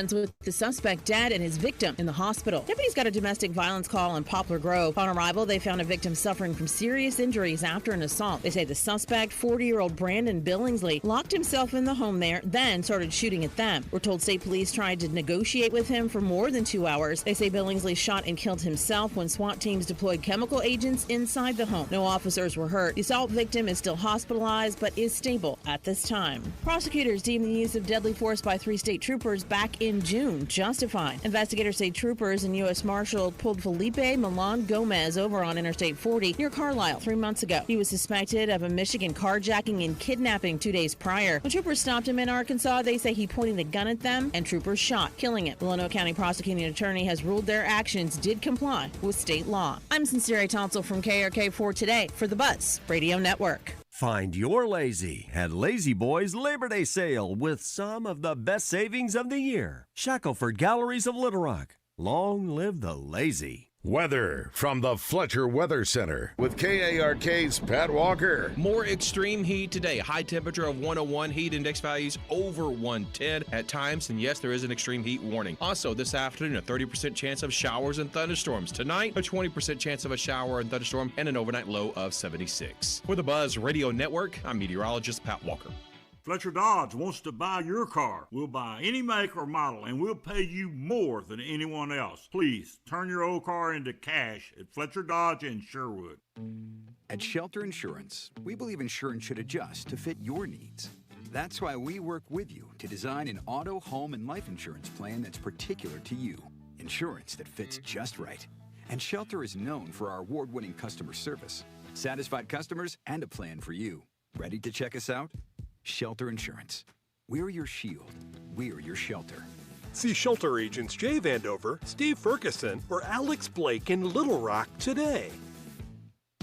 ends with the suspect dead and his victim in the hospital. Deputies got a domestic violence call in Poplar Grove. On arrival, they found a victim suffering from serious injuries after an assault. They say the suspect, 40-year-old Brandon Billingsley, locked himself in the home there, then started shooting at them. We're told state police tried to negotiate with him for more than 2 hours. They say Billingsley shot and killed himself when SWAT teams deployed chemical agents inside the home. No officers were hurt. The assault victim is still hospitalized but is stable at this time. Prosecutors deemed the use of deadly force by 3 state troopers back in June justified. Investigators say troopers and U.S. Marshal pulled Felipe Milan Gomez over on Interstate 40 near Carlisle 3 months ago. He was suspected of a Michigan carjacking and kidnapping 2 days prior. When troopers stopped him in Arkansas, they say he pointed a gun at them and troopers shot, killing him. The Lonoke County prosecuting attorney has ruled their actions did comply with state law. I'm Sincere Tonsel from KRK4 Today for the Buzz Radio Network. Find your lazy at Lazy Boy's Labor Day sale with some of the best savings of the year. Shackelford Galleries of Little Rock. Long live the lazy. Weather from the Fletcher Weather Center with KARK's Pat Walker. More extreme heat today. High temperature of 101, heat index values over 110 at times. And yes, there is an extreme heat warning. Also, this afternoon, a 30% chance of showers and thunderstorms. Tonight, a 20% chance of a shower and thunderstorm and an overnight low of 76. For the Buzz Radio Network, I'm meteorologist Pat Walker. Fletcher Dodge wants to buy your car. We'll buy any make or model, and we'll pay you more than anyone else. Please, turn your old car into cash at Fletcher Dodge in Sherwood. At Shelter Insurance, we believe insurance should adjust to fit your needs. That's why we work with you to design an auto, home, and life insurance plan that's particular to you. Insurance that fits just right. And Shelter is known for our award-winning customer service, satisfied customers, and a plan for you. Ready to check us out? Shelter Insurance. We're your shield. We're your shelter. See Shelter agents Jay Vandover, Steve Ferguson, or Alex Blake in Little Rock today.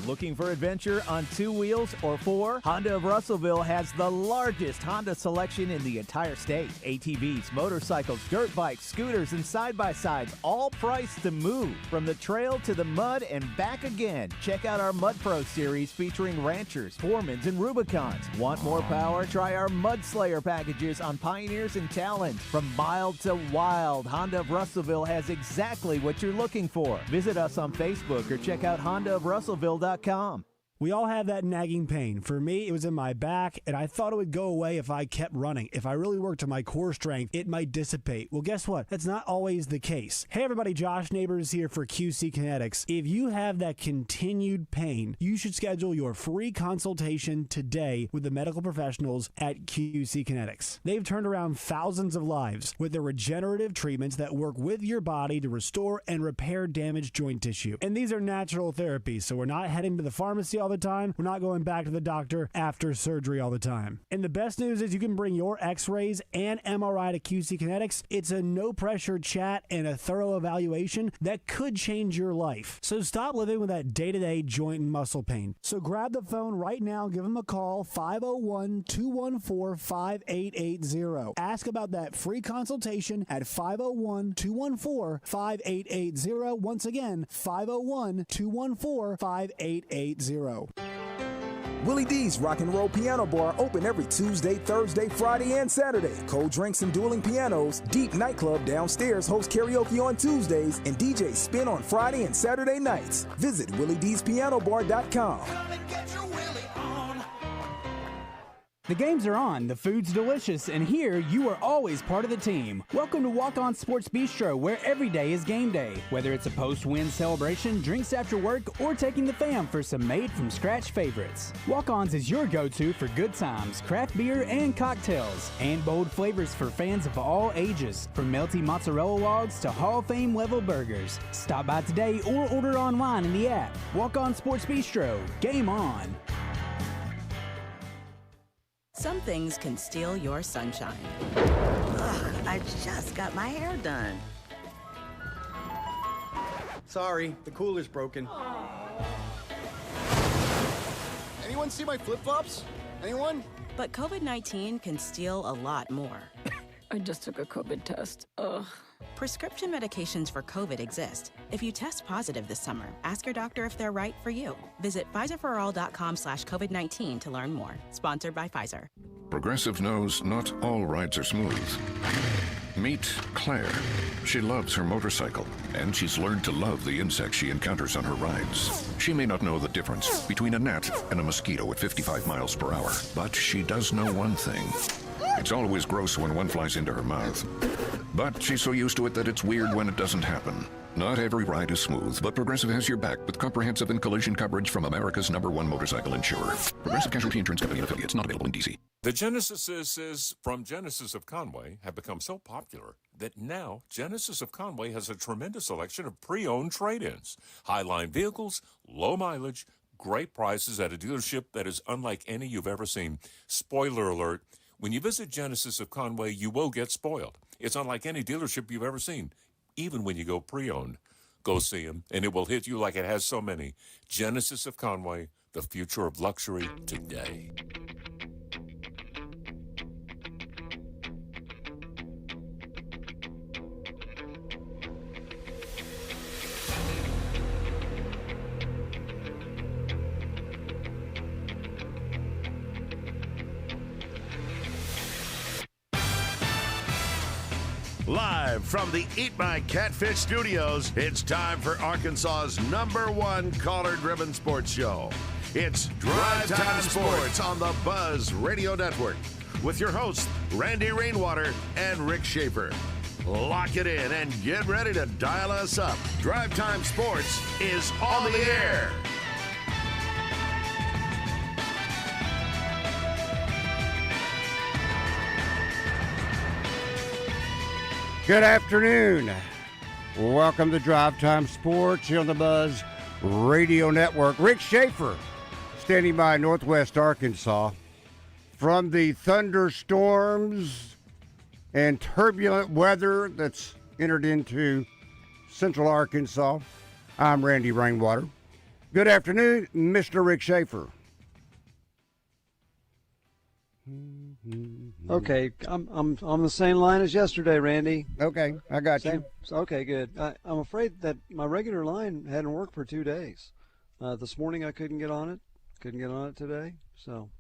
Looking for adventure on 2 wheels or 4? Honda of Russellville has the largest Honda selection in the entire state. ATVs, motorcycles, dirt bikes, scooters, and side-by-sides, all priced to move. From the trail to the mud and back again. Check out our Mud Pro series featuring Ranchers, Foremans, and Rubicons. Want more power? Try our Mud Slayer packages on Pioneers and Talons. From mild to wild, Honda of Russellville has exactly what you're looking for. Visit us on Facebook or check out HondaofRussellville.com. We all have that nagging pain. For me, it was in my back, and I thought it would go away if I kept running. If I really worked to my core strength, it might dissipate. Well, guess what? That's not always the case. Hey, everybody, Josh Neighbors here for QC Kinetics. If you have that continued pain, you should schedule your free consultation today with the medical professionals at QC Kinetics. They've turned around thousands of lives with their regenerative treatments that work with your body to restore and repair damaged joint tissue. And these are natural therapies, so we're not heading to the pharmacy all the time. We're not going back to the doctor after surgery all the time. And the best news is you can bring your x-rays and MRI to QC Kinetics. It's a no-pressure chat and a thorough evaluation that could change your life. So stop living with that day-to-day joint and muscle pain. So grab the phone right now. Give them a call, 501-214-5880. Ask about that free consultation at 501-214-5880. Once again, 501-214-5880. Willie D's Rock and Roll Piano Bar open every Tuesday, Thursday, Friday, and Saturday. Cold drinks and dueling pianos. Deep Nightclub downstairs hosts karaoke on Tuesdays and DJ Spin on Friday and Saturday nights. Visit WillieD'sPianoBar.com. The games are on, the food's delicious, and here you are always part of the team. Welcome to Walk On Sports Bistro, where every day is game day. Whether it's a post-win celebration, drinks after work, or taking the fam for some made-from-scratch favorites. Walk-Ons is your go-to for good times, craft beer, and cocktails, and bold flavors for fans of all ages, from melty mozzarella logs to Hall of Fame level burgers. Stop by today or order online in the app. Walk On Sports Bistro. Game on. Some things can steal your sunshine. Ugh, I just got my hair done. Sorry, the cooler's broken. Anyone see my flip-flops? Anyone? But COVID-19 can steal a lot more. I just took a COVID test. Ugh. Prescription medications for COVID exist. If you test positive this summer, ask your doctor if they're right for you. Visit PfizerForAll.com/COVID-19 to learn more. Sponsored by Pfizer. Progressive knows not all rides are smooth. Meet Claire. She loves her motorcycle, and she's learned to love the insects she encounters on her rides. She may not know the difference between a gnat and a mosquito at 55 miles per hour, but she does know one thing. It's always gross when one flies into her mouth. But she's so used to it that it's weird when it doesn't happen. Not every ride is smooth, but Progressive has your back with comprehensive and collision coverage from America's #1 motorcycle insurer. Progressive Casualty Insurance Company and affiliates, not available in D.C. The Genesises from Genesis of Conway have become so popular that now Genesis of Conway has a tremendous selection of pre-owned trade-ins. Highline vehicles, low mileage, great prices at a dealership that is unlike any you've ever seen. Spoiler alert, when you visit Genesis of Conway, you will get spoiled. It's unlike any dealership you've ever seen. Even when you go pre-owned, go see them, and it will hit you like it has so many. Genesis of Conway, the future of luxury today. Live from the Eat My Catfish studios, it's time for Arkansas's #1 caller-driven sports show. It's Drive Time Sports on the Buzz Radio Network with your hosts, Randy Rainwater and Rick Schaeffer. Lock it in and get ready to dial us up. Drive Time Sports is on the air. Good afternoon. Welcome to Drive Time Sports here on the Buzz Radio Network. Rick Schaeffer standing by Northwest Arkansas from the thunderstorms and turbulent weather that's entered into central Arkansas. I'm Randy Rainwater. Good afternoon, Mr. Rick Schaeffer. Okay, I'm on the same line as yesterday, Randy. Okay, I got you. Okay, good. I'm afraid that my regular line hadn't worked for 2 days. This morning I couldn't get on it. Couldn't get on it today. So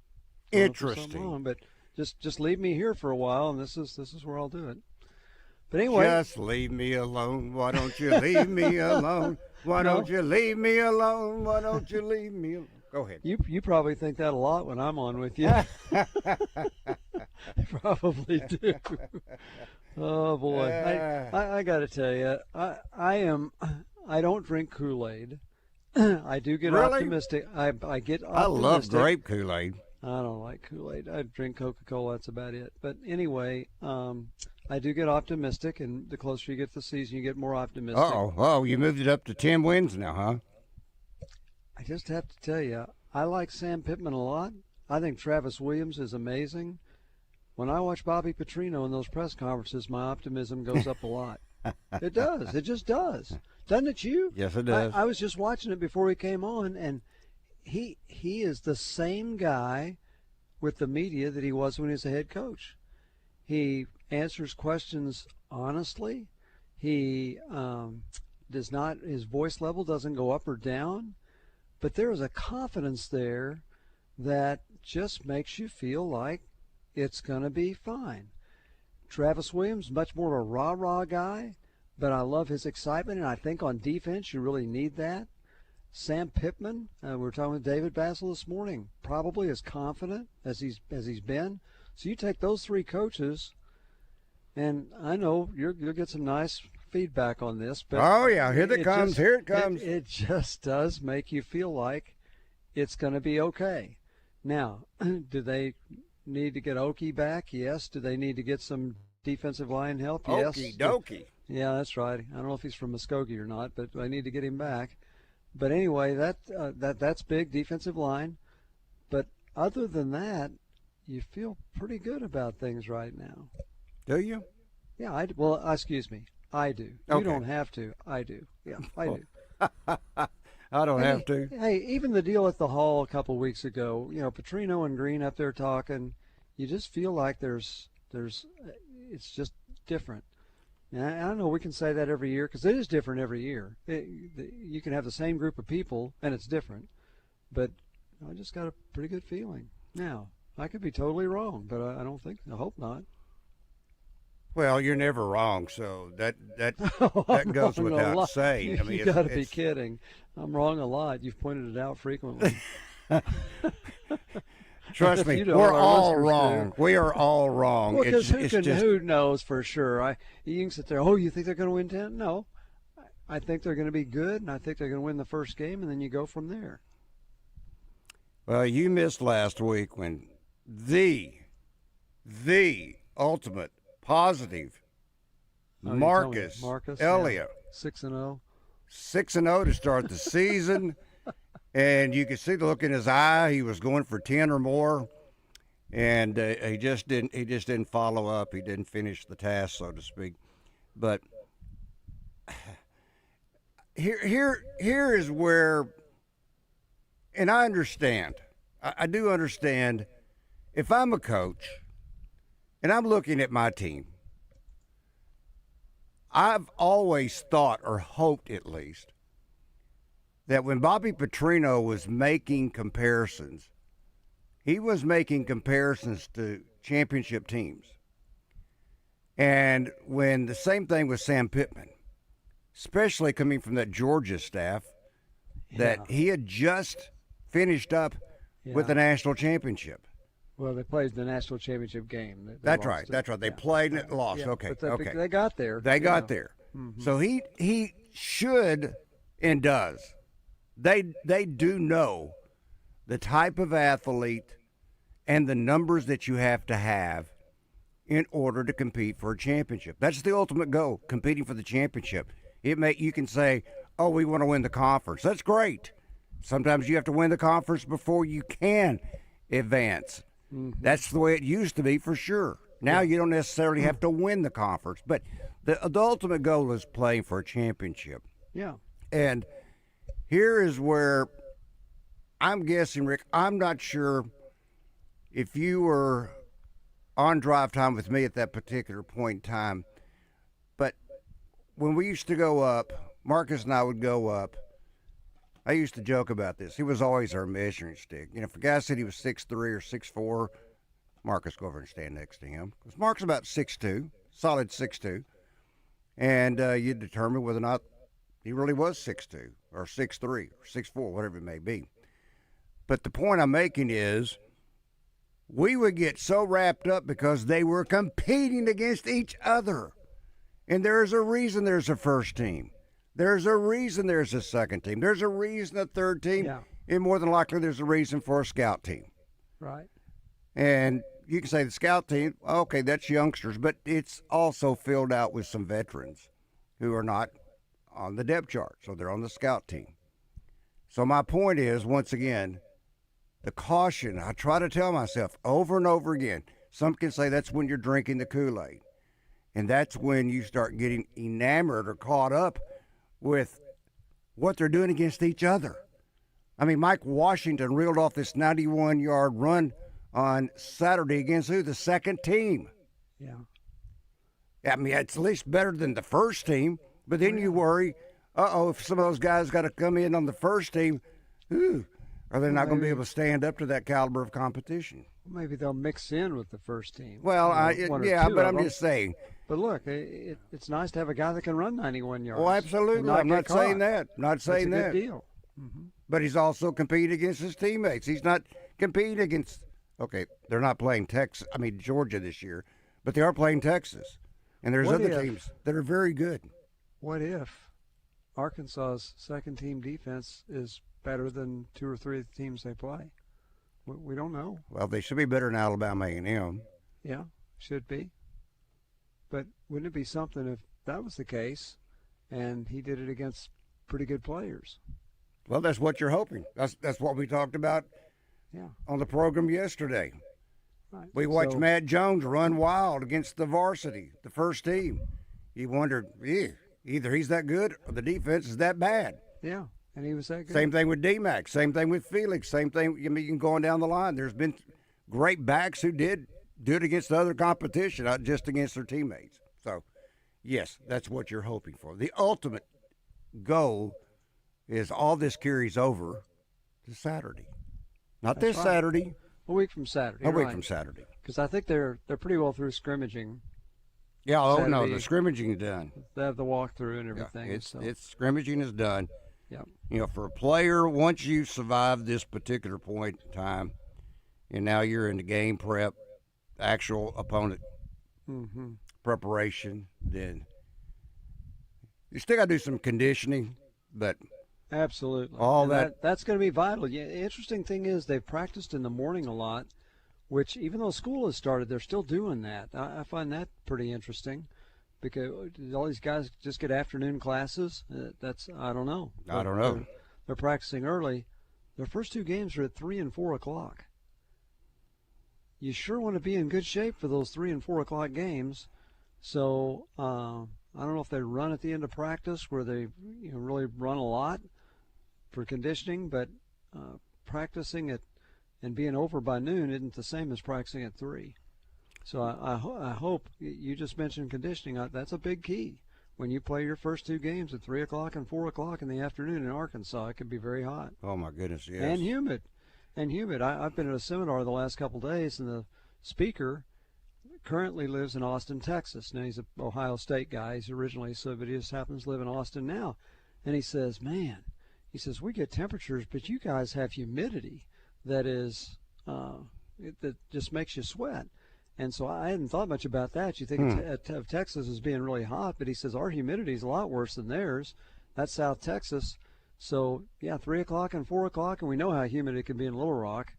interesting. But just leave me here for a while, and this is where I'll do it. But anyway, just leave me alone. Why don't you leave me alone? Why don't you leave me alone? Why don't you leave me alone? Go ahead. You probably think that a lot when I'm on with you. Probably do. Oh boy, I got to tell you, I don't drink Kool-Aid. I do get optimistic. I get optimistic. I love grape Kool-Aid. I don't like Kool-Aid. I drink Coca-Cola. That's about it. But anyway, I do get optimistic, and the closer you get to the season, you get more optimistic. Oh, you moved it up to 10 wins now, huh? I just have to tell you, I like Sam Pittman a lot. I think Travis Williams is amazing. When I watch Bobby Petrino in those press conferences, my optimism goes up a lot. It does. It just does. Doesn't it you? Yes, it does. I was just watching it before he came on, and he is the same guy with the media that he was when he was a head coach. He answers questions honestly. He does not, his voice level doesn't go up or down. But there is a confidence there that just makes you feel like it's going to be fine. Travis Williams, much more of a rah-rah guy, but I love his excitement, and I think on defense you really need that. Sam Pittman, we were talking with David Basil this morning, probably as confident as he's been. So you take those three coaches, and I know you'll get some nice feedback on this, but here it comes. It just does make you feel like it's going to be okay. Now, do they need to get Okie back? Yes. Do they need to get some defensive line help? Yes. Okie dokie. Yeah, that's right. I don't know if he's from Muskogee or not, but I need to get him back. But anyway, that's big, defensive line. But other than that, you feel pretty good about things right now. Do you? Yeah. Excuse me. I do. Okay. You don't have to. I do. Yeah, I do. I don't have to. Hey, even the deal at the Hall a couple of weeks ago, Petrino and Green up there talking, you just feel like it's just different. And I know we can say that every year because it is different every year. You can have the same group of people and it's different. But I just got a pretty good feeling. Now, I could be totally wrong, but I hope not. Well, you're never wrong, so that I'm goes wrong a without lot. saying. I mean, You got to be kidding. I'm wrong a lot. You've pointed it out frequently. Trust me, You know, we're our all listeners wrong. do. We are all wrong. Well, because just who knows for sure? You can sit there. Oh, you think they're going to win 10? No, I think they're going to be good, and I think they're going to win the first game, and then you go from there. Well, you missed last week when the ultimate positive Marcus Elliott 6-0. 6-0 to start the season, and you could see the look in his eye. He was going for 10 or more, and he just didn't follow up. He didn't finish the task, so to speak. But here is where, and I understand. I do understand. If I'm a coach and I'm looking at my team, I've always thought, or hoped at least, that when Bobby Petrino was making comparisons, he was making comparisons to championship teams. And when the same thing with Sam Pittman, especially coming from that Georgia staff, that he had just finished up with the national championship. Well, they played the national championship game. They That's lost right. it. That's right. They played and it lost. Yeah, Okay. but Okay. they got there. They got there. Mm-hmm. So he should and does. They do know the type of athlete and the numbers that you have to have in order to compete for a championship. That's the ultimate goal, competing for the championship. You can say, oh, we want to win the conference. That's great. Sometimes you have to win the conference before you can advance. Mm-hmm. That's the way it used to be for sure. Now you don't necessarily have to win the conference, but the ultimate goal is playing for a championship. Yeah. And here is where I'm guessing, Rick, I'm not sure if you were on drive time with me at that particular point in time, but when we used to go up, Marcus and I would go up, I used to joke about this. He was always our measuring stick. You know, if a guy said he was 6'3" or 6'4", Marcus go over and stand next to him. Because Mark's about 6'2", solid 6'2", and you determine whether or not he really was 6'2", or 6'3", or 6'4", whatever it may be. But the point I'm making is we would get so wrapped up because they were competing against each other. And there's a reason there's a first team. There's a reason there's a second team. There's a reason a third team. Yeah. And more than likely there's a reason for a scout team. Right. And you can say the scout team, okay, that's youngsters, but it's also filled out with some veterans who are not on the depth chart. So they're on the scout team. So my point is, once again, the caution, I try to tell myself over and over again, some can say that's when you're drinking the Kool-Aid. And that's when you start getting enamored or caught up with what they're doing against each other. I mean, Mike Washington reeled off this 91-yard run on Saturday against who? The second team. Yeah. I mean, it's at least better than the first team, but then you worry, if some of those guys got to come in on the first team, are they not going to be able to stand up to that caliber of competition? Maybe they'll mix in with the first team. Well, but I'm just saying. But look, it's nice to have a guy that can run 91 yards. Oh, absolutely. I'm not saying that. Not saying that. That's a good deal. Mm-hmm. But he's also competing against his teammates. He's not competing against, they're not playing Georgia this year, but they are playing Texas. And there's other teams that are very good. What if Arkansas's second-team defense is better than two or three of the teams they play? We don't know. Well, they should be better than Alabama A&M. Yeah, should be. But wouldn't it be something if that was the case and he did it against pretty good players? Well, that's what you're hoping. That's what we talked about on the program yesterday. Right. We watched Matt Jones run wild against the varsity, the first team. You wondered, either he's that good or the defense is that bad. Yeah, and he was that good. Same thing with D-Mac. Same thing with Felix. Same thing, you can go on down the line. There's been great backs who did it against the other competition, not just against their teammates. So, yes, that's what you're hoping for. The ultimate goal is all this carries over to Saturday. Not That's this right. Saturday. A week from Saturday. A week from Saturday. Because I think they're pretty well through scrimmaging. Yeah, Saturday. the scrimmaging is done. They have the walkthrough and everything. Yeah, it's scrimmaging is done. Yeah. You know, for a player, once you survive this particular point in time, and now you're in the game prep, actual opponent preparation, then you still got to do some conditioning, but absolutely, that's going to be vital. Yeah, the interesting thing is they've practiced in the morning a lot, which even though school has started, they're still doing that. I find that pretty interesting because all these guys just get afternoon classes. I don't know. They're practicing early. Their first 2 games are at 3 and 4 o'clock. You sure want to be in good shape for those 3 and 4 o'clock games. So I don't know if they run at the end of practice where they really run a lot for conditioning, but practicing at and being over by noon isn't the same as practicing at 3. So I hope you just mentioned conditioning. That's a big key. When you play your first 2 games at 3 o'clock and 4 o'clock in the afternoon in Arkansas, it can be very hot. Oh my goodness, yes. And humid. I've been at a seminar the last couple of days, and the speaker currently lives in Austin, Texas. Now, he's an Ohio State guy. He's originally, but he just happens to live in Austin now. And he says, we get temperatures, but you guys have humidity that is that just makes you sweat. And so I hadn't thought much about that. You think of Texas as being really hot, but he says our humidity is a lot worse than theirs. That's South Texas. So, 3 o'clock and 4 o'clock, and we know how humid it can be in Little Rock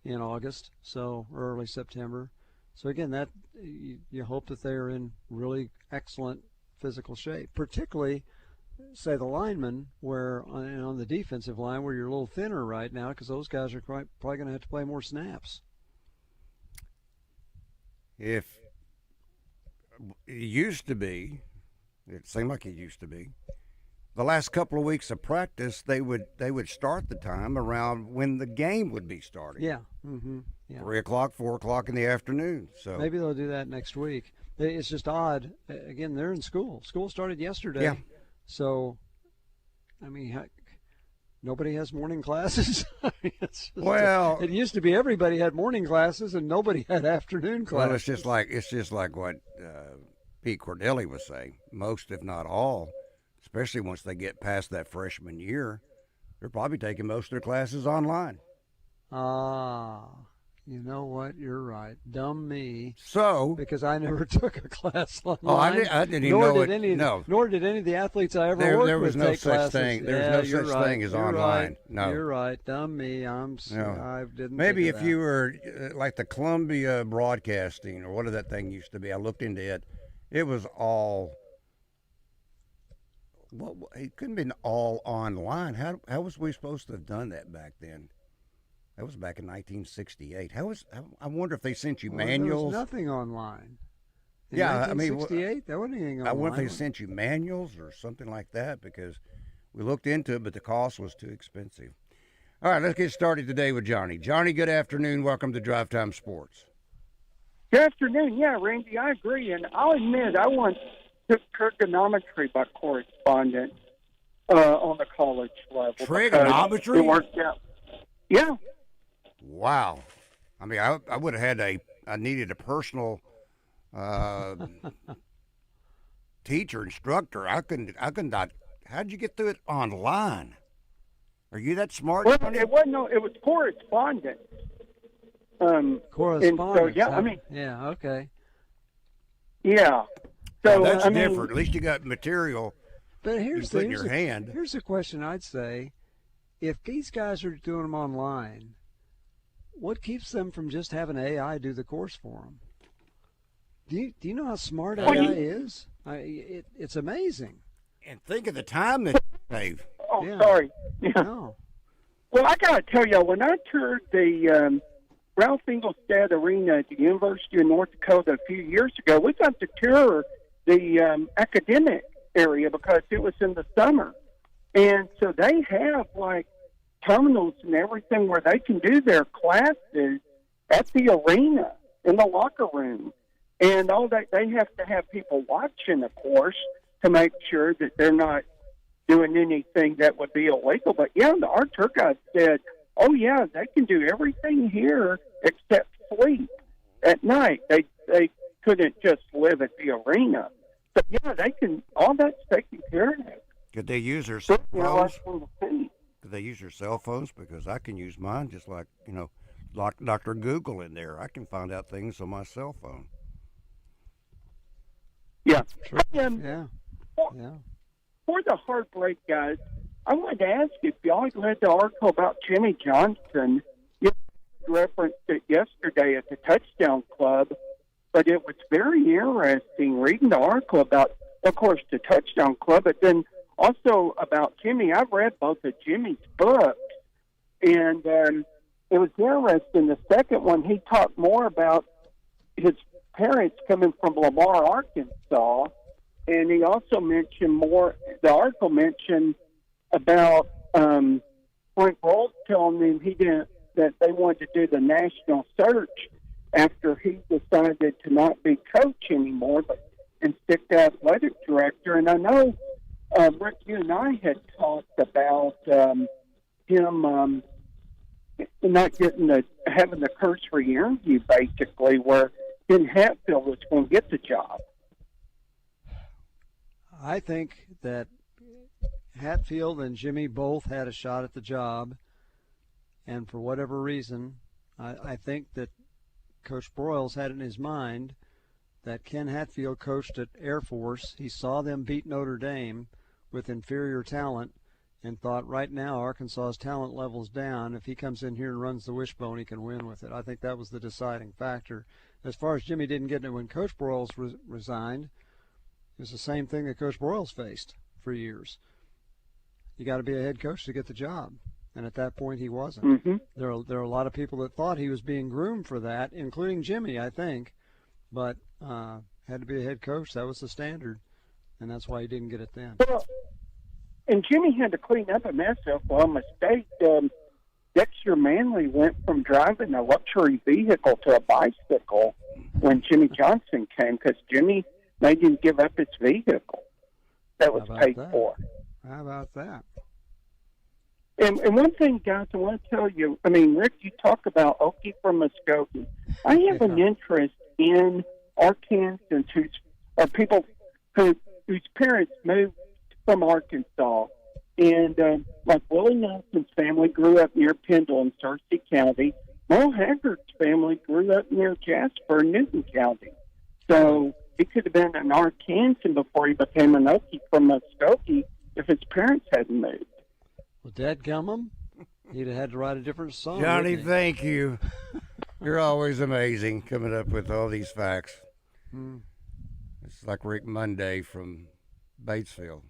in August, so early September. So, again, that you hope that they are in really excellent physical shape, particularly, say, the linemen, where on the defensive line where you're a little thinner right now because those guys are probably going to have to play more snaps. If it used to be, it seemed like it used to be, the last couple of weeks of practice, they would start the time around when the game would be starting. Yeah. Mm-hmm. Yeah. 3 o'clock, 4 o'clock in the afternoon. So maybe they'll do that next week. It's just odd. Again, they're in school. School started yesterday. Yeah. So, nobody has morning classes. It used to be everybody had morning classes and nobody had afternoon classes. Well, it's just like what Pete Cordelli was saying. Most, if not all, especially once they get past that freshman year, they're probably taking most of their classes online. You know what? You're right. Dumb me. So, because I never took a class online. Oh, I didn't even know it. Nor did any of the athletes I ever worked with there was no take such classes. thing. There's no such thing as online. Right. No, you're right. Dumb me. I didn't. Maybe if you were like the Columbia Broadcasting or what that thing used to be. I looked into it. It was all. Well, it couldn't have been all online. How was we supposed to have done that back then? That was back in 1968. I wonder if they sent you manuals. There was nothing online. In 1968, there wasn't anything online. I wonder if they sent you manuals or something like that because we looked into it, but the cost was too expensive. All right, let's get started today with Johnny. Johnny, good afternoon. Welcome to Drive Time Sports. Good afternoon. Yeah, Randy, I agree. And I'll admit, I once took trigonometry by correspondence on the college level. Trigonometry? It worked out. Yeah. Wow. I mean, I would have had I needed a personal teacher, instructor. I couldn't, how'd you get through it online? Are you that smart? Well, it was correspondence. Correspondence. So, yeah, yeah, okay. Yeah. So that's different. At least you got material. But here's in your hand. Here's a question I'd say: if these guys are doing them online, what keeps them from just having AI do the course for them? Do you know how smart AI is? It's amazing. And think of the time that you save. Oh, yeah. Sorry. Yeah. No. Well, I got to tell you, when I toured the Ralph Engelstad Arena at the University of North Dakota a few years ago, we got to tour the academic area because it was in the summer. And so they have, terminals and everything where they can do their classes at the arena, in the locker room. And all that, they have to have people watching, of course, to make sure that they're not doing anything that would be illegal. But, yeah, our tour guide said, oh, yeah, they can do everything here except sleep at night. They couldn't just live at the arena. So, yeah, they can, all that's taken care of. Could they use their cell You know, phones? Could they use their cell phones? Because I can use mine just like, like Dr. Google in there. I can find out things on my cell phone. Yeah. Sure. For the heartbreak, guys, I wanted to ask if y'all read the article about Jimmy Johnson. You referenced it yesterday at the Touchdown Club, but it was very interesting reading the article about, of course, the Touchdown Club, but then also about Jimmy. I've read both of Jimmy's books, and it was interesting. The second one, he talked more about his parents coming from Lamar, Arkansas, and he also mentioned the article mentioned about Frank Rolls telling him that they wanted to do the national search after he decided to not be coach anymore, and stick to athletic director. And I know, Rick, you and I had talked about him not having the cursory interview, basically, where Ben Hatfield was going to get the job. I think that Hatfield and Jimmy both had a shot at the job, and for whatever reason, I think that Coach Broyles had in his mind that Ken Hatfield coached at Air Force. He saw them beat Notre Dame with inferior talent and thought, right now Arkansas's talent level's down. If he comes in here and runs the wishbone, he can win with it. I think that was the deciding factor. As far as Jimmy didn't get it when Coach Broyles resigned, it was the same thing that Coach Broyles faced for years. You got to be a head coach to get the job, and at that point he wasn't. Mm-hmm. There are a lot of people that thought he was being groomed for that, including Jimmy, I think, but had to be a head coach. That was the standard, and that's why he didn't get it then. Well, and Jimmy had to clean up a mess of a mistake. Dexter Manley went from driving a luxury vehicle to a bicycle when Jimmy Johnson came, because Jimmy made him give up his vehicle that was paid for. How about that? And one thing, guys, I want to tell you, Rick, you talk about Okie from Muskogee. I have an interest in Arkansans people whose parents moved from Arkansas. And like Willie Nelson's family grew up near Pendle in Searcy County. Merle Haggard's family grew up near Jasper in Newton County. So he could have been an Arkansan before he became an Okie from Muskogee if his parents hadn't moved. Well, dadgummum, he'd have had to write a different song. Johnny, thank you. You're always amazing coming up with all these facts. It's like Rick Monday from Batesville.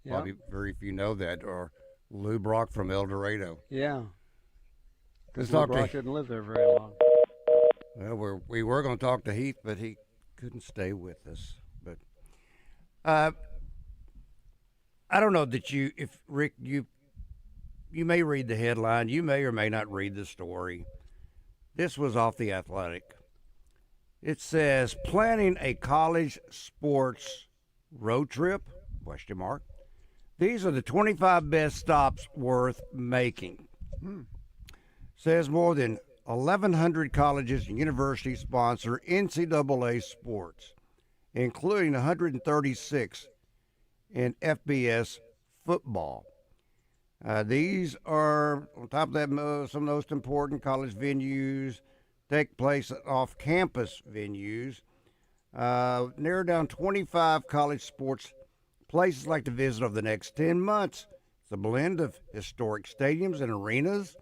Yeah. Probably very few know that, or Lou Brock from El Dorado. Yeah. Let's Lou talk Brock didn't live there very long. Well, we were going to talk to Heath, but he couldn't stay with us. But I don't know that if Rick, you may read the headline, you may or may not read the story. This was off The Athletic. It says, planning a college sports road trip, ? These are the 25 best stops worth making. Says more than 1,100 colleges and universities sponsor NCAA sports, including 136 in FBS football. These are, on top of that, some of the most important college venues take place at off-campus venues. Narrow down 25 college sports places like to visit over the next 10 months. It's a blend of historic stadiums and arenas.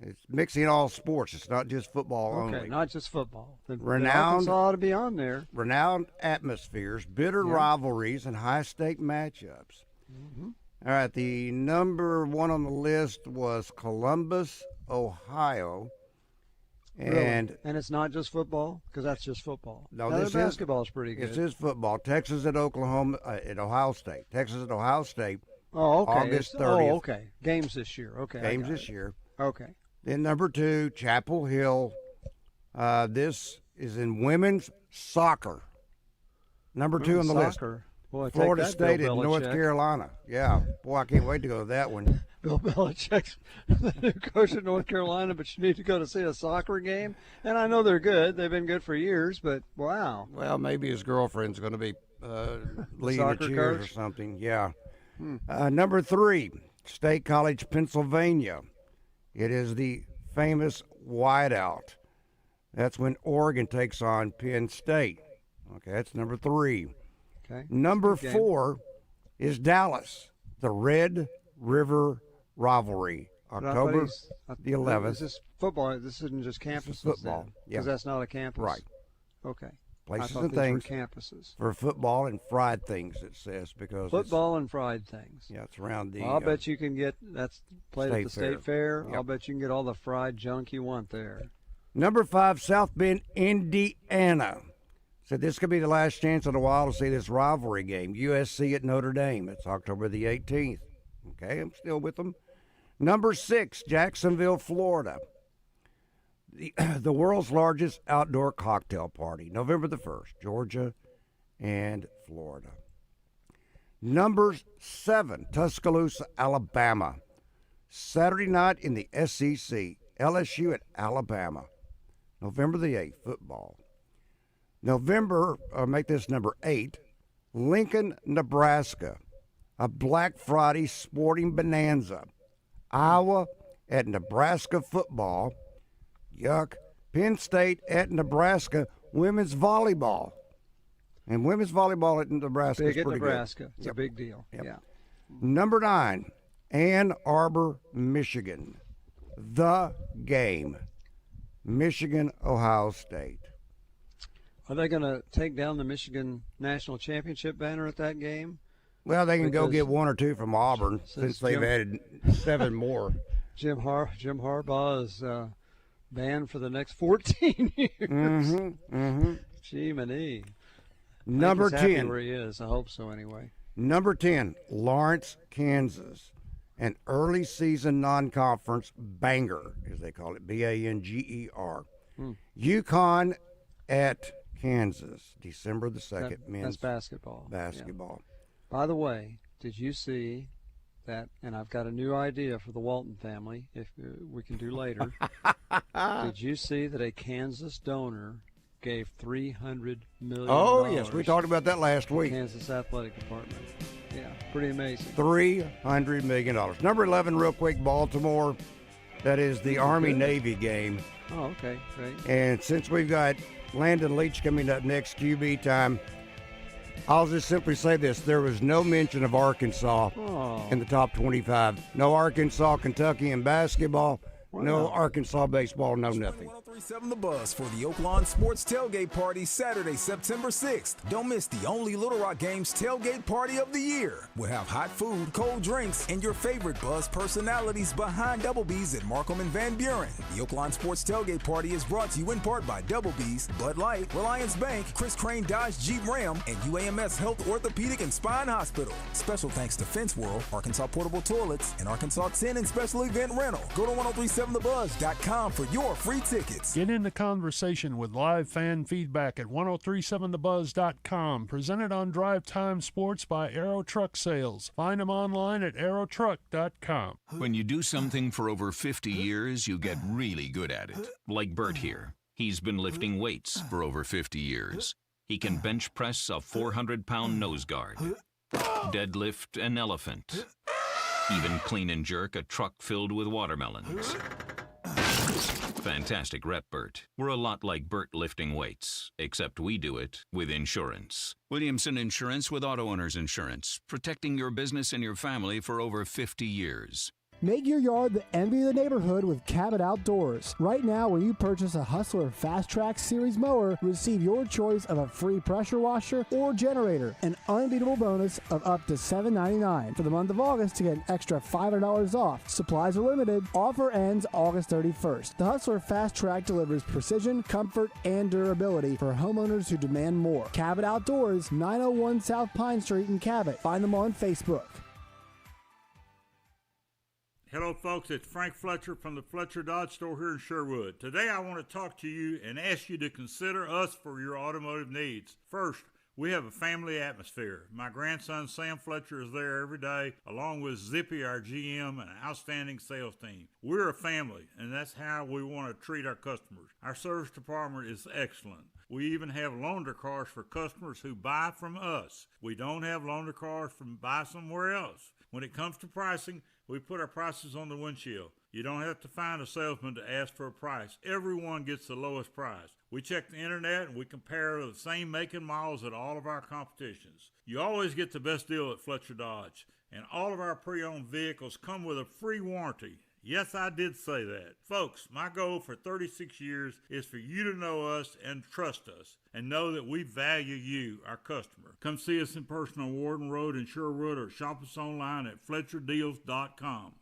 It's mixing all sports. It's not just football only. Okay, not just football. Renowned, Arkansas ought to be on there. Renowned atmospheres, bitter rivalries, and high-stake matchups. Mm-hmm. All right, the number one on the list was Columbus, Ohio. And really? And it's not just football? Because that's just football. No, now, this basketball is pretty good. This is football. Texas at Oklahoma, at Ohio State. Texas at Ohio State. Oh, okay. August 30th. Oh, okay. Games this year. Okay. Games this year. Okay. Then number 2, Chapel Hill. This is in women's soccer. Number 2 on the list. Boy, Florida State and North Carolina. Yeah. Boy, I can't wait to go to that one. Bill Belichick's the new coach at North Carolina, but you need to go to see a soccer game. And I know they're good. They've been good for years, but wow. Well, maybe his girlfriend's going to be leading the cheers or something. Yeah. Number 3, State College, Pennsylvania. It is the famous whiteout. That's when Oregon takes on Penn State. Okay, that's number 3. Okay. Number 4 is Dallas, the Red River Rivalry, October the 11th. Is this football? This isn't just campuses. Football, yeah. Because that's not a campus. Right. Okay. Places I thought and these things were campuses. for football and fried things, it says, because football and fried things. Yeah, it's around the. I'll bet you can get that's played at the State Fair. Yep. I'll bet you can get all the fried junk you want there. Number 5, South Bend, Indiana. So this could be the last chance in a while to see this rivalry game. USC at Notre Dame. It's October the 18th. Okay, I'm still with them. Number 6, Jacksonville, Florida. The world's largest outdoor cocktail party, November the 1st, Georgia and Florida. Number 7, Tuscaloosa, Alabama. Saturday night in the SEC, LSU at Alabama. November the 8th, football. Make this number 8, Lincoln, Nebraska. A Black Friday sporting bonanza. Iowa at Nebraska football. Yuck. Penn State at Nebraska women's volleyball. And women's volleyball at Nebraska is pretty Nebraska. good. It's a big deal. Yep. Yeah. Number 9, Ann Arbor, Michigan. The game. Michigan, Ohio State. Are they going to take down the Michigan National Championship banner at that game? Well, they can go get 1 or 2 from Auburn since they've added 7 more. Jim Harbaugh is banned for the next 14 years. Gee, many. Number he's happy 10. where he is. I hope so anyway. Number 10, Lawrence, Kansas. An early season non-conference banger, as they call it, Banger. UConn at Kansas, December the 2nd. That's basketball. Basketball. Yeah. By the way, did you see that? And I've got a new idea for the Walton family, if we can do later. Did you see that a Kansas donor gave $300 million? Oh, yes. We talked about that last week. Kansas Athletic Department. Yeah, pretty amazing. $300 million. Number 11, real quick, Baltimore. That is the Army-Navy game. Oh, okay, great. And since we've got Landon Leach coming up next, QB time, I'll just simply say this. There was no mention of Arkansas in the top 25. No Arkansas, Kentucky in basketball. No Arkansas baseball, no nothing. 1037 The Buzz for the Oaklawn Sports Tailgate Party Saturday, September 6th. Don't miss the only Little Rock Games tailgate party of the year. We'll have hot food, cold drinks, and your favorite Buzz personalities behind Double B's at Markham and Van Buren. The Oaklawn Sports Tailgate Party is brought to you in part by Double B's, Bud Light, Reliance Bank, Crain Dodge Jeep Ram, and UAMS Health Orthopedic and Spine Hospital. Special thanks to Fence World, Arkansas Portable Toilets, and Arkansas Tin and Special Event Rental. Go to 1037thebuzz.com for your free tickets. Get in the conversation with live fan feedback at 1037thebuzz.com. Presented on Drive Time Sports by Aero Truck Sales. Find them online at aerotruck.com. When you do something for over 50 years, you get really good at it. Like Bert here. He's been lifting weights for over 50 years. He can bench press a 400-pound nose guard, deadlift an elephant, even clean and jerk a truck filled with watermelons. Fantastic rep, Bert. We're a lot like Bert lifting weights, except we do it with insurance. Williamson Insurance with Auto Owners Insurance, protecting your business and your family for over 50 years. Make your yard the envy of the neighborhood with Cabot Outdoors. Right now, when you purchase a Hustler Fast Track Series mower, receive your choice of a free pressure washer or generator. An unbeatable bonus of up to $7.99. For the month of August, to get an extra $500 off. Supplies are limited. Offer ends August 31st. The Hustler Fast Track delivers precision, comfort, and durability for homeowners who demand more. Cabot Outdoors, 901 South Pine Street in Cabot. Find them on Facebook. Hello, folks. It's Frank Fletcher from the Fletcher Dodge Store here in Sherwood. Today, I want to talk to you and ask you to consider us for your automotive needs. First, We have a family atmosphere. My grandson Sam Fletcher is there every day, along with Zippy, our GM, and an outstanding sales team. We're a family, and that's how we want to treat our customers. Our service department is excellent. We even have loaner cars for customers who buy from us. We don't have loaner cars from buy somewhere else. When it comes to pricing, we put our prices on the windshield. You don't have to find a salesman to ask for a price. Everyone gets the lowest price. We check the internet and we compare the same make and models at all of our competitions. You always get the best deal at Fletcher Dodge, and all of our pre-owned vehicles come with a free warranty. Yes, I did say that. Folks, my goal for 36 years is for you to know us and trust us and know that we value you, our customer. Come see us in person on Warden Road in Sherwood or shop us online at FletcherDeals.com.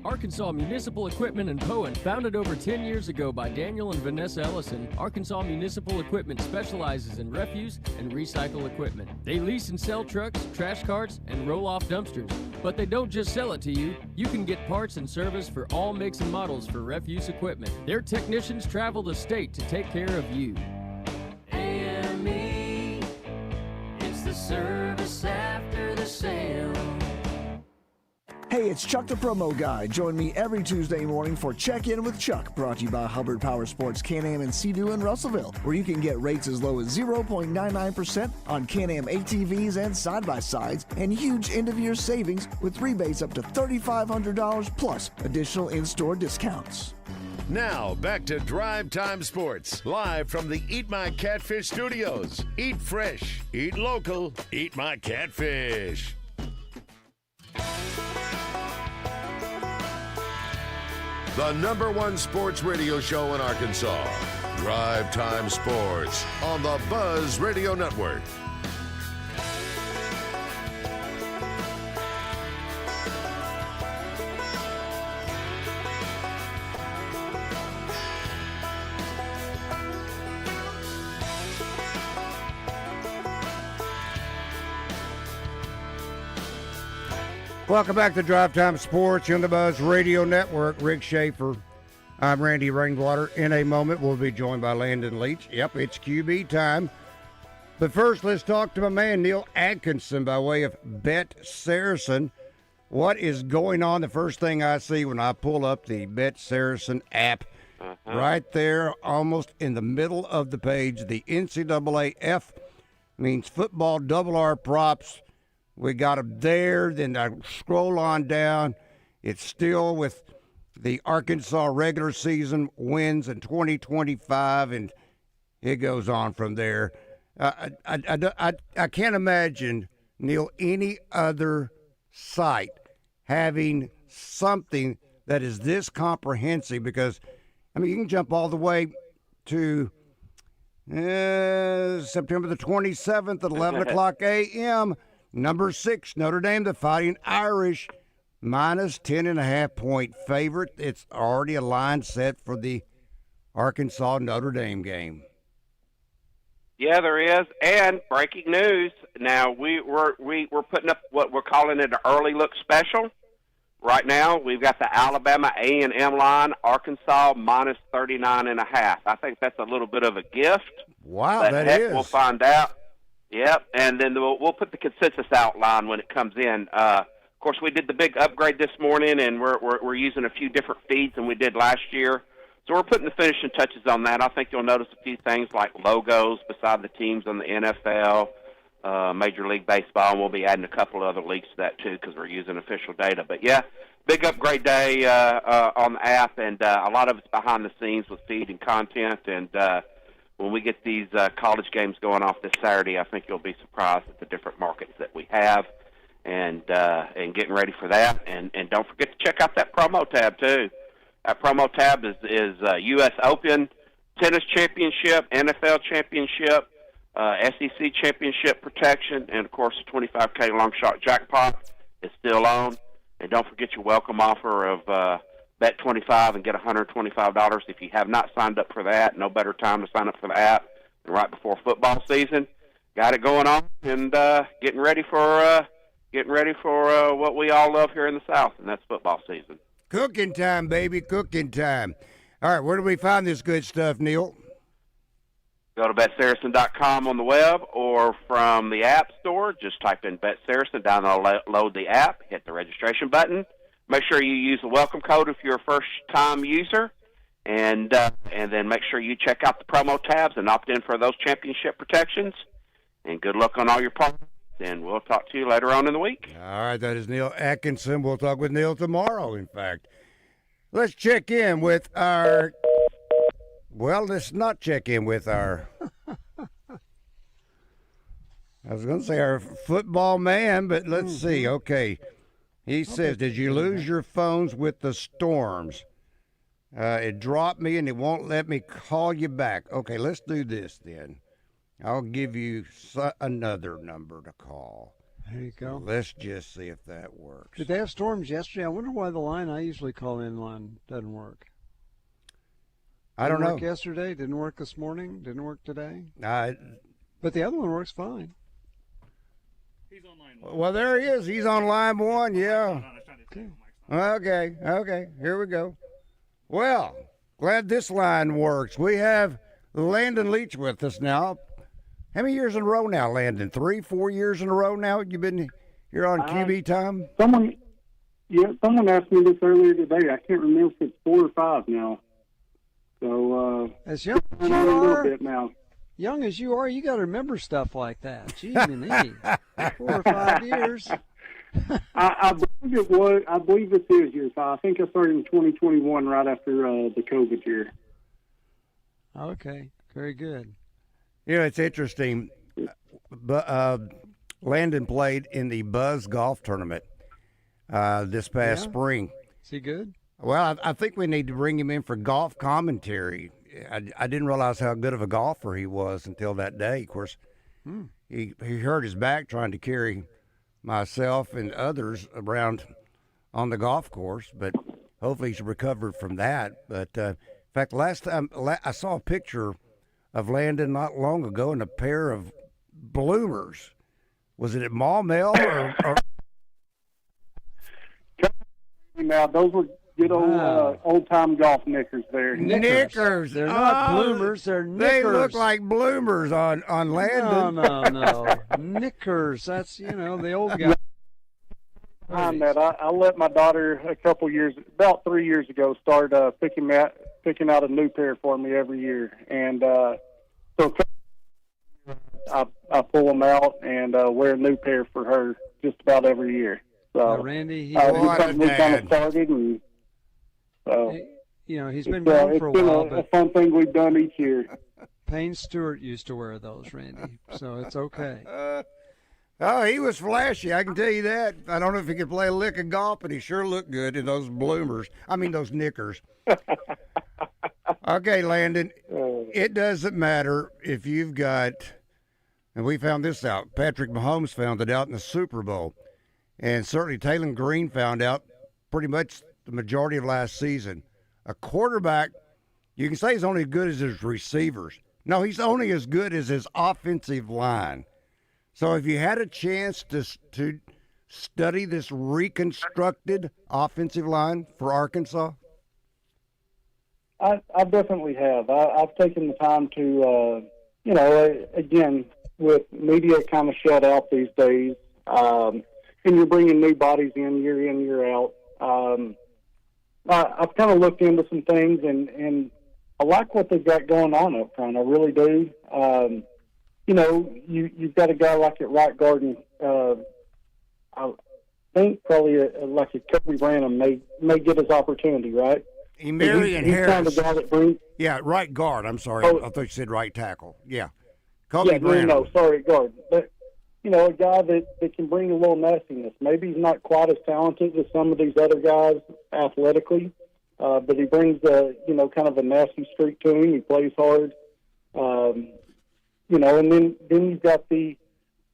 Arkansas Municipal Equipment in Poen, founded over 10 years ago by Daniel and Vanessa Ellison, Arkansas Municipal Equipment specializes in refuse and recycle equipment. They lease and sell trucks, trash carts, and roll-off dumpsters. But they don't just sell it to you. You can get parts and service for all makes and models for refuse equipment. Their technicians travel the state to take care of you. AME, it's the service after the sale. Hey, it's Chuck the Promo Guy. Join me every Tuesday morning for Check-In with Chuck, brought to you by Hubbard Power Sports Can-Am and Sea-Doo in Russellville, where you can get rates as low as 0.99% on Can-Am ATVs and side-by-sides, and huge end-of-year savings with rebates up to $3,500 plus additional in-store discounts. Now, back to Drive Time Sports, live from the Eat My Catfish studios. Eat fresh, eat local, eat my catfish. The #1 sports radio show in Arkansas. Drive Time Sports on the Buzz Radio Network. Welcome back to Drive Time Sports on the Buzz Radio Network. Rick Schaeffer. I'm Randy Rainwater. In a moment, we'll be joined by Landon Leach. Yep, it's QB time. But first, let's talk to my man, Neal Atkinson, by way of Bet Saracen. What is going on? The first thing I see when I pull up the Bet Saracen app, right there, almost in the middle of the page, the NCAA F means football double R props. We got them there. Then I scroll on down. It's still with the Arkansas regular season wins in 2025, and it goes on from there. I can't imagine, Neal, any other site having something that is this comprehensive because, I mean, you can jump all the way to September the 27th at 11 o'clock a.m., Number 6, Notre Dame, the Fighting Irish, minus 10.5-point favorite. It's already a line set for the Arkansas-Notre Dame game. Yeah, there is. And breaking news, now we're putting up what we're calling it an early look special. Right now, we've got the Alabama A&M line, Arkansas minus 39.5. I think that's a little bit of a gift. Wow, that is. We'll find out. Yep, and then we'll put the consensus outline when it comes in. Of course, we did the big upgrade this morning, and we're using a few different feeds than we did last year. So we're putting the finishing touches on that. I think you'll notice a few things like logos beside the teams on the NFL, Major League Baseball, and we'll be adding a couple of other leagues to that too because we're using official data. But, yeah, big upgrade day on the app, and a lot of it's behind the scenes with feed and content, and when we get these college games going off this Saturday, I think you'll be surprised at the different markets that we have and getting ready for that. And don't forget to check out that promo tab, too. That promo tab is U.S. Open, Tennis Championship, NFL Championship, SEC Championship protection, and, of course, the $25K long shot jackpot is still on. And don't forget your welcome offer of Bet 25 and get $125. If you have not signed up for that, no better time to sign up for the app than right before football season. Got it going on and getting ready for what we all love here in the South, and that's football season. Cooking time, baby, cooking time. All right, where do we find this good stuff, Neal? Go to BetSaracen.com on the web or from the App Store. Just type in Bet Saracen, download the app, hit the registration button. Make sure you use the welcome code if you're a first-time user, and then make sure you check out the promo tabs and opt in for those championship protections. And good luck on all your parties, and we'll talk to you later on in the week. All right, that is Neal Atkinson. We'll talk with Neal tomorrow, in fact. Let's check in with our... Well, let's not check in with our... I was going to say our football man, but let's see. Okay. He says, did you lose your phones with the storms? It dropped me and it won't let me call you back. Okay, let's do this then. I'll give you another number to call. There you go. Let's just see if that works. Did they have storms yesterday? I wonder why the line I usually call in line doesn't work. I don't know. Didn't work yesterday, didn't work this morning, didn't work today. But the other one works fine. He's on line 1. Well, there he is. He's on line 1, yeah. Okay, here we go. Well, glad this line works. We have Landon Leach with us now. How many years in a row now, Landon? 3, 4 years in a row now? You've been here on QB time? Someone asked me this earlier today. I can't remember if it's 4 or 5 now. So, as young as you a are, little bit now. Young as you are, you got to remember stuff like that. Gee, 4 or 5 years. I believe it was. I believe this is year 5. I think I started in 2021, right after the COVID year. Okay, very good. You know, it's interesting. But Landon played in the Buzz Golf Tournament this past spring. Is he good? Well, I think we need to bring him in for golf commentary. I didn't realize how good of a golfer he was until that day. Of course, he hurt his back trying to carry myself and others around on the golf course, but hopefully he's recovered from that. But in fact, last time I saw a picture of Landon not long ago in a pair of bloomers. Was it at Maumelle or... Now, those were good old-time golf knickers there. Knickers. They're not bloomers, they're knickers. They look like bloomers on Landon. No. Knickers. That's, the old guy. I let my daughter about 3 years ago, start picking out a new pair for me every year. And so I pull them out and wear a new pair for her just about every year. So Randy, we kind of started, and so he's been around for a while. It's a fun thing we've done each year. Payne Stewart used to wear those, Randy, so it's okay. He was flashy, I can tell you that. I don't know if he could play a lick of golf, but he sure looked good in those those knickers. Okay, Landon, it doesn't matter if you've got, and we found this out, Patrick Mahomes found it out in the Super Bowl. And certainly Taylor Green found out pretty much the majority of last season. A quarterback, you can say he's only as good as his receivers. No, he's only as good as his offensive line. So if you had a chance to study this reconstructed offensive line for Arkansas? I definitely have. I've taken the time to, again, with media kind of shut out these days, and you're bringing new bodies in, year out. I've kind of looked into some things, and I like what they've got going on up front. I really do. You've got a guy like at right guard, and I think probably like a Kobe Branham may get his opportunity, right? Marion Harris. Kind of the guy that brings. Yeah, right guard. I'm sorry. I thought you said right tackle. Yeah. Kobe Branham. No, sorry, guard. But a guy that can bring a little nastiness. Maybe he's not quite as talented as some of these other guys athletically, but he brings kind of a nasty streak to him. He plays hard, and then you've got the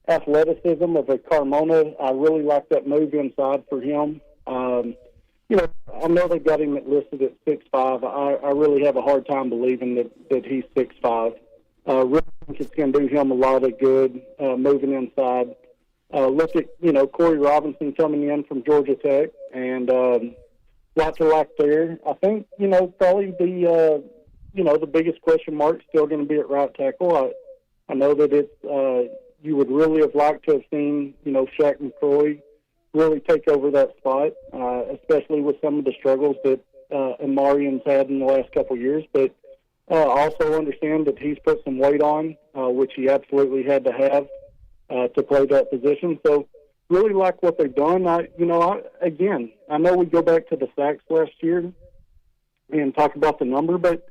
athleticism of a Carmona. I really like that move inside for him. I know they got him listed at 6'5". I really have a hard time believing that he's 6'5". Really think it's going to do him a lot of good moving inside. Look at, Corey Robinson coming in from Georgia Tech, and lot to like there. I think, probably the biggest question mark is still going to be at right tackle. I know that it's you would really have liked to have seen, Shaq McCroy really take over that spot, especially with some of the struggles that Amarian's had in the last couple of years. But also understand that he's put some weight on, which he absolutely had to have to play that position. So really like what they've done. I know we go back to the sacks last year and talk about the number, but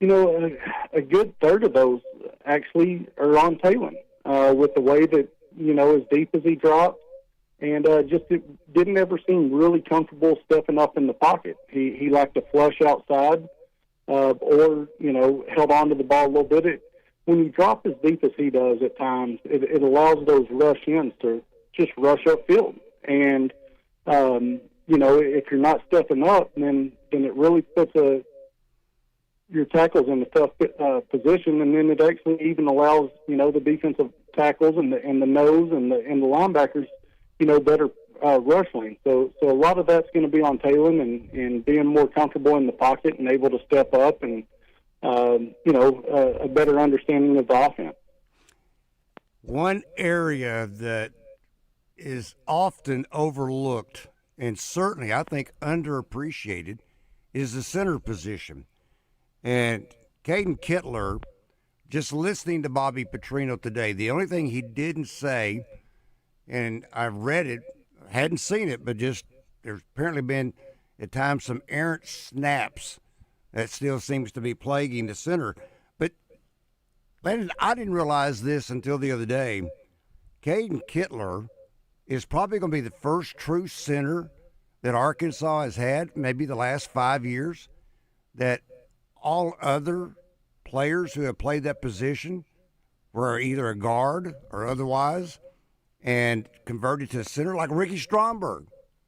a good third of those actually are on Talon with the way that, as deep as he dropped, and just didn't ever seem really comfortable stepping up in the pocket. He liked to flush outside or, held on to the ball a little bit. When you drop as deep as he does at times, it allows those rush ends to just rush upfield. And, if you're not stepping up, then it really puts your tackles in a tough position, and then it actually even allows, the defensive tackles and the nose and the linebackers, better rush lane. So a lot of that's going to be on Talon and being more comfortable in the pocket and able to step up and, a better understanding of the offense. One area that is often overlooked and certainly, I think, underappreciated is the center position. And Caden Kittler, just listening to Bobby Petrino today, the only thing he didn't say, and I've read it, hadn't seen it, but just there's apparently been at times some errant snaps that still seems to be plaguing the center. But Landon, I didn't realize this until the other day. Caden Kittler is probably going to be the first true center that Arkansas has had, maybe the last 5 years, that all other players who have played that position were either a guard or otherwise and converted to center, like Ricky Stromberg.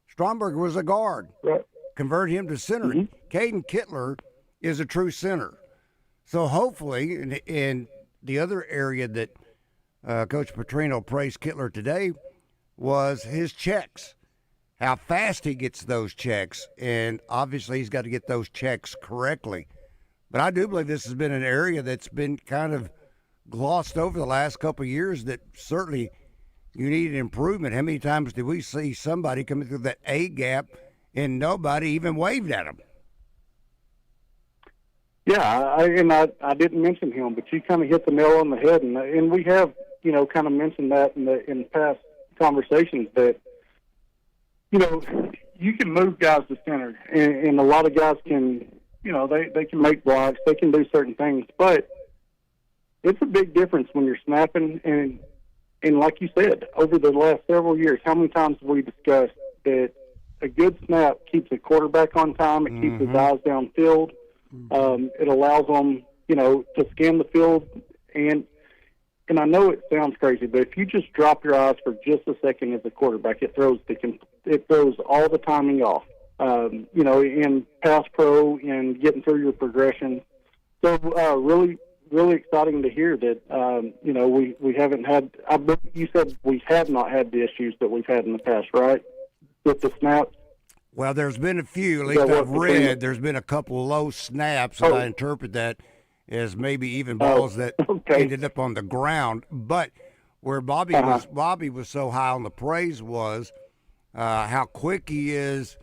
Stromberg was a guard. Right. Converted him to center. Mm-hmm. Caden Kittler is a true center. So hopefully, in the other area that Coach Petrino praised Kittler today was his checks, how fast he gets those checks, and obviously he's got to get those checks correctly. But I do believe this has been an area that's been kind of glossed over the last couple of years that certainly you need an improvement. How many times did we see somebody coming through that A gap and nobody even waved at him? Yeah, I didn't mention him, but you kind of hit the nail on the head, and we have, kind of mentioned that in past conversations that, you can move guys to center, and a lot of guys can, they can make blocks, they can do certain things, but it's a big difference when you're snapping, and like you said, over the last several years, how many times have we discussed that a good snap keeps a quarterback on time, it keeps his eyes downfield, it allows them, to scan the field, and I know it sounds crazy, but if you just drop your eyes for just a second as a quarterback, it throws all the timing off. In pass pro and getting through your progression. So really, really exciting to hear that. We haven't had. You said we have not had the issues that we've had in the past, right? With the snaps. Well, there's been a few. At least I've read. There's been a couple of low snaps, and I interpret that as maybe even balls that ended up on the ground. But where Bobby was so high on the praise was how quick he is.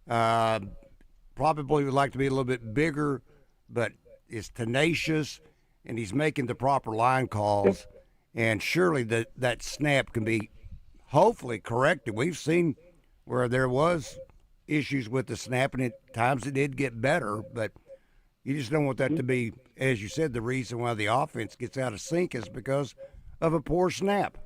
Probably would like to be a little bit bigger, but is tenacious, and he's making the proper line calls. And surely that snap can be hopefully corrected. We've seen where there was issues with the snap, and at times it did get better, but you just don't want that to be, as you said, the reason why the offense gets out of sync is because of a poor snap.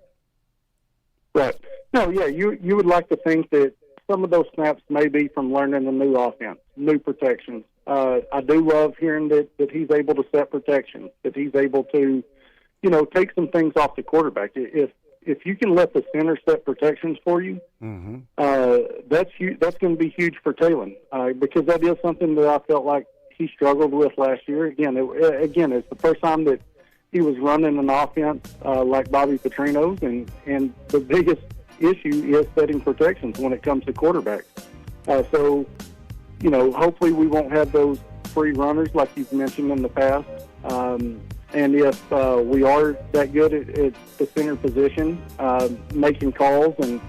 Right. No, yeah, you would like to think that some of those snaps may be from learning a new offense, new protections. I do love hearing that he's able to set protections, that he's able to, take some things off the quarterback. If you can let the center set protections for you, that's going to be huge for Talon because that is something that I felt like he struggled with last year. Again, it's the first time that he was running an offense like Bobby Petrino's, and the biggest issue is setting protections when it comes to quarterbacks. So, hopefully we won't have those free runners like you've mentioned in the past. And if we are that good at the center position, making calls and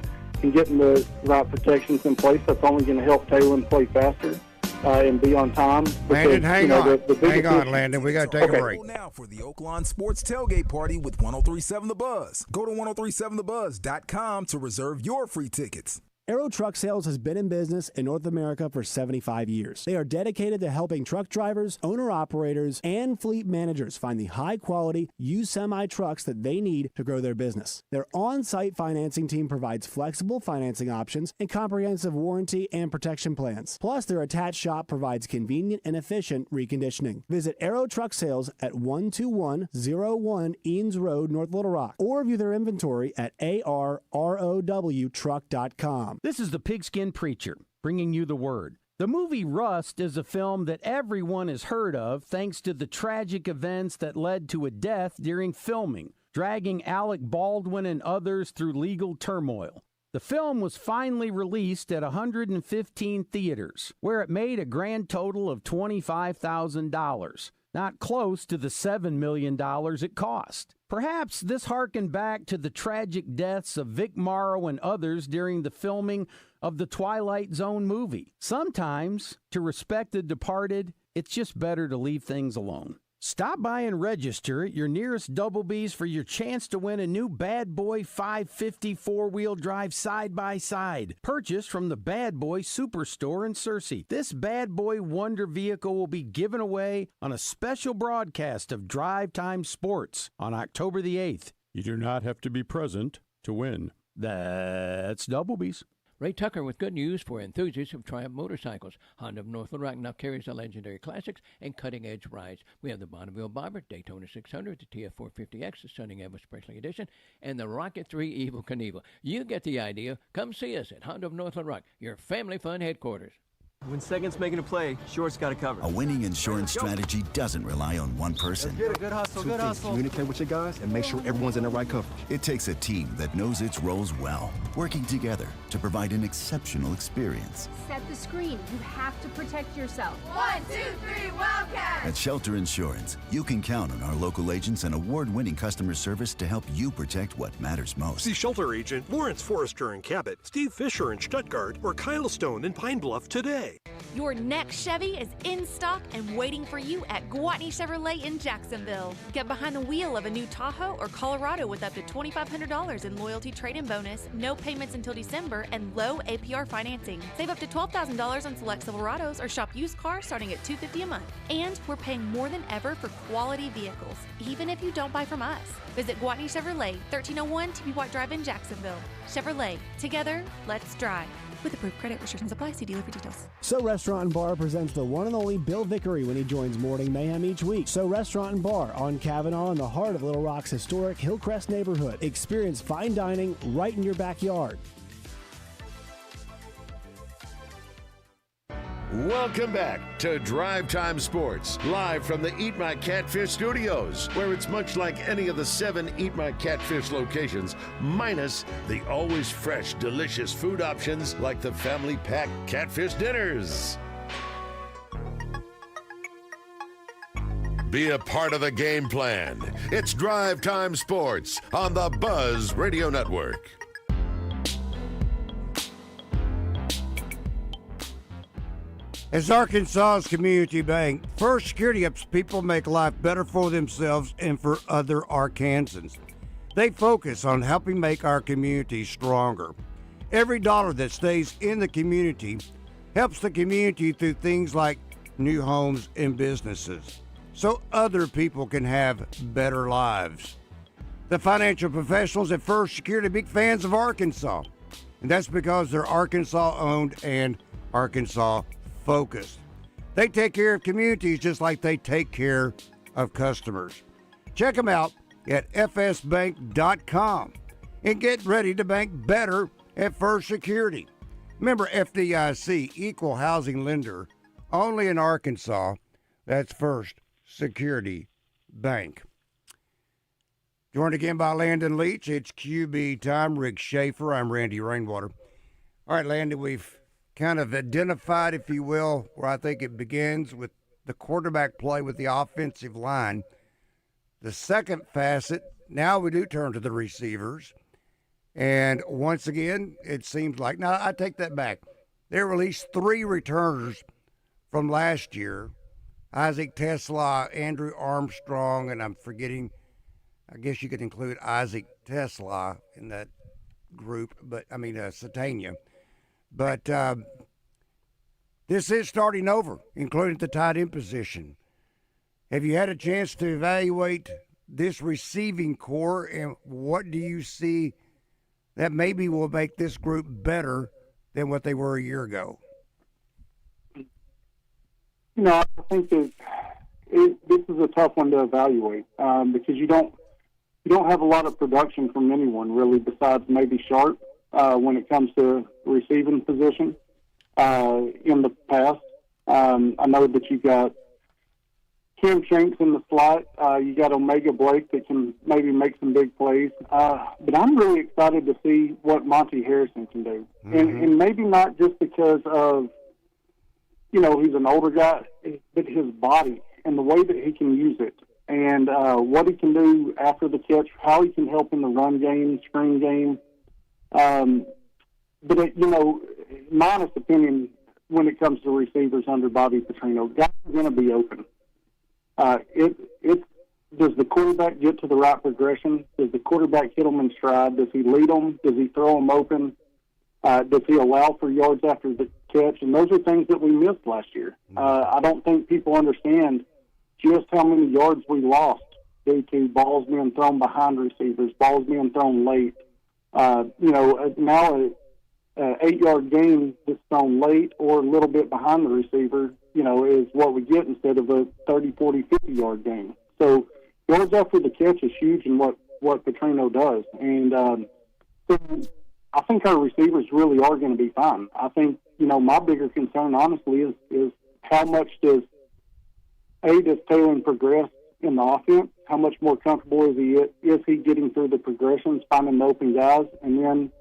getting the right protections in place, that's only going to help Taylor play faster and be on time. Landon, hang on. Hang on, issue, Landon. We got to take a break. Now for the Oaklawn Sports Tailgate Party with 1037 The Buzz. Go to 1037thebuzz.com to reserve your free tickets. Aero Truck Sales has been in business in North America for 75 years. They are dedicated to helping truck drivers, owner-operators, and fleet managers find the high-quality, used semi-trucks that they need to grow their business. Their on-site financing team provides flexible financing options and comprehensive warranty and protection plans. Plus, their attached shop provides convenient and efficient reconditioning. Visit Aero Truck Sales at 12101 Eanes Road, North Little Rock, or view their inventory at arrowtruck.com. This is the Pigskin Preacher, bringing you the word. The movie Rust is a film that everyone has heard of thanks to the tragic events that led to a death during filming, dragging Alec Baldwin and others through legal turmoil. The film was finally released at 115 theaters, where it made a grand total of $25,000. Not close to the $7 million it cost. Perhaps this harkened back to the tragic deaths of Vic Morrow and others during the filming of the Twilight Zone movie. Sometimes, to respect the departed, it's just better to leave things alone. Stop by and register at your nearest Double B's for your chance to win a new Bad Boy 550 four-wheel drive side-by-side, purchased from the Bad Boy Superstore in Searcy. This Bad Boy Wonder vehicle will be given away on a special broadcast of Drive Time Sports on October the 8th. You do not have to be present to win. That's Double B's. Ray Tucker with good news for enthusiasts of Triumph motorcycles. Honda of North Little Rock now carries the legendary classics and cutting-edge rides. We have the Bonneville Bobber, Daytona 600, the TF450X, the Stunning Evo Special Edition, and the Rocket 3 Evel Knievel. You get the idea. Come see us at Honda of North Little Rock, your family fun headquarters. When second's making a play, short's got to cover. A winning insurance strategy doesn't rely on one person. Good hustle, good hustle. Communicate with your guys and make sure everyone's in the right coverage. It takes a team that knows its roles well, working together to provide an exceptional experience. Set the screen. You have to protect yourself. 1, 2, 3, Wildcat! At Shelter Insurance, you can count on our local agents and award-winning customer service to help you protect what matters most. See Shelter Agent Lawrence Forrester in Cabot, Steve Fisher in Stuttgart, or Kyle Stone in Pine Bluff today. Your next Chevy is in stock and waiting for you at Gwatney Chevrolet in Jacksonville. Get behind the wheel of a new Tahoe or Colorado with up to $2,500 in loyalty trade-in bonus, no payments until December, and low APR financing. Save up to $12,000 on select Silverados or shop used cars starting at $250 a month. And we're paying more than ever for quality vehicles, even if you don't buy from us. Visit Gwatney Chevrolet, 1301 TP White Drive in Jacksonville. Chevrolet, together, let's drive. With approved credit, restrictions apply. See dealer for details. So Restaurant and Bar presents the one and only Bill Vickery when he joins Morning Mayhem each week. So Restaurant and Bar on Kavanaugh in the heart of Little Rock's historic Hillcrest neighborhood. Experience fine dining right in your backyard. Welcome back to Drive Time Sports, live from the Eat My Catfish studios, where it's much like any of the 7 Eat My Catfish locations, minus the always fresh, delicious food options like the family pack catfish dinners. Be a part of the game plan. It's Drive Time Sports on the Buzz Radio Network. As Arkansas's community bank, First Security helps people make life better for themselves and for other Arkansans. They focus on helping make our community stronger. Every dollar that stays in the community helps the community through things like new homes and businesses, so other people can have better lives. The financial professionals at First Security are big fans of Arkansas, and that's because they're Arkansas-owned and Arkansas-focused. They take care of communities just like they take care of customers. Check them out at fsbank.com and get ready to bank better at First Security. Remember, FDIC, equal housing lender, only in Arkansas. That's First Security Bank. Joined again by Landon Leach. It's QB time. Rick Schaeffer. I'm Randy Rainwater. All right, Landon, we've kind of identified, if you will, where I think it begins with the quarterback play with the offensive line. The second facet, now we do turn to the receivers. And once again, it seems like, now I take that back. They released 3 returners from last year. Isaac Tesla, Andrew Armstrong, and I'm forgetting, I guess you could include Isaac Tesla in that group, but I mean, Satania. But this is starting over, including the tight end position. Have you had a chance to evaluate this receiving core, and what do you see that maybe will make this group better than what they were a year ago? I think that this is a tough one to evaluate because you don't have a lot of production from anyone really besides maybe Sharp when it comes to receiving position in the past. I know that you've got Kim Shanks in the slot. You got Omega Blake that can maybe make some big plays. But I'm really excited to see what Monty Harrison can do. And maybe not just because of, he's an older guy, but his body and the way that he can use it and what he can do after the catch, how he can help in the run game, screen game. But, my honest opinion when it comes to receivers under Bobby Petrino, guys are going to be open. Does the quarterback get to the right progression? Does the quarterback hit them in stride? Does he lead them? Does he throw them open? Does he allow for yards after the catch? And those are things that we missed last year. I don't think people understand just how many yards we lost due to balls being thrown behind receivers, balls being thrown late. Now an 8-yard gain that's thrown late or a little bit behind the receiver, is what we get instead of a 30, 40, 50-yard gain. So yards after the catch is huge in what Petrino does. And so I think our receivers really are going to be fine. I think, my bigger concern, honestly, is how much does Taylor progress in the offense? How much more comfortable is he getting through the progressions, finding the open guys, and then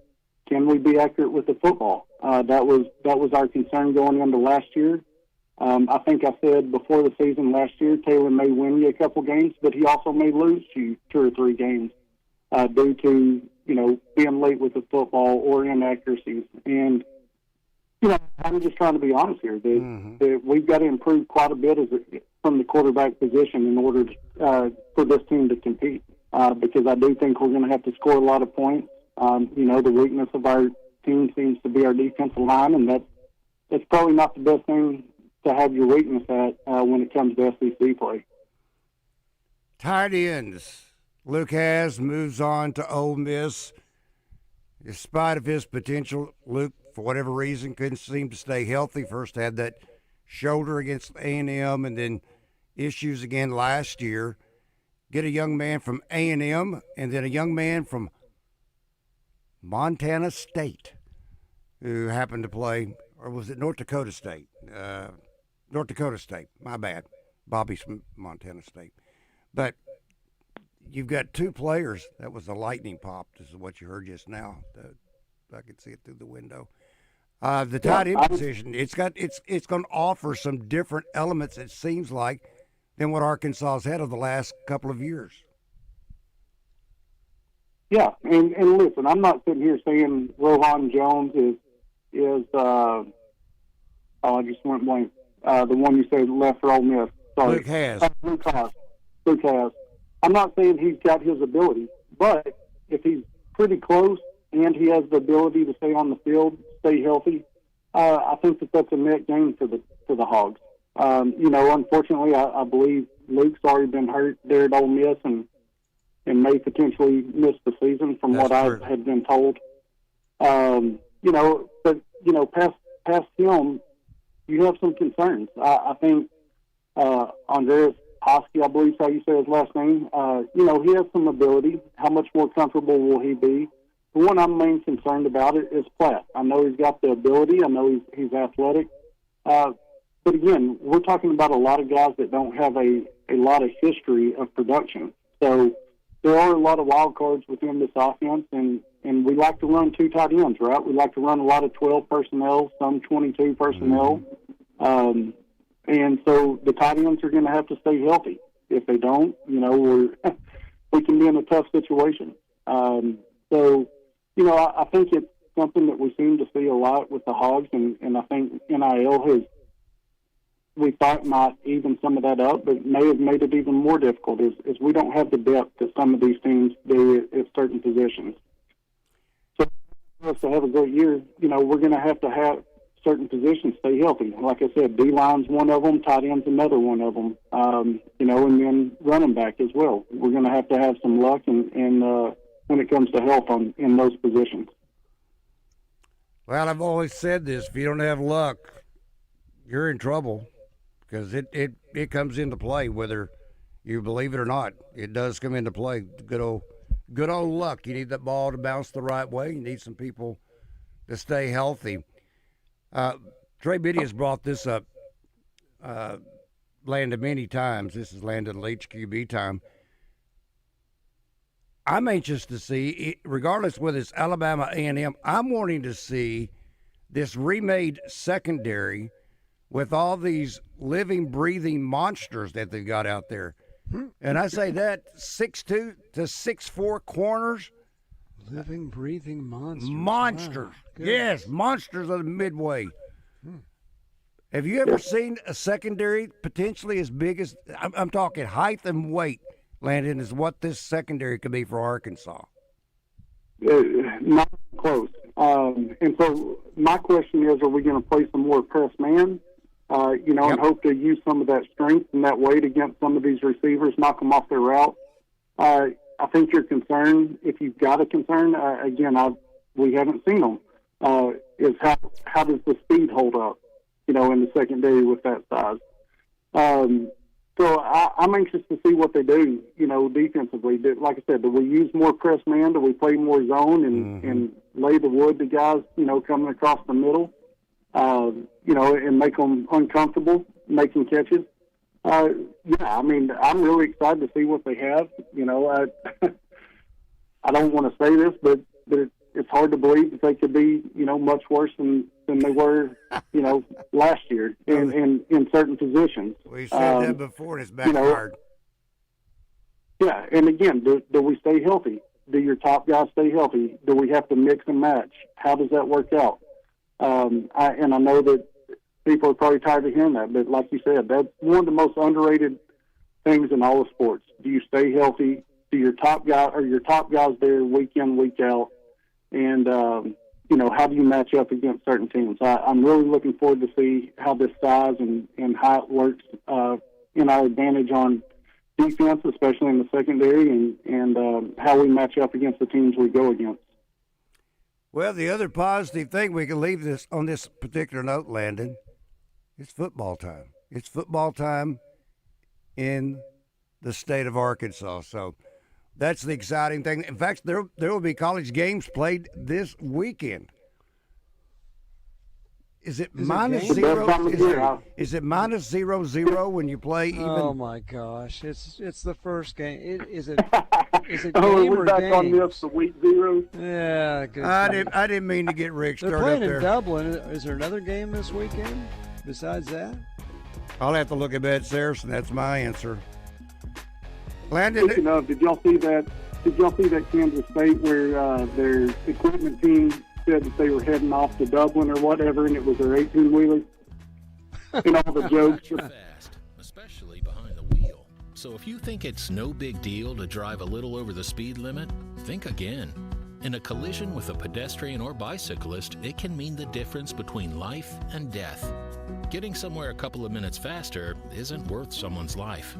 can we be accurate with the football? That was our concern going into last year. I think I said before the season last year, Taylor may win you a couple games, but he also may lose you 2 or 3 games due to, being late with the football or inaccuracies. And, I'm just trying to be honest here that we've got to improve quite a bit from the quarterback position in order for this team to compete because I do think we're going to have to score a lot of points. The weakness of our team seems to be our defensive line, and that's probably not the best thing to have your weakness at when it comes to SEC play. Tight ends. Luke Hasz moves on to Ole Miss. In spite of his potential, Luke, for whatever reason, couldn't seem to stay healthy. First had that shoulder against A&M and then issues again last year. Get a young man from A&M and then a young man from Montana State who happened to play, or was it North Dakota State? North Dakota State, my bad. Bobby's from Montana State. But you've got 2 players. That was a lightning pop. This is what you heard just now. I could see it through the window. The tight end position, it's going to offer some different elements, it seems like, than what Arkansas has had over the last couple of years. Yeah, and listen, I'm not sitting here saying Rohan Jones is I just went blank. The one you said left for Ole Miss. Sorry. Luke Hasz. Luke Hasz. I'm not saying he's got his ability, but if he's pretty close and he has the ability to stay on the field, stay healthy, I think that's a net gain for the Hogs. Unfortunately, I believe Luke's already been hurt there at Ole Miss and may potentially miss the season from what I had been told. Past him, you have some concerns. I think Andreas Hosky, I believe is how you say his last name, he has some ability. How much more comfortable will he be? The one I'm main concerned about is Platt. I know he's got the ability. I know he's athletic. But again, we're talking about a lot of guys that don't have a lot of history of production. So there are a lot of wild cards within this offense, and we like to run 2 tight ends, right? We like to run a lot of 12 personnel, some 22 personnel. And so the tight ends are going to have to stay healthy. If they don't, we can be in a tough situation. I think it's something that we seem to see a lot with the Hogs, and I think NIL we thought might even some of that up, but may have made it even more difficult is we don't have the depth that some of these teams do at certain positions. So for us to have a great year, we're going to have certain positions stay healthy. Like I said, D-line's one of them, tight end's another one of them, and then running back as well. We're going to have some luck and when it comes to health in those positions. Well, I've always said this: if you don't have luck, you're in trouble, because it comes into play whether you believe it or not. It does come into play. Good old luck. You need that ball to bounce the right way. You need some people to stay healthy. Trey Biddy has brought this up, Landon, many times. This is Landon Leach QB time. I'm anxious to see, regardless whether it's Alabama A&M, I'm wanting to see this remade secondary with all these living, breathing monsters that they've got out there. And I say that 6'2" to 6'4" corners. Living, breathing monsters. Monsters. Wow. Yes, monsters of the midway. Have you ever seen a secondary potentially as big as, I'm talking height and weight, Landon, is what this secondary could be for Arkansas? Not close. And so my question is, are we going to play some more press man, and hope to use some of that strength and that weight against some of these receivers, knock them off their route? I think your concern, if you've got a concern, we haven't seen them, is how does the speed hold up, in the secondary with that size? So I'm anxious to see what they do, defensively. Like I said, do we use more press man? Do we play more zone and lay the wood to guys, coming across the middle, and make them uncomfortable making catches? I'm really excited to see what they have. I don't want to say this, but it's hard to believe that they could be, much worse than they were, last year in certain positions. We said that before, and it's backfired. Yeah, and again, do we stay healthy? Do your top guys stay healthy? Do we have to mix and match? How does that work out? I know that people are probably tired of hearing that, but like you said, that's one of the most underrated things in all of sports. Do you stay healthy? Do your top guys there week in, week out? And how do you match up against certain teams? I'm really looking forward to see how this size and how it works in our advantage on defense, especially in the secondary, and how we match up against the teams we go against. Well, the other positive thing we can leave this on this particular note, Landon, it's football time. It's football time in the state of Arkansas. So that's the exciting thing. In fact, there will be college games played this weekend. Is it minus 0? Is it minus 0-0 when you play even? Oh my gosh! It's the first game. Is it game or back games? On this the week 0. Yeah, good. I didn't mean to get Rick started up there. They're playing in Dublin. Is there another game this weekend besides that? I'll have to look at Bet Saracen. That's my answer. Landon, did y'all see that? Did y'all see that Kansas State where their equipment team said that they were heading off to Dublin or whatever, and it was their 18-wheeler? And all the jokes. Fast, especially behind the wheel. So if you think it's no big deal to drive a little over the speed limit, think again. In a collision with a pedestrian or bicyclist, it can mean the difference between life and death. Getting somewhere a couple of minutes faster isn't worth someone's life.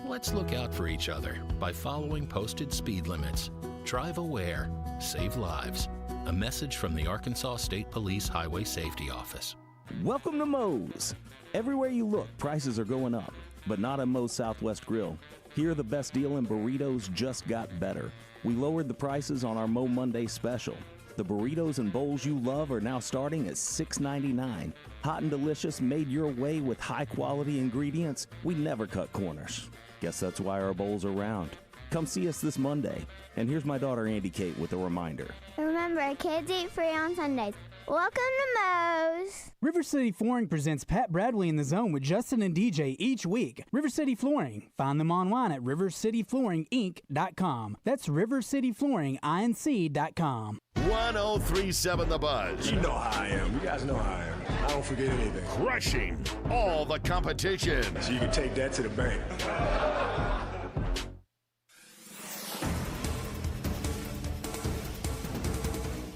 Let's look out for each other by following posted speed limits. Drive aware, save lives. A message from the Arkansas State Police Highway Safety Office. Welcome to Moe's. Everywhere you look, prices are going up, but not at Moe's Southwest Grill. Here, the best deal in burritos just got better. We lowered the prices on our Mo Monday special. The burritos and bowls you love are now starting at $6.99. Hot and delicious, made your way with high-quality ingredients. We never cut corners. Guess that's why our bowls are round. Come see us this Monday. And here's my daughter, Andy Kate, with a reminder. Remember, kids eat free on Sundays. Welcome to Moe's. River City Flooring presents Pat Bradley in the Zone with Justin and DJ each week. River City Flooring. Find them online at rivercityflooringinc.com. That's rivercityflooringinc.com. 1037 The Buzz. You know how I am. You guys know how I am. I don't forget anything. Crushing all the competition. So you can take that to the bank.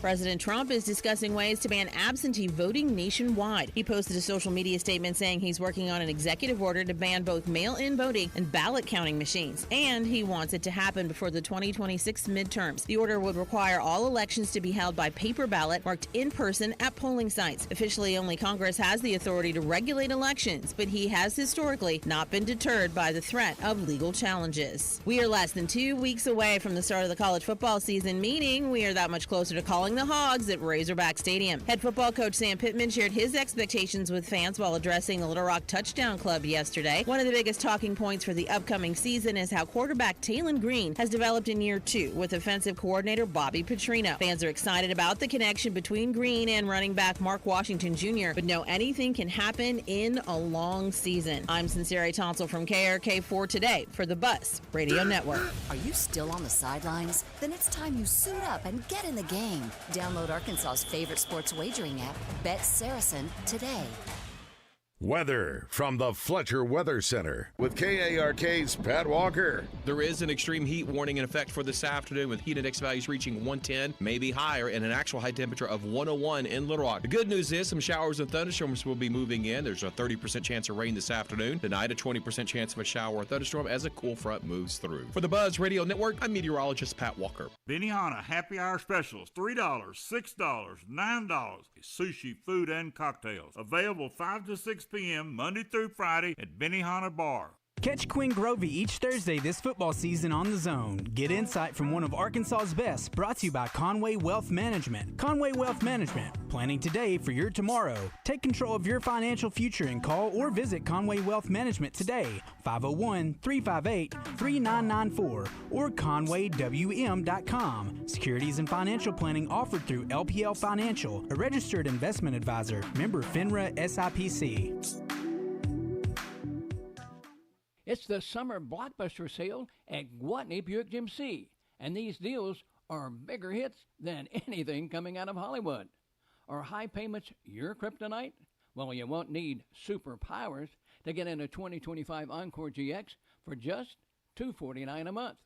President Trump is discussing ways to ban absentee voting nationwide. He posted a social media statement saying he's working on an executive order to ban both mail-in voting and ballot counting machines, and he wants it to happen before the 2026 midterms. The order would require all elections to be held by paper ballot marked in person at polling sites. Officially, only Congress has the authority to regulate elections, but he has historically not been deterred by the threat of legal challenges. We are less than 2 weeks away from the start of the college football season, meaning we are that much closer to calling the Hogs at Razorback Stadium. Head football coach Sam Pittman shared his expectations with fans while addressing the Little Rock Touchdown Club yesterday. One of the biggest talking points for the upcoming season is how quarterback Taylon Green has developed in year 2 with offensive coordinator Bobby Petrino. Fans are excited about the connection between Green and running back Mark Washington Jr., but know anything can happen in a long season. I'm Sincere Tonsel from KRK4 Today for the Buzz Radio Network. Are you still on the sidelines? Then it's time you suit up and get in the game. Download Arkansas's favorite sports wagering app, Bet Saracen, today. Weather from the Fletcher Weather Center with KARK's Pat Walker. There is an extreme heat warning in effect for this afternoon with heat index values reaching 110, maybe higher, and an actual high temperature of 101 in Little Rock. The good news is some showers and thunderstorms will be moving in. There's a 30% chance of rain this afternoon. Tonight, a 20% chance of a shower or thunderstorm as a cool front moves through. For the Buzz Radio Network, I'm meteorologist Pat Walker. Benihana Happy Hour Specials, $3, $6, $9. Sushi, food, and cocktails. Available 5 to 6 p.m. Monday through Friday at Benihana Bar. Catch Quinn Grovey each Thursday this football season on The Zone. Get insight from one of Arkansas's best, brought to you by Conway Wealth Management. Conway Wealth Management, planning today for your tomorrow. Take control of your financial future and call or visit Conway Wealth Management today, 501-358-3994 or conwaywm.com. Securities and financial planning offered through LPL Financial, a registered investment advisor, member FINRA SIPC. It's the summer blockbuster sale at Gwatney Buick GMC, and these deals are bigger hits than anything coming out of Hollywood. Are high payments your kryptonite? Well, you won't need superpowers to get in a 2025 Encore GX for just $249 a month.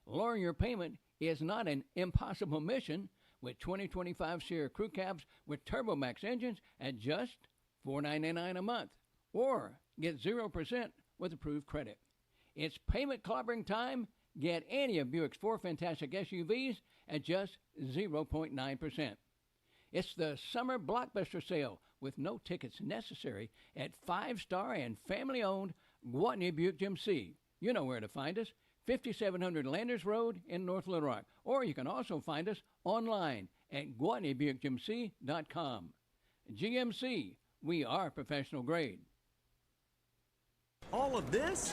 Lowering your payment is not an impossible mission with 2025 Sierra Crew Cabs with TurboMax engines at just $499 a month, or get 0% with approved credit. It's payment clobbering time. Get any of Buick's 4 fantastic SUVs at just 0.9%. It's the summer blockbuster sale with no tickets necessary at 5-star and family-owned Gwatney Buick GMC. You know where to find us, 5700 Landers Road in North Little Rock. Or you can also find us online at GwatneyBuickGMC.com. GMC, we are professional grade. All of this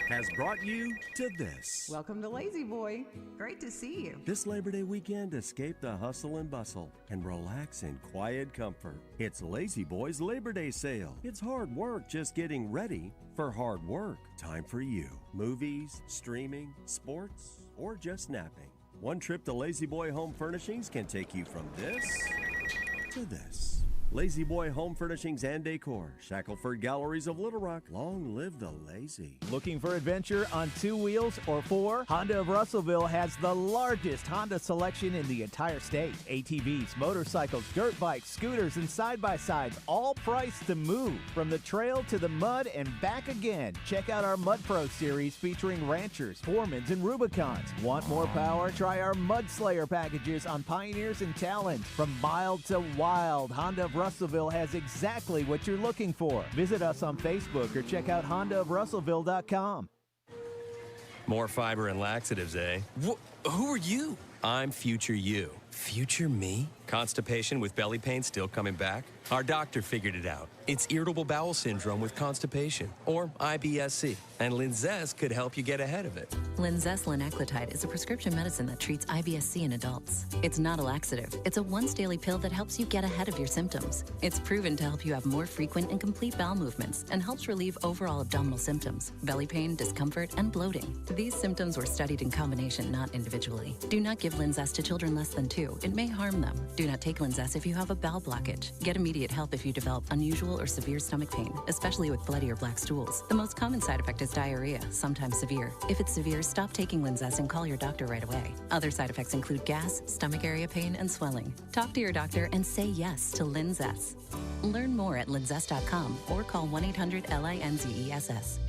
has brought you to this. Welcome to Lazy Boy. Great to see you. This Labor Day weekend, escape the hustle and bustle and relax in quiet comfort. It's Lazy Boy's Labor Day sale. It's hard work just getting ready for hard work. Time for you. Movies, streaming, sports, or just napping. One trip to Lazy Boy Home Furnishings can take you from this to this. Lazy Boy Home Furnishings and Decor, Shackelford Galleries of Little Rock. Long live the lazy. Looking for adventure on 2 wheels or 4? Honda of Russellville has the largest Honda selection in the entire state. ATVs, motorcycles, dirt bikes, scooters, and side-by-sides, all priced to move. From the trail to the mud and back again. Check out our Mud Pro series featuring Ranchers, Foremans, and Rubicons. Want more power? Try our Mud Slayer packages on Pioneers and Talons. From mild to wild, Honda of Russellville has exactly what you're looking for. Visit us on Facebook or check out HondaofRussellville.com. More fiber and laxatives, eh? Who are you? I'm Future You. Future me? Constipation with belly pain still coming back? Our doctor figured it out. It's irritable bowel syndrome with constipation, or IBS-C, and Linzess could help you get ahead of it. Linzess linaclotide is a prescription medicine that treats IBS-C in adults. It's not a laxative. It's a once-daily pill that helps you get ahead of your symptoms. It's proven to help you have more frequent and complete bowel movements and helps relieve overall abdominal symptoms, belly pain, discomfort, and bloating. These symptoms were studied in combination, not individually. Do not give Linzess to children less than 2. It may harm them. Do not take Linzess if you have a bowel blockage. Get immediate help if you develop unusual or severe stomach pain, especially with bloody or black stools. The most common side effect is diarrhea, sometimes severe. If it's severe, stop taking Linzess and call your doctor right away. Other side effects include gas, stomach area pain, and swelling. Talk to your doctor and say yes to Linzess. Learn more at linzess.com or call 1-800-LINZESS.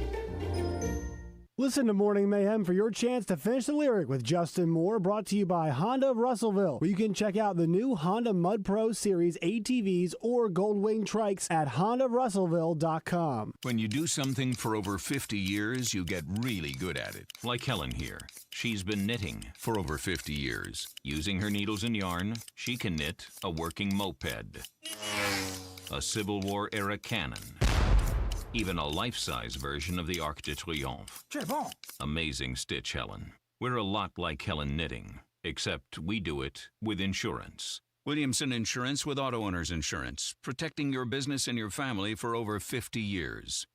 Listen to Morning Mayhem for your chance to finish the lyric with Justin Moore, brought to you by Honda of Russellville, where you can check out the new Honda Mud Pro Series ATVs or Goldwing trikes at hondaofrussellville.com. When you do something for over 50 years, you get really good at it. Like Helen here. She's been knitting for over 50 years. Using her needles and yarn, she can knit a working moped, a Civil War-era cannon, even a life-size version of the Arc de Triomphe. Amazing stitch, Helen. We're a lot like Helen Knitting, except we do it with insurance. Williamson Insurance with Auto Owners Insurance, protecting your business and your family for over 50 years.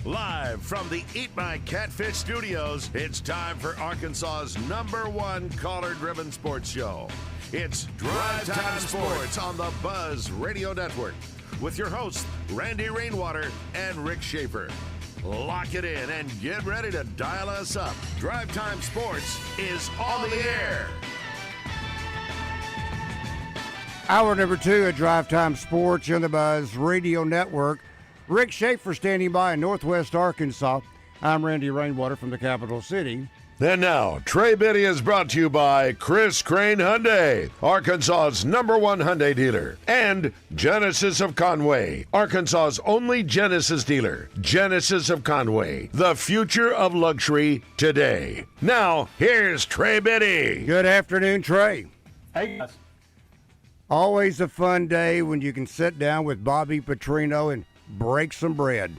Live from the Eat My Catfish studios, it's time for Arkansas's #1 caller-driven sports show. It's Drive Time Sports on the Buzz Radio Network with your hosts, Randy Rainwater and Rick Schaeffer. Lock it in and get ready to dial us up. Drive Time Sports is on the air. Hour number 2 at Drive Time Sports on the Buzz Radio Network. Rick Schaeffer standing by in Northwest Arkansas. I'm Randy Rainwater from the capital city. And now, Trey Biddy is brought to you by Crain Hyundai, Arkansas's #1 Hyundai dealer, and Genesis of Conway, Arkansas's only Genesis dealer. Genesis of Conway, the future of luxury today. Now, here's Trey Biddy. Good afternoon, Trey. Hey, guys. Always a fun day when you can sit down with Bobby Petrino and break some bread.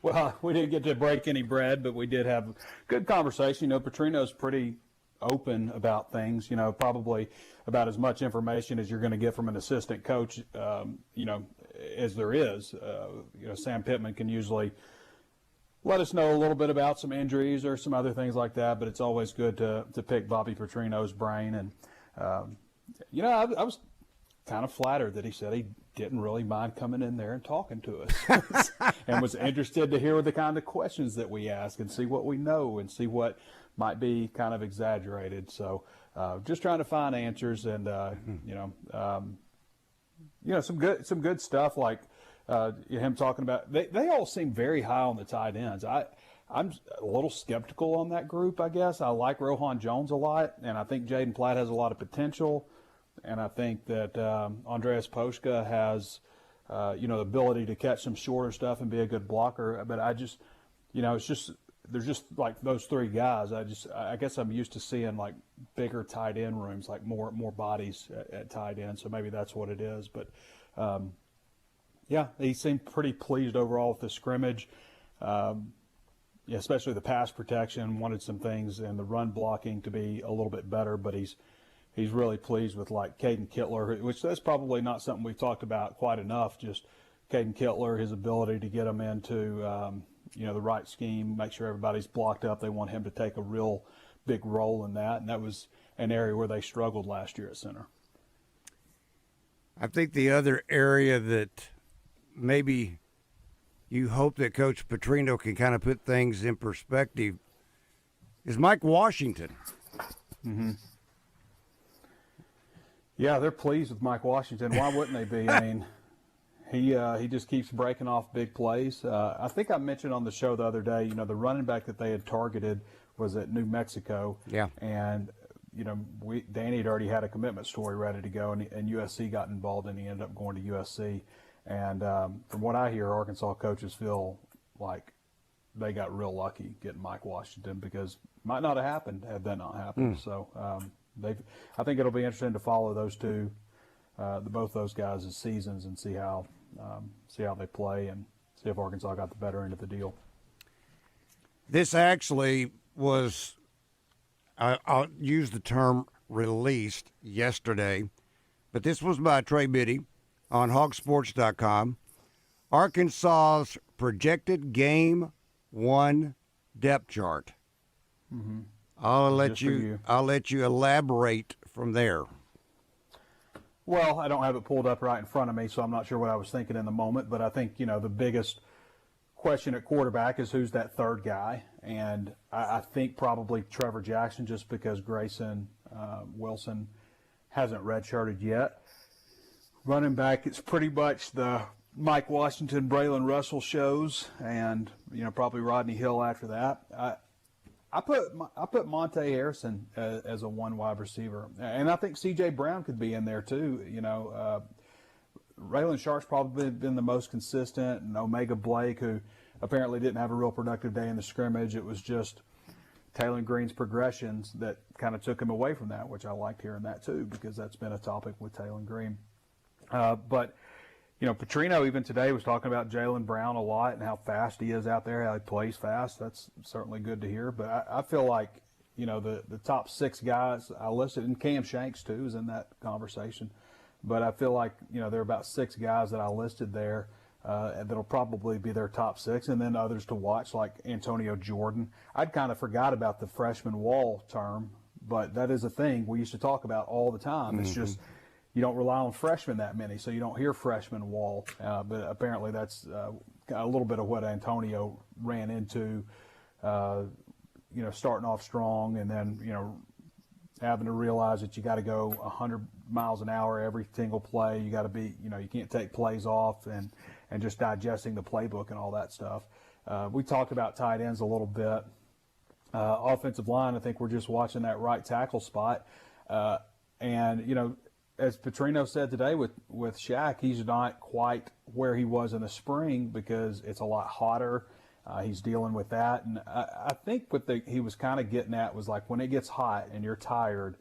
Well, we didn't get to break any bread, but we did have a good conversation. You know, Petrino's pretty open about things, you know, probably about as much information as you're going to get from an assistant coach, you know, as there is. You know, Sam Pittman can usually let us know a little bit about some injuries or some other things like that, but it's always good to pick Bobby Petrino's brain. And, you know, I was kind of flattered that he said he didn't really mind coming in there and talking to us and was interested to hear the kind of questions that we ask and see what we know and see what might be kind of exaggerated. So just trying to find answers and, you know, some good stuff like him talking about, they all seem very high on the tight ends. I'm a little skeptical on that group, I guess. I like Rohan Jones a lot, and I think Jaden Platt has a lot of potential. And I think that Andreas Poshka has, you know, the ability to catch some shorter stuff and be a good blocker. But I just, you know, there's just like those three guys. I guess I'm used to seeing like bigger tight end rooms, like more bodies at tight end. So maybe that's what it is. But yeah, he seemed pretty pleased overall with the scrimmage. Yeah, especially the pass protection. Wanted some things and the run blocking to be a little bit better, but he's really pleased with like Caden Kittler, which that's probably not something we've talked about quite enough. Just Caden Kittler, his ability to get them into, you know, the right scheme, make sure everybody's blocked up. They want him to take a real big role in that, and that was an area where they struggled last year at center. I think the other area that maybe you hope that Coach Petrino can kind of put things in perspective is Mike Washington. Mm-hmm. Yeah, they're pleased with Mike Washington. Why wouldn't they be? I mean, he just keeps breaking off big plays. I think I mentioned on the show the other day, the running back that they had targeted was at New Mexico. Yeah. And, Danny had already had a commitment story ready to go, and USC got involved, and he ended up going to USC. And from what I hear, Arkansas coaches feel like they got real lucky getting Mike Washington, because it might not have happened had that not happened. So I think it'll be interesting to follow those two, both those guys' seasons, and see how they play, and see if Arkansas got the better end of the deal. This actually was, I'll use the term released yesterday, but this was by Trey Biddy on hogsports.com. Arkansas's projected game 1 depth chart. Mm-hmm. I'll let you elaborate from there. Well, I don't have it pulled up right in front of me, so I'm not sure what I was thinking in the moment, but I think, the biggest question at quarterback is who's that third guy, and I think probably Trevor Jackson, just because Grayson Wilson hasn't redshirted yet. Running back, it's pretty much the Mike Washington, Braylon Russell shows, and probably Rodney Hill after that. I put Monte Harrison as a 1 wide receiver, and I think C.J. Brown could be in there too. Raylan Sharp's probably been the most consistent, and Omega Blake, who apparently didn't have a real productive day in the scrimmage. It was just Taylor Green's progressions that kind of took him away from that, which I liked hearing that too, because that's been a topic with Taylor Green. But Petrino even today was talking about Jaylen Brown a lot and how fast he is out there, how he plays fast. That's certainly good to hear. But I feel like, the top 6 guys I listed, and Cam Shanks too is in that conversation. But I feel like, there are about 6 guys that I listed there that'll probably be their top 6, and then others to watch like Antonio Jordan. I'd kind of forgot about the freshman wall term, but that is a thing we used to talk about all the time. Mm-hmm. It's just, you don't rely on freshmen that many, so you don't hear freshman wall. But apparently that's a little bit of what Antonio ran into, starting off strong, and then, having to realize that you got to go 100 miles an hour every single play. You got to be, you can't take plays off, and just digesting the playbook and all that stuff. We talked about tight ends a little bit. Offensive line, I think we're just watching that right tackle spot. And, as Petrino said today with Shaq, he's not quite where he was in the spring because it's a lot hotter. He's dealing with that. And I think what he was kind of getting at was like when it gets hot and you're tired,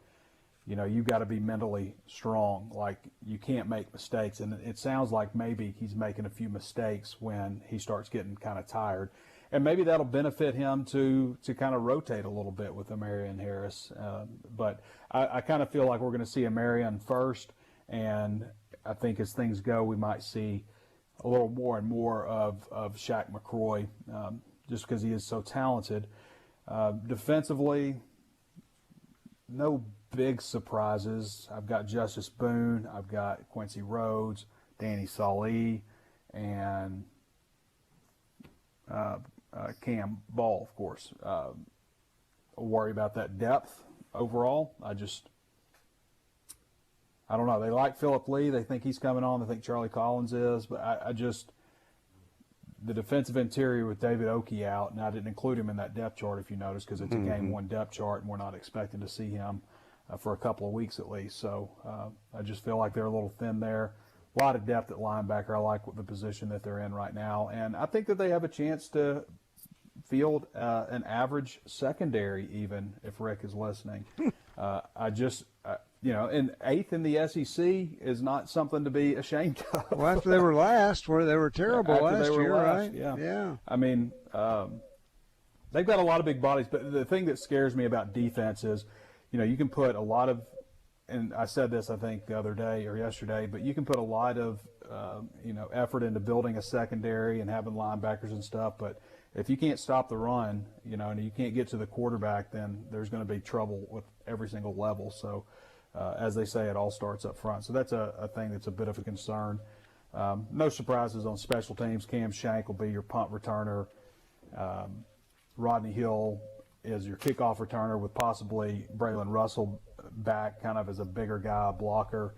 you've got to be mentally strong. Like you can't make mistakes. And it sounds like maybe he's making a few mistakes when he starts getting kind of tired. And maybe that'll benefit him to kind of rotate a little bit with Amarian Harris. But I kind of feel like we're going to see Amarian first, and I think as things go, we might see a little more and more of Shaq McCroy, just because he is so talented. Defensively, no big surprises. I've got Justice Boone, I've got Quincy Rhodes, Danny Salee, and Cam Ball, of course. Worry about that depth overall. I don't know. They like Phillip Lee. They think he's coming on. They think Charlie Collins is. But the defensive interior with David Oakey out, and I didn't include him in that depth chart if you notice, because it's a game 1 depth chart, and we're not expecting to see him for a couple of weeks at least. So I just feel like they're a little thin there. A lot of depth at linebacker. I like the position that they're in right now. And I think that they have a chance to field an average secondary, even if Rick is listening. And 8th in the SEC is not something to be ashamed of. Well, after they were last, where they were terrible last year, right? Yeah. I mean, they've got a lot of big bodies, but the thing that scares me about defense is, you can put a lot of, and I said this, I think, the other day or yesterday, but you can put a lot of, effort into building a secondary and having linebackers and stuff, but if you can't stop the run, and you can't get to the quarterback, then there's going to be trouble with every single level. So, as they say, it all starts up front. So that's a thing that's a bit of a concern. No surprises on special teams. Cam Shank will be your punt returner. Rodney Hill is your kickoff returner, with possibly Braylon Russell back kind of as a bigger guy, blocker.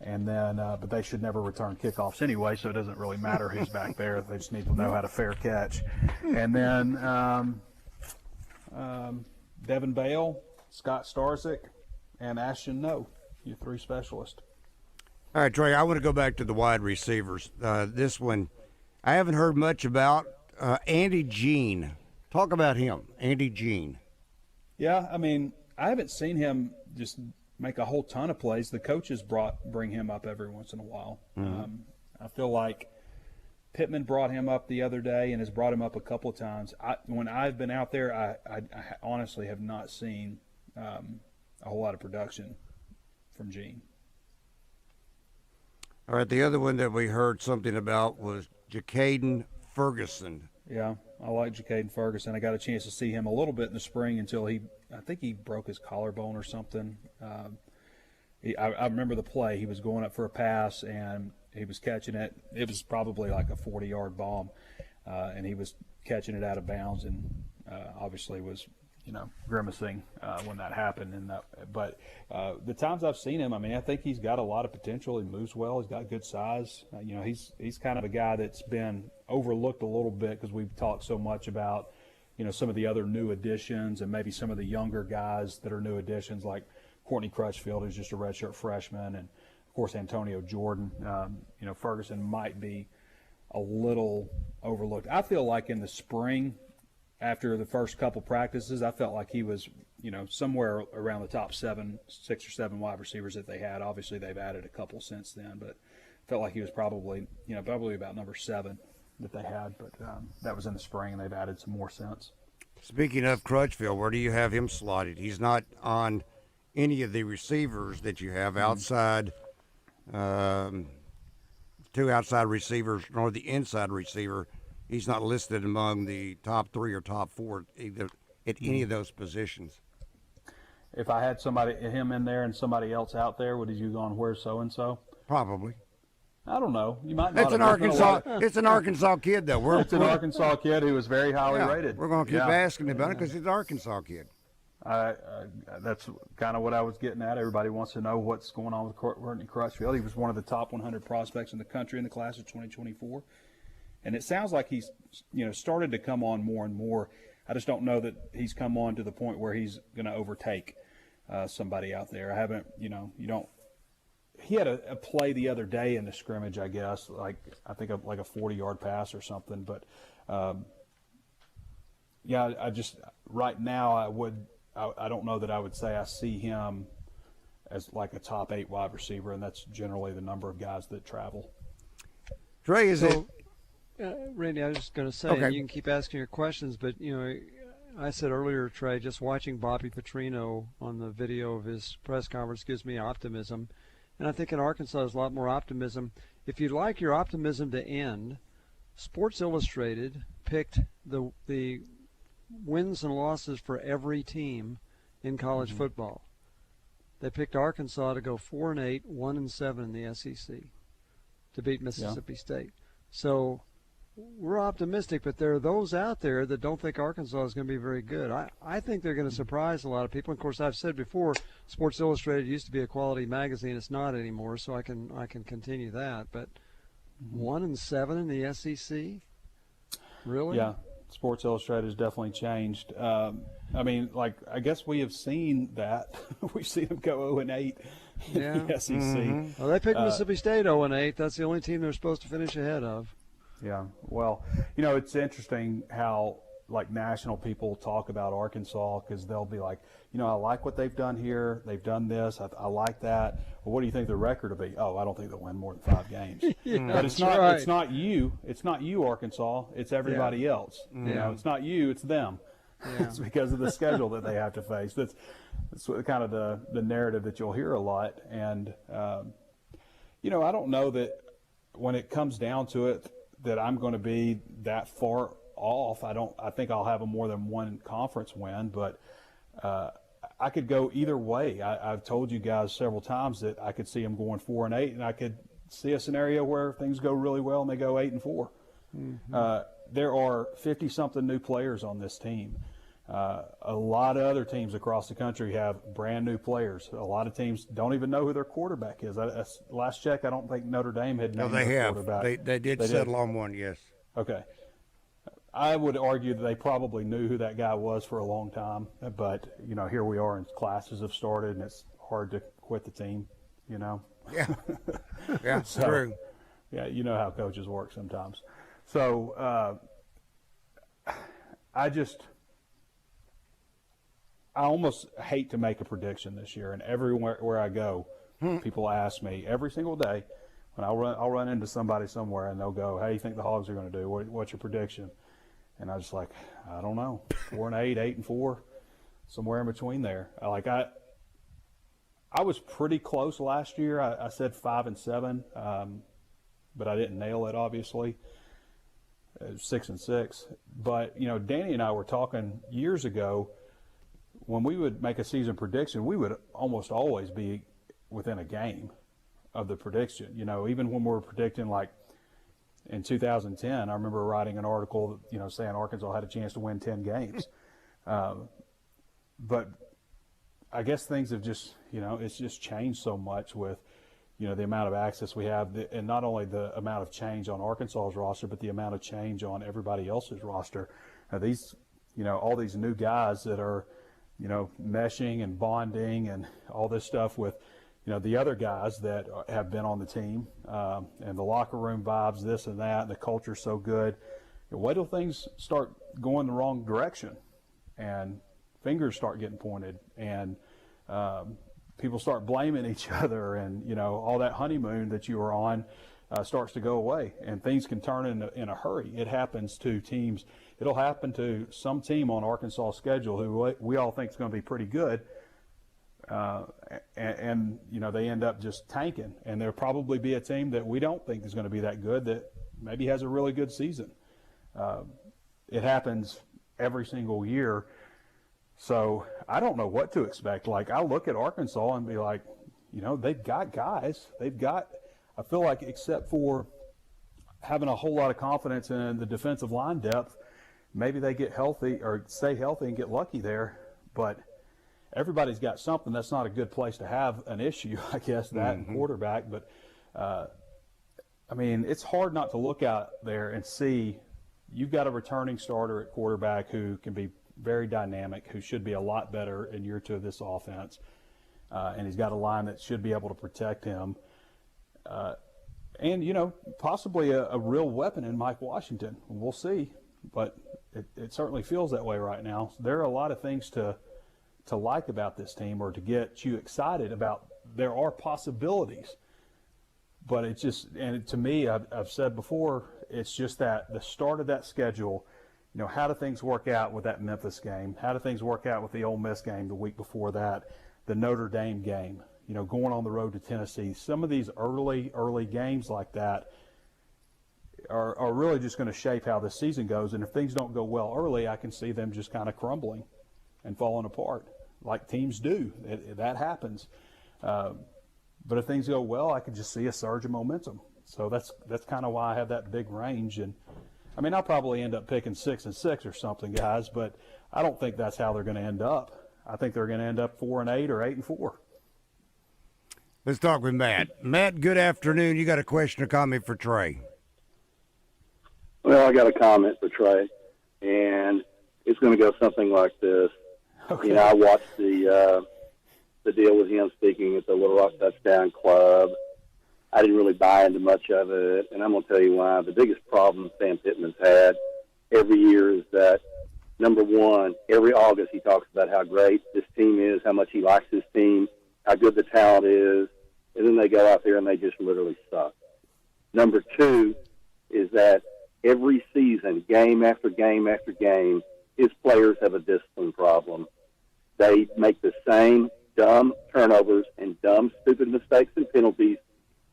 And then, but they should never return kickoffs anyway, so it doesn't really matter who's back there. They just need to know how to fair catch. And then Devin Bale, Scott Starzik, and Ashton No, your 3 specialists. All right, Trey, I want to go back to the wide receivers. This one, I haven't heard much about. Andy Jean. Talk about him, Andy Jean. Yeah, I mean, I haven't seen him just make a whole ton of plays. The coaches bring him up every once in a while. Mm-hmm. I feel like Pittman brought him up the other day and has brought him up a couple of times. When I've been out there, I honestly have not seen a whole lot of production from Gene. All right, the other one that we heard something about was Jacaden Ferguson. Yeah, I like Jacaden Ferguson. I got a chance to see him a little bit in the spring until I think he broke his collarbone or something. I remember the play. He was going up for a pass, and he was catching it. It was probably like a 40-yard bomb, and he was catching it out of bounds, and obviously was, grimacing when that happened. But the times I've seen him, I mean, I think he's got a lot of potential. He moves well. He's got good size. He's kind of a guy that's been overlooked a little bit because we've talked so much about, some of the other new additions and maybe some of the younger guys that are new additions like Courtney Crutchfield, who's just a redshirt freshman, and, of course, Antonio Jordan. Ferguson might be a little overlooked. I feel like in the spring, after the first couple practices, I felt like he was, somewhere around the top 6 or 7 wide receivers that they had. Obviously, they've added a couple since then, but felt like he was probably about number 7 that they had. But that was in the spring, and they've added some more since. Speaking of Crutchfield, where do you have him slotted? He's not on any of the receivers that you have outside, 2 outside receivers, nor the inside receiver. He's not listed among the top 3 or top 4 either at any of those positions. If I had him in there and somebody else out there, would you go on where's so-and-so? Probably. I don't know. You might not. It's an Arkansas kid, though. It's an Arkansas kid who was very highly rated. We're going to keep asking about it because he's an Arkansas kid. That's kind of what I was getting at. Everybody wants to know what's going on with Courtney Crutchfield. He was one of the top 100 prospects in the country in the class of 2024. And it sounds like he's, started to come on more and more. I just don't know that he's come on to the point where he's going to overtake somebody out there. I haven't, he had a play the other day in the scrimmage, I guess, like a 40-yard pass or something. But, right now I don't know that I would say I see him as like a top 8 wide receiver, and that's generally the number of guys that travel. Trey, Randy, I was just going to say, okay. You can keep asking your questions, but, I said earlier, Trey, just watching Bobby Petrino on the video of his press conference gives me optimism. And I think in Arkansas there's a lot more optimism. If you'd like your optimism to end, Sports Illustrated picked the wins and losses for every team in college football. They picked Arkansas to go 4-8, 1-7 in the SEC to beat Mississippi State. So we're optimistic, but there are those out there that don't think Arkansas is going to be very good. I think they're going to surprise a lot of people. Of course, I've said before, Sports Illustrated used to be a quality magazine. It's not anymore, so I can continue that. But 1-7 in the SEC, really? Yeah, Sports Illustrated has definitely changed. I guess we have seen that. We've seen them go 0-8 in the SEC. Mm-hmm. Well, they picked Mississippi State 0-8. That's the only team they're supposed to finish ahead of. Yeah, well, it's interesting how, national people talk about Arkansas because they'll be like, I like what they've done here. They've done this. I like that. Well, what do you think the record will be? Oh, I don't think they'll win more than 5 games. But it's not. Right. It's not you. It's not you, Arkansas. It's everybody else. It's not you. It's them. Yeah. It's because of the schedule that they have to face. That's kind of the narrative that you'll hear a lot. And I don't know that when it comes down to it, that I'm going to be that far off. I think I'll have a more than one conference win, but I could go either way. I've told you guys several times that I could see them going 4-8, and I could see a scenario where things go really well and they go 8-4. Mm-hmm. There are 50-something new players on this team. A lot of other teams across the country have brand new players. A lot of teams don't even know who their quarterback is. Last check, I don't think Notre Dame had named their quarterback. They did settle on one, yes. Okay. I would argue that they probably knew who that guy was for a long time, but here we are, and classes have started, and it's hard to quit the team. Yeah, yeah, so, true. Yeah, you know how coaches work sometimes. So I almost hate to make a prediction this year, and everywhere where I go, people ask me every single day when I'll run into somebody somewhere, and they'll go, "How do you think the Hogs are going to do? What's your prediction?" And I was like, I don't know, 4-8, 8-4, somewhere in between there. I was pretty close last year. I said 5-7, but I didn't nail it, obviously. 6-6. But, Danny and I were talking years ago, when we would make a season prediction, we would almost always be within a game of the prediction. Even when we were predicting, like, in 2010, I remember writing an article, saying Arkansas had a chance to win 10 games. But I guess things have just, it's just changed so much with, the amount of access we have, and not only the amount of change on Arkansas's roster, but the amount of change on everybody else's roster. These, all these new guys that are, meshing and bonding and all this stuff with, the other guys that have been on the team, and the locker room vibes, this and that, and the culture's so good. Wait till things start going the wrong direction and fingers start getting pointed and people start blaming each other, and, all that honeymoon that you were on starts to go away, and things can turn in a hurry. It happens to teams. It'll happen to some team on Arkansas' schedule who we all think is going to be pretty good. And they end up just tanking, and there'll probably be a team that we don't think is going to be that good that maybe has a really good season. It happens every single year, so I don't know what to expect. Like, I look at Arkansas and be like, they've got guys. I feel like, except for having a whole lot of confidence in the defensive line depth, maybe they get healthy or stay healthy and get lucky there, but everybody's got something. That's not a good place to have an issue, I guess, that and quarterback. But, it's hard not to look out there and see you've got a returning starter at quarterback who can be very dynamic, who should be a lot better in year 2 of this offense. And he's got a line that should be able to protect him. And, possibly a real weapon in Mike Washington. We'll see. But it certainly feels that way right now. There are a lot of things to like about this team, or to get you excited about. There are possibilities, but it's just, and to me, I've said before, it's just that the start of that schedule, how do things work out with that Memphis game? How do things work out with the Ole Miss game the week before that, the Notre Dame game, going on the road to Tennessee? Some of these early games like that are really just going to shape how the season goes. And if things don't go well early, I can see them just kind of crumbling and falling apart, like teams do. That happens. But if things go well, I could just see a surge of momentum. So that's kind of why I have that big range. And I'll probably end up picking 6-6 or something, guys, but I don't think that's how they're going to end up. I think they're going to end up 4-8 or 8-4. Let's talk with Matt. Matt, good afternoon. You got a question or comment for Trey? Well, I got a comment for Trey, and it's going to go something like this. Okay. I watched the deal with him speaking at the Little Rock Touchdown Club. I didn't really buy into much of it, and I'm going to tell you why. The biggest problem Sam Pittman's had every year is that, number one, every August he talks about how great this team is, how much he likes his team, how good the talent is, and then they go out there and they just literally suck. Number two is that every season, game after game after game, his players have a discipline problem. They make the same dumb turnovers and dumb, stupid mistakes and penalties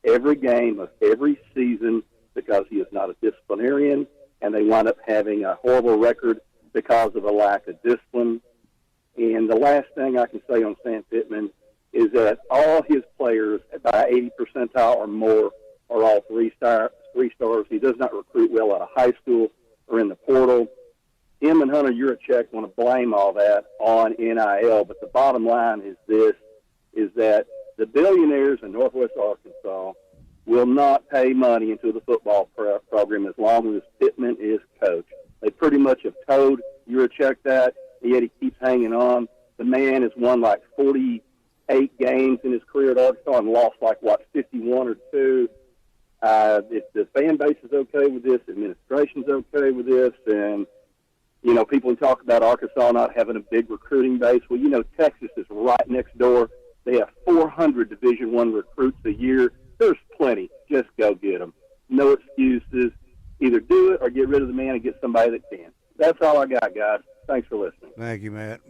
every game of every season because he is not a disciplinarian, and they wind up having a horrible record because of a lack of discipline. And the last thing I can say on Sam Pittman is that all his players, by 80 percentile or more, are all three stars. He does not recruit well out of high school or in the portal. Him and Hunter Yurachek want to blame all that on NIL, but the bottom line is that the billionaires in Northwest Arkansas will not pay money into the football program as long as Pittman is coach. They pretty much have told Yurachek that, yet he keeps hanging on. The man has won like 48 games in his career at Arkansas and lost 51 or 2. If the fan base is okay with this, the administration's okay with this, and, people talk about Arkansas not having a big recruiting base. Well, Texas is right next door. They have 400 Division I recruits a year. There's plenty. Just go get them. No excuses. Either do it or get rid of the man and get somebody that can. That's all I got, guys. Thanks for listening. Thank you, Matt.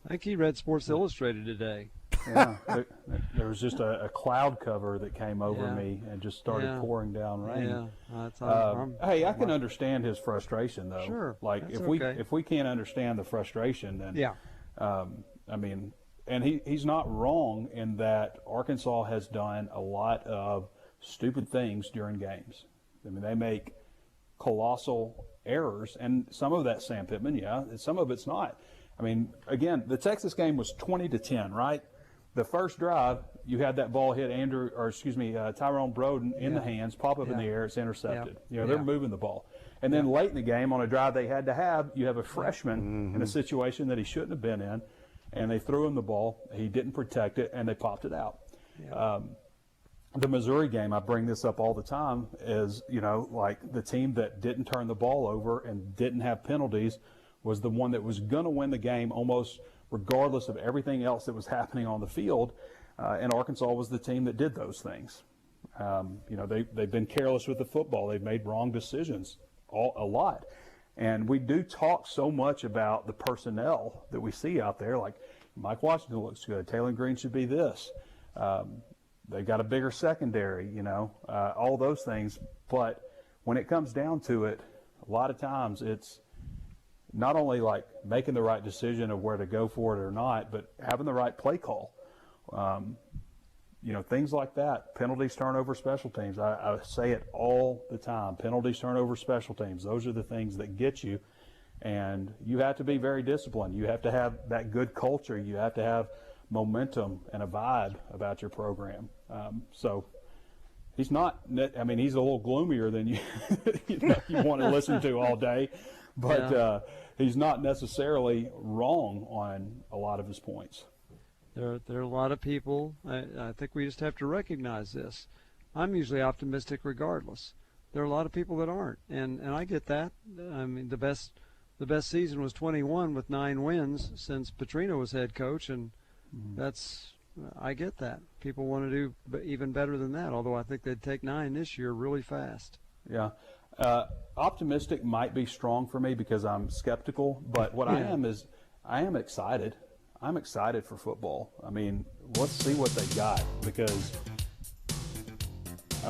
I think he read Sports Illustrated today. Yeah, there was just a cloud cover that came over me and just started pouring down rain. Yeah, hey, I can understand his frustration, though. Sure, like if we can't understand the frustration, then and he's not wrong in that Arkansas has done a lot of stupid things during games. I mean, they make colossal errors, and some of that's Sam Pittman, and some of it's not. I mean, again, the Texas game was 20-10, right? The first drive, you had that ball hit Tyrone Broden in the hands, pop up in the air, it's intercepted. They're moving the ball. And then late in the game, on a drive they had to have, you have a freshman in a situation that he shouldn't have been in, and they threw him the ball. He didn't protect it, and they popped it out. Yeah. The Missouri game, I bring this up all the time, is, like the team that didn't turn the ball over and didn't have penalties was the one that was going to win the game almost regardless of everything else that was happening on the field, and Arkansas was the team that did those things. They've been careless with the football. They've made wrong decisions a lot. And we do talk so much about the personnel that we see out there, like Mike Washington looks good, Taylor Green should be this. They've got a bigger secondary, all those things. But when it comes down to it, a lot of times it's not only like making the right decision of where to go for it or not, but having the right play call. Things like that, penalties, turnovers, special teams. I say it all the time, penalties, turnovers, special teams. Those are the things that get you, and you have to be very disciplined. You have to have that good culture. You have to have momentum and a vibe about your program. So he's not, he's a little gloomier than you want to listen to all day, but he's not necessarily wrong on a lot of his points. There are a lot of people, I think we just have to recognize this. I'm usually optimistic regardless. There are a lot of people that aren't, and I get that. I mean, the best season was 21 with 9 wins since Petrino was head coach, and I get that. People want to do even better than that, although I think they'd take 9 this year really fast. Yeah. Optimistic might be strong for me because I'm skeptical, but what I am is I am excited. I'm excited for football. I mean, let's see what they got, because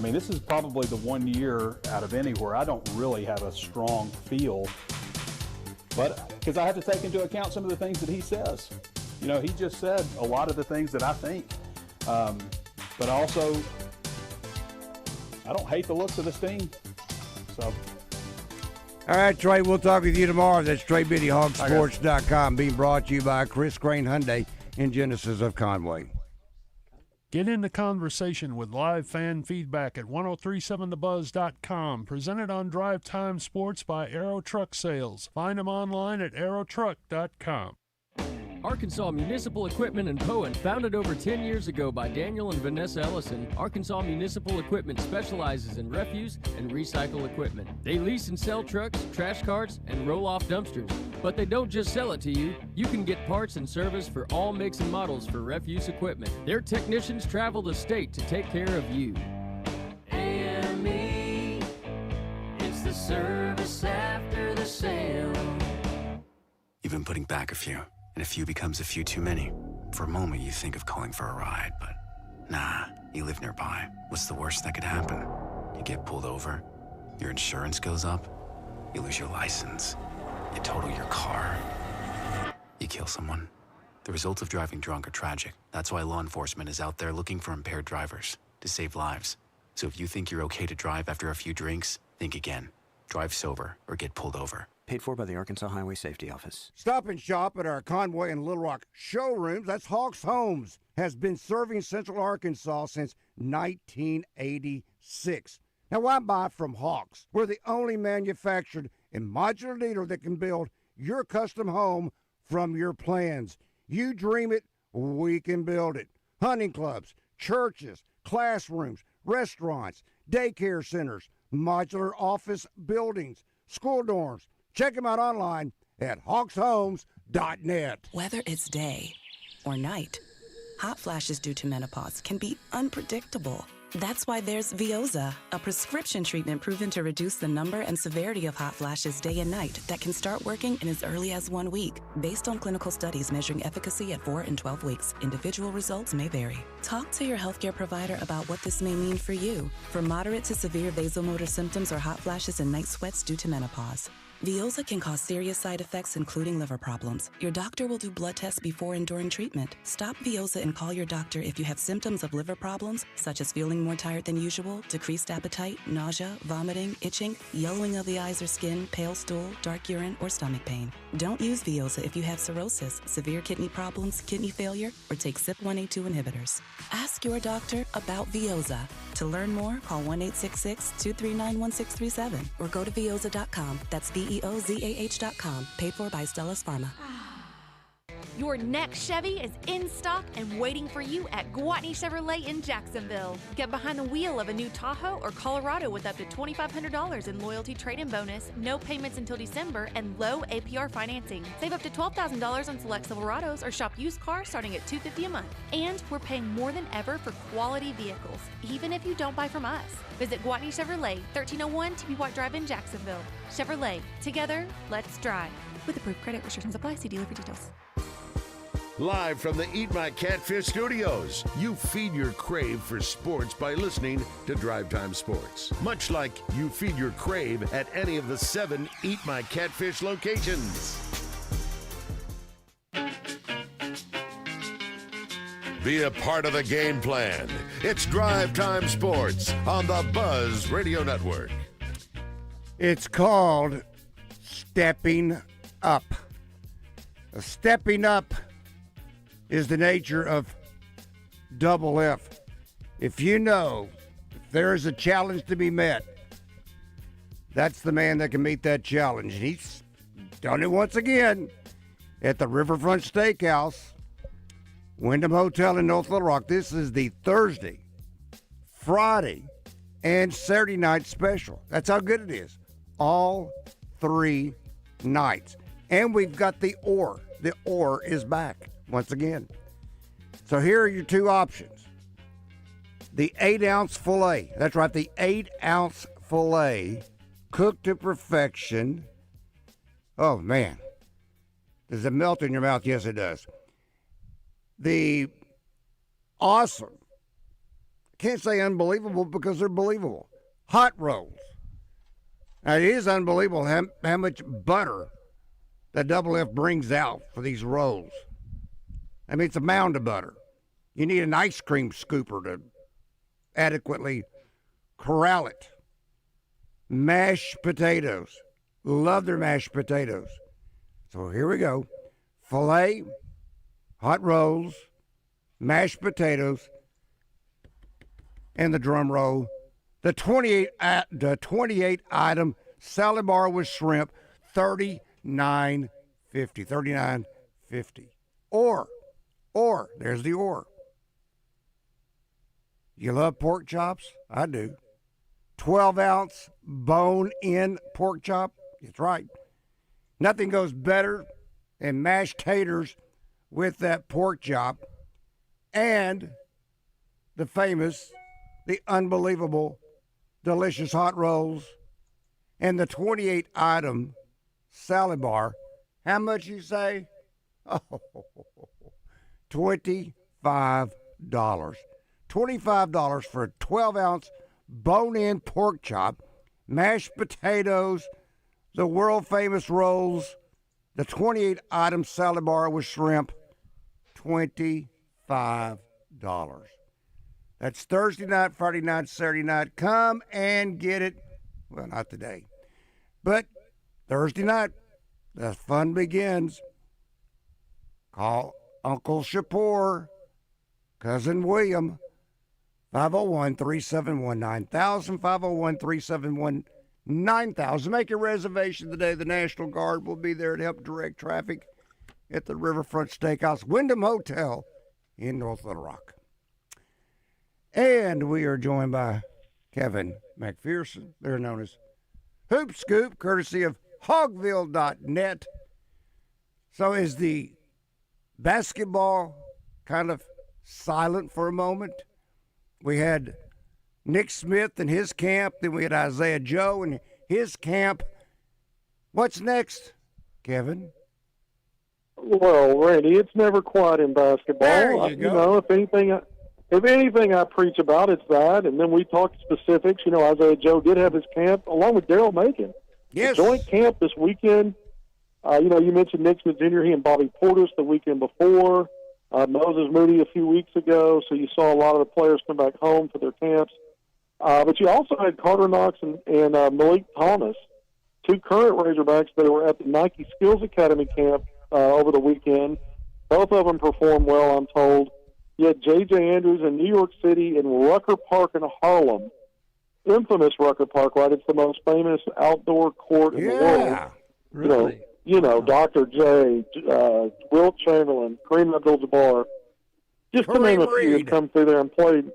this is probably the one year out of any where I don't really have a strong feel, but because I have to take into account some of the things that he says. He just said a lot of the things that I think, but also I don't hate the looks of this team. So. All right, Trey, we'll talk with you tomorrow. That's Trey Biddy, hogsports.com, being brought to you by Crain Hyundai and Genesis of Conway. Get in the conversation with live fan feedback at 1037thebuzz.com. Presented on Drive Time Sports by Aero Truck Sales. Find them online at aerotruck.com. Arkansas Municipal Equipment in Poen, founded over 10 years ago by Daniel and Vanessa Ellison, Arkansas Municipal Equipment specializes in refuse and recycle equipment. They lease and sell trucks, trash carts, and roll-off dumpsters. But they don't just sell it to you. You can get parts and service for all makes and models for refuse equipment. Their technicians travel the state to take care of you. AME, it's the service after the sale. You've been putting back a few. And a few becomes a few too many. For a moment, you think of calling for a ride, but nah, you live nearby. What's the worst that could happen? You get pulled over, your insurance goes up, you lose your license, you total your car, you kill someone. The results of driving drunk are tragic. That's why law enforcement is out there looking for impaired drivers to save lives. So if you think you're okay to drive after a few drinks, think again. Drive sober or get pulled over. Paid for by the Arkansas Highway Safety Office. Stop and shop at our Conway and Little Rock showrooms. That's Hawks Homes. Has been serving Central Arkansas since 1986. Now, why buy from Hawks? We're the only manufactured and modular dealer that can build your custom home from your plans. You dream it, we can build it. Hunting clubs, churches, classrooms, restaurants, daycare centers, modular office buildings, school dorms. Check them out online at hawkshomes.net. Whether it's day or night, hot flashes due to menopause can be unpredictable. That's why there's Veoza, a prescription treatment proven to reduce the number and severity of hot flashes day and night that can start working in as early as 1 week. Based on clinical studies measuring efficacy at 4 and 12 weeks, individual results may vary. Talk to your healthcare provider about what this may mean for you. For moderate to severe vasomotor symptoms or hot flashes and night sweats due to menopause, Veoza can cause serious side effects, including liver problems. Your doctor will do blood tests before and during treatment. Stop Veoza and call your doctor if you have symptoms of liver problems, such as feeling more tired than usual, decreased appetite, nausea, vomiting, itching, yellowing of the eyes or skin, pale stool, dark urine, or stomach pain. Don't use Veoza if you have cirrhosis, severe kidney problems, kidney failure, or take CYP1A2 inhibitors. Ask your doctor about Veoza. To learn more, call 1-866-239-1637 or go to Veoza.com. That's VEOZAH.com. Paid for by Stellus Pharma. Your next Chevy is in stock and waiting for you at Gwatney Chevrolet in Jacksonville. Get behind the wheel of a new Tahoe or Colorado with up to $2,500 in loyalty trade-in bonus, no payments until December, and low APR financing. Save up to $12,000 on select Silverados or shop used cars starting at $250 a month. And we're paying more than ever for quality vehicles, even if you don't buy from us. Visit Gwatney Chevrolet, 1301 TP White Drive in Jacksonville. Chevrolet, together, let's drive. With approved credit, restrictions apply. See dealer for details. Live from the Eat My Catfish studios, you feed your crave for sports by listening to Drive Time Sports. Much like you feed your crave at any of the 7 Eat My Catfish locations. Be a part of the game plan. It's Drive Time Sports on the Buzz Radio Network. It's called stepping up. Stepping up is the nature of double F. If you know if there is a challenge to be met, that's the man that can meet that challenge. And he's done it once again at the Riverfront Steakhouse, Wyndham Hotel in North Little Rock. This is the Thursday, Friday, and Saturday night special. That's how good it is. All 3 nights. And we've got the Or. The Or is back once again. So here are your 2 options. The 8-ounce filet. That's right, the 8-ounce filet, cooked to perfection. Oh, man. Does it melt in your mouth? Yes, it does. The awesome, can't say unbelievable because they're believable, hot rolls. Now, it is unbelievable how much butter that Double F brings out for these rolls. I mean, it's a mound of butter. You need an ice cream scooper to adequately corral it. Mashed potatoes. Love their mashed potatoes. So here we go. Filet, hot rolls, mashed potatoes, and the drum roll. The 28 item salad bar with shrimp, $39.50. $39.50. Or, there's the or. You love pork chops? I do. 12-ounce bone-in pork chop? That's right. Nothing goes better than mashed taters with that pork chop and the famous, the unbelievable, delicious hot rolls and the 28-item salad bar. How much you say? Oh, $25. $25 for a 12-ounce bone-in pork chop, mashed potatoes, the world-famous rolls, the 28-item salad bar with shrimp, $25. That's Thursday night, Friday night, Saturday night. Come and get it. Well, not today. But Thursday night, the fun begins. Call Uncle Shapur, Cousin William, 501-371-9000, 501-371-9000. Make your reservation today. The National Guard will be there to help direct traffic at the Riverfront Steakhouse, Wyndham Hotel in North Little Rock. And we are joined by Kevin McPherson. They're known as HoopScoop, courtesy of Hogville.net. So is the basketball kind of silent for a moment? We had Nick Smith and his camp, then we had Isaiah Joe and his camp. What's next, Kevin? Well, Randy, it's never quiet in basketball. There you go. You know, if anything I preach about, it's that. And then we talk specifics. You know, Isaiah Joe did have his camp along with Daryl Macon. Yes. The joint camp this weekend. You know, you mentioned Nick Smith Jr. He and Bobby Portis the weekend before. Moses Moody a few weeks ago. So you saw a lot of the players come back home for their camps. But you also had Carter Knox and Malik Thomas, two current Razorbacks that were at the Nike Skills Academy camp over the weekend. Both of them performed well, I'm told. You had J.J. Andrews in New York City and Rucker Park in Harlem. Infamous Rucker Park, right? It's the most famous outdoor court in the world. Really? You know, Dr. J, Wilt Chamberlain, Kareem Abdul-Jabbar, just to name a few, have come through there and played.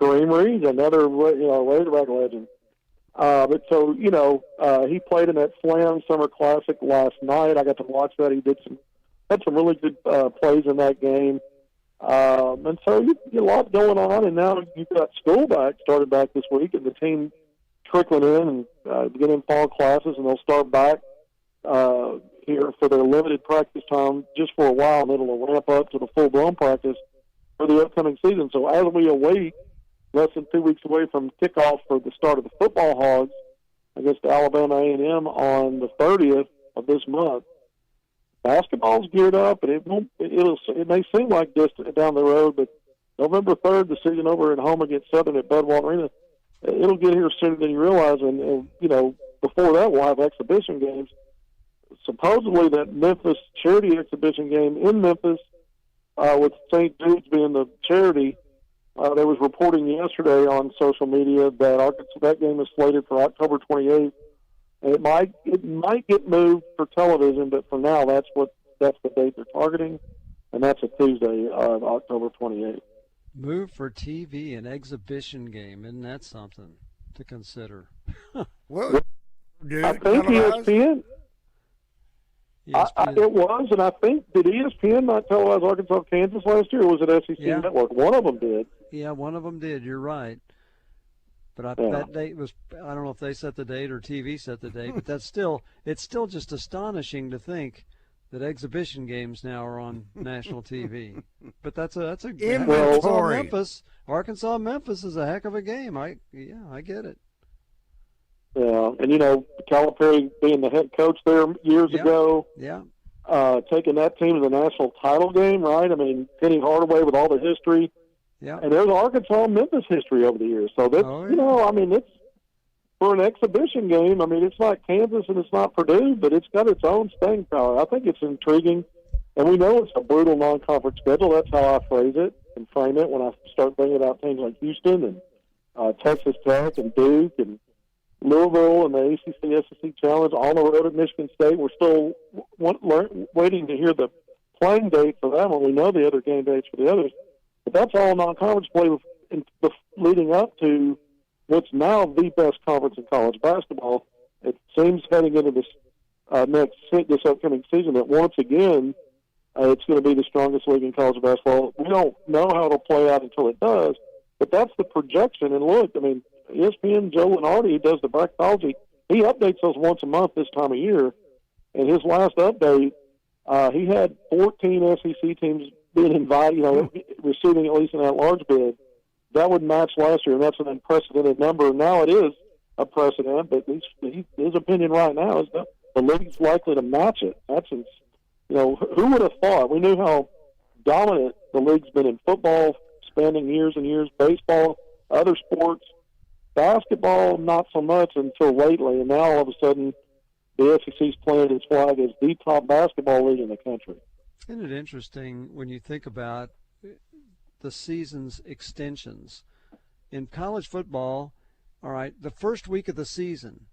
Kareem Reed, another Razorback legend. But so, you know, he played in that Slam Summer Classic last night. I got to watch that. He had some really good plays in that game. And so you get a lot going on, and now you've got school started back this week, and the team trickling in and beginning fall classes, and they'll start back here for their limited practice time just for a while, and it'll ramp up to the full-blown practice for the upcoming season. So as we await, less than 2 weeks away from kickoff for the start of the football Hogs against Alabama A&M on the 30th of this month, basketball's geared up, and it may seem like distant down the road, but November 3rd, the season over at home against Southern at Budweiser Arena, it'll get here sooner than you realize. And you know, before that, we'll have exhibition games. Supposedly, that Memphis charity exhibition game in Memphis, with St. Jude's being the charity, there was reporting yesterday on social media that that game is slated for October 28th. And it might get moved for television, but for now, that's the date they're targeting, and that's a Tuesday, October 28th. Move for TV, an exhibition game. Isn't that something to consider? Well, I think ESPN. It was, and I think, did ESPN not televise Arkansas, Kansas last year, or was it SEC Network? One of them did. Yeah, one of them did. You're right. But that date was, I don't know if they set the date or TV set the date, but it's still just astonishing to think that exhibition games now are on national TV. But that's a Arkansas-Memphis is a heck of a game. I get it. Yeah, and you know, Calipari being the head coach there years ago, taking that team to the national title game, right? I mean, Penny Hardaway with all the history. Yeah. And there's Arkansas-Memphis history over the years. So that's, you know, I mean, it's for an exhibition game. I mean, it's not Kansas and it's not Purdue, but it's got its own staying power. I think it's intriguing, and we know it's a brutal non-conference schedule. That's how I phrase it and frame it when I start thinking about teams like Houston and Texas Tech and Duke and Louisville and the ACC-SEC Challenge on the road at Michigan State. We're still waiting to hear the playing date for that one. We know the other game dates for the others. But that's all non-conference play leading up to what's now the best conference in college basketball. It seems heading into this upcoming season that once again it's going to be the strongest league in college basketball. We don't know how it'll play out until it does, but that's the projection. And look, I mean, ESPN, Joe Lenardi, who does the bracketology, he updates those once a month this time of year. And his last update, he had 14 SEC teams being invited, you know, receiving at least an at-large bid. That would match last year, and that's an unprecedented number. Now it is a precedent, but his opinion right now is that the league's likely to match it. That's, you know, who would have thought? We knew how dominant the league's been in football, spanning years and years, baseball, other sports. Basketball, not so much until lately, and now all of a sudden the SEC's planted its flag as the top basketball league in the country. Isn't it interesting when you think about the season's extensions? In college football, all right, the first week of the season,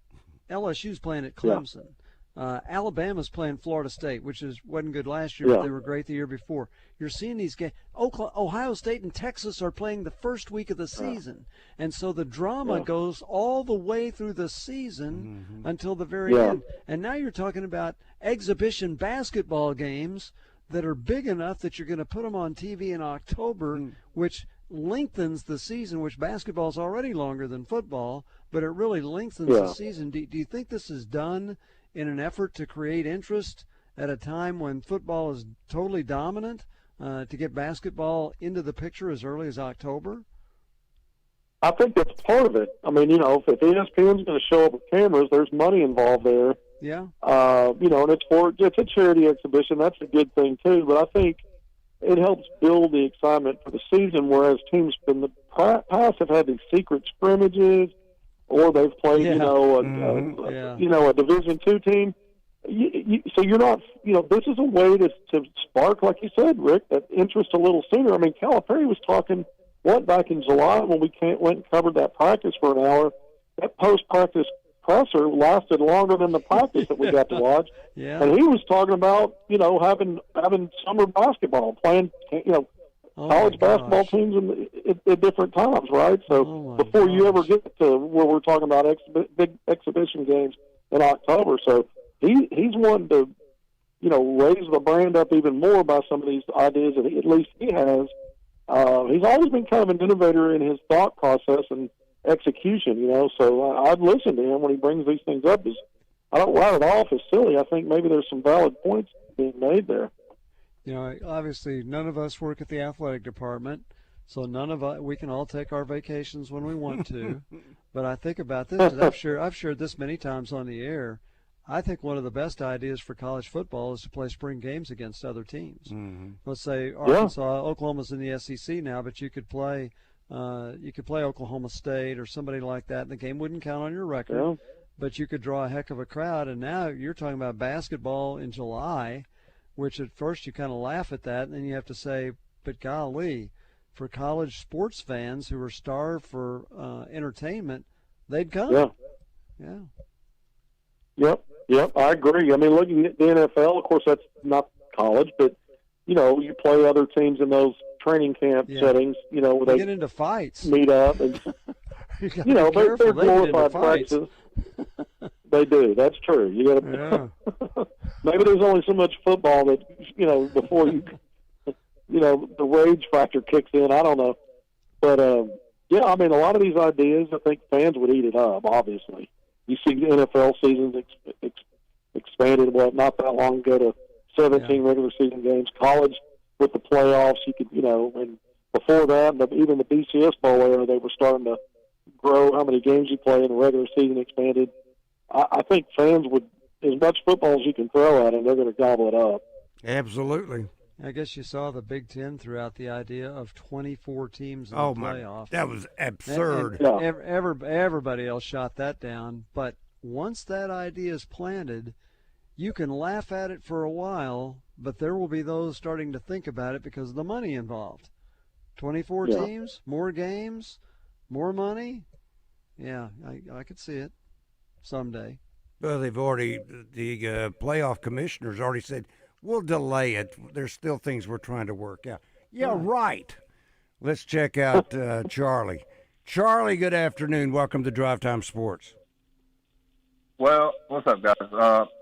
LSU's playing at Clemson. Alabama's playing Florida State, which wasn't good last year, but they were great the year before. You're seeing these games. Ohio State and Texas are playing the first week of the season. And so the drama goes all the way through the season until the very end. And now you're talking about exhibition basketball games that are big enough that you're going to put them on TV in October, which lengthens the season, which basketball is already longer than football, but it really lengthens the season. Do you think this is done in an effort to create interest at a time when football is totally dominant, to get basketball into the picture as early as October? I think that's part of it. I mean, if ESPN's going to show up with cameras, there's money involved there. Yeah. And it's a charity exhibition. That's a good thing too. But I think it helps build the excitement for the season. Whereas teams in the past have had these secret scrimmages, or they've played, a Division II team. So you're not, this is a way to spark, like you said, Rick, that interest a little sooner. I mean, Calipari was talking, back in July when we went and covered that practice for an hour. That post-practice presser lasted longer than the practice that we got to watch. And he was talking about, having summer basketball, playing, college basketball teams at different times, right? So before you ever get to where we're talking about big exhibition games in October. So he's wanting to, raise the brand up even more by some of these ideas that at least he has. He's always been kind of an innovator in his thought process and execution, so I'd listen to him when he brings these things up. I don't write it off as silly. I think maybe there's some valid points being made there. Obviously none of us work at the athletic department, so we can all take our vacations when we want to. But I think about this, I've shared this many times on the air. I think one of the best ideas for college football is to play spring games against other teams. Let's say Arkansas, Oklahoma's in the SEC now, but you could play Oklahoma State or somebody like that, and the game wouldn't count on your record, but you could draw a heck of a crowd. And now you're talking about basketball in July, which at first you kind of laugh at that, and then you have to say, but golly, for college sports fans who are starved for entertainment, they'd come. Yep, I agree. I mean, looking at the NFL, of course, that's not college, but, you play other teams in those training camp settings, where they get into fights, meet up, and, they're glorified practices. They do. That's true. You got to. Maybe there's only so much football that before you, the rage factor kicks in. I don't know, but I mean, a lot of these ideas, I think fans would eat it up. Obviously, you see the NFL seasons expanded. Not that long ago to 17 regular season games. College with the playoffs, you could, and before that, even the BCS Bowl era, they were starting to grow how many games you play in the regular season expanded. I think fans would, as much football as you can throw at them, they're going to gobble it up. Absolutely. I guess you saw the Big Ten through out the idea of 24 teams in the playoffs. That was absurd. Everybody else shot that down. But once that idea is planted, you can laugh at it for a while, but there will be those starting to think about it because of the money involved. 24 teams, more games, more money. Yeah, I could see it someday. Well, the playoff commissioners already said, we'll delay it. There's still things we're trying to work out. Yeah, right. Let's check out Charlie. Charlie, good afternoon. Welcome to Drive Time Sports. Well, what's up, guys?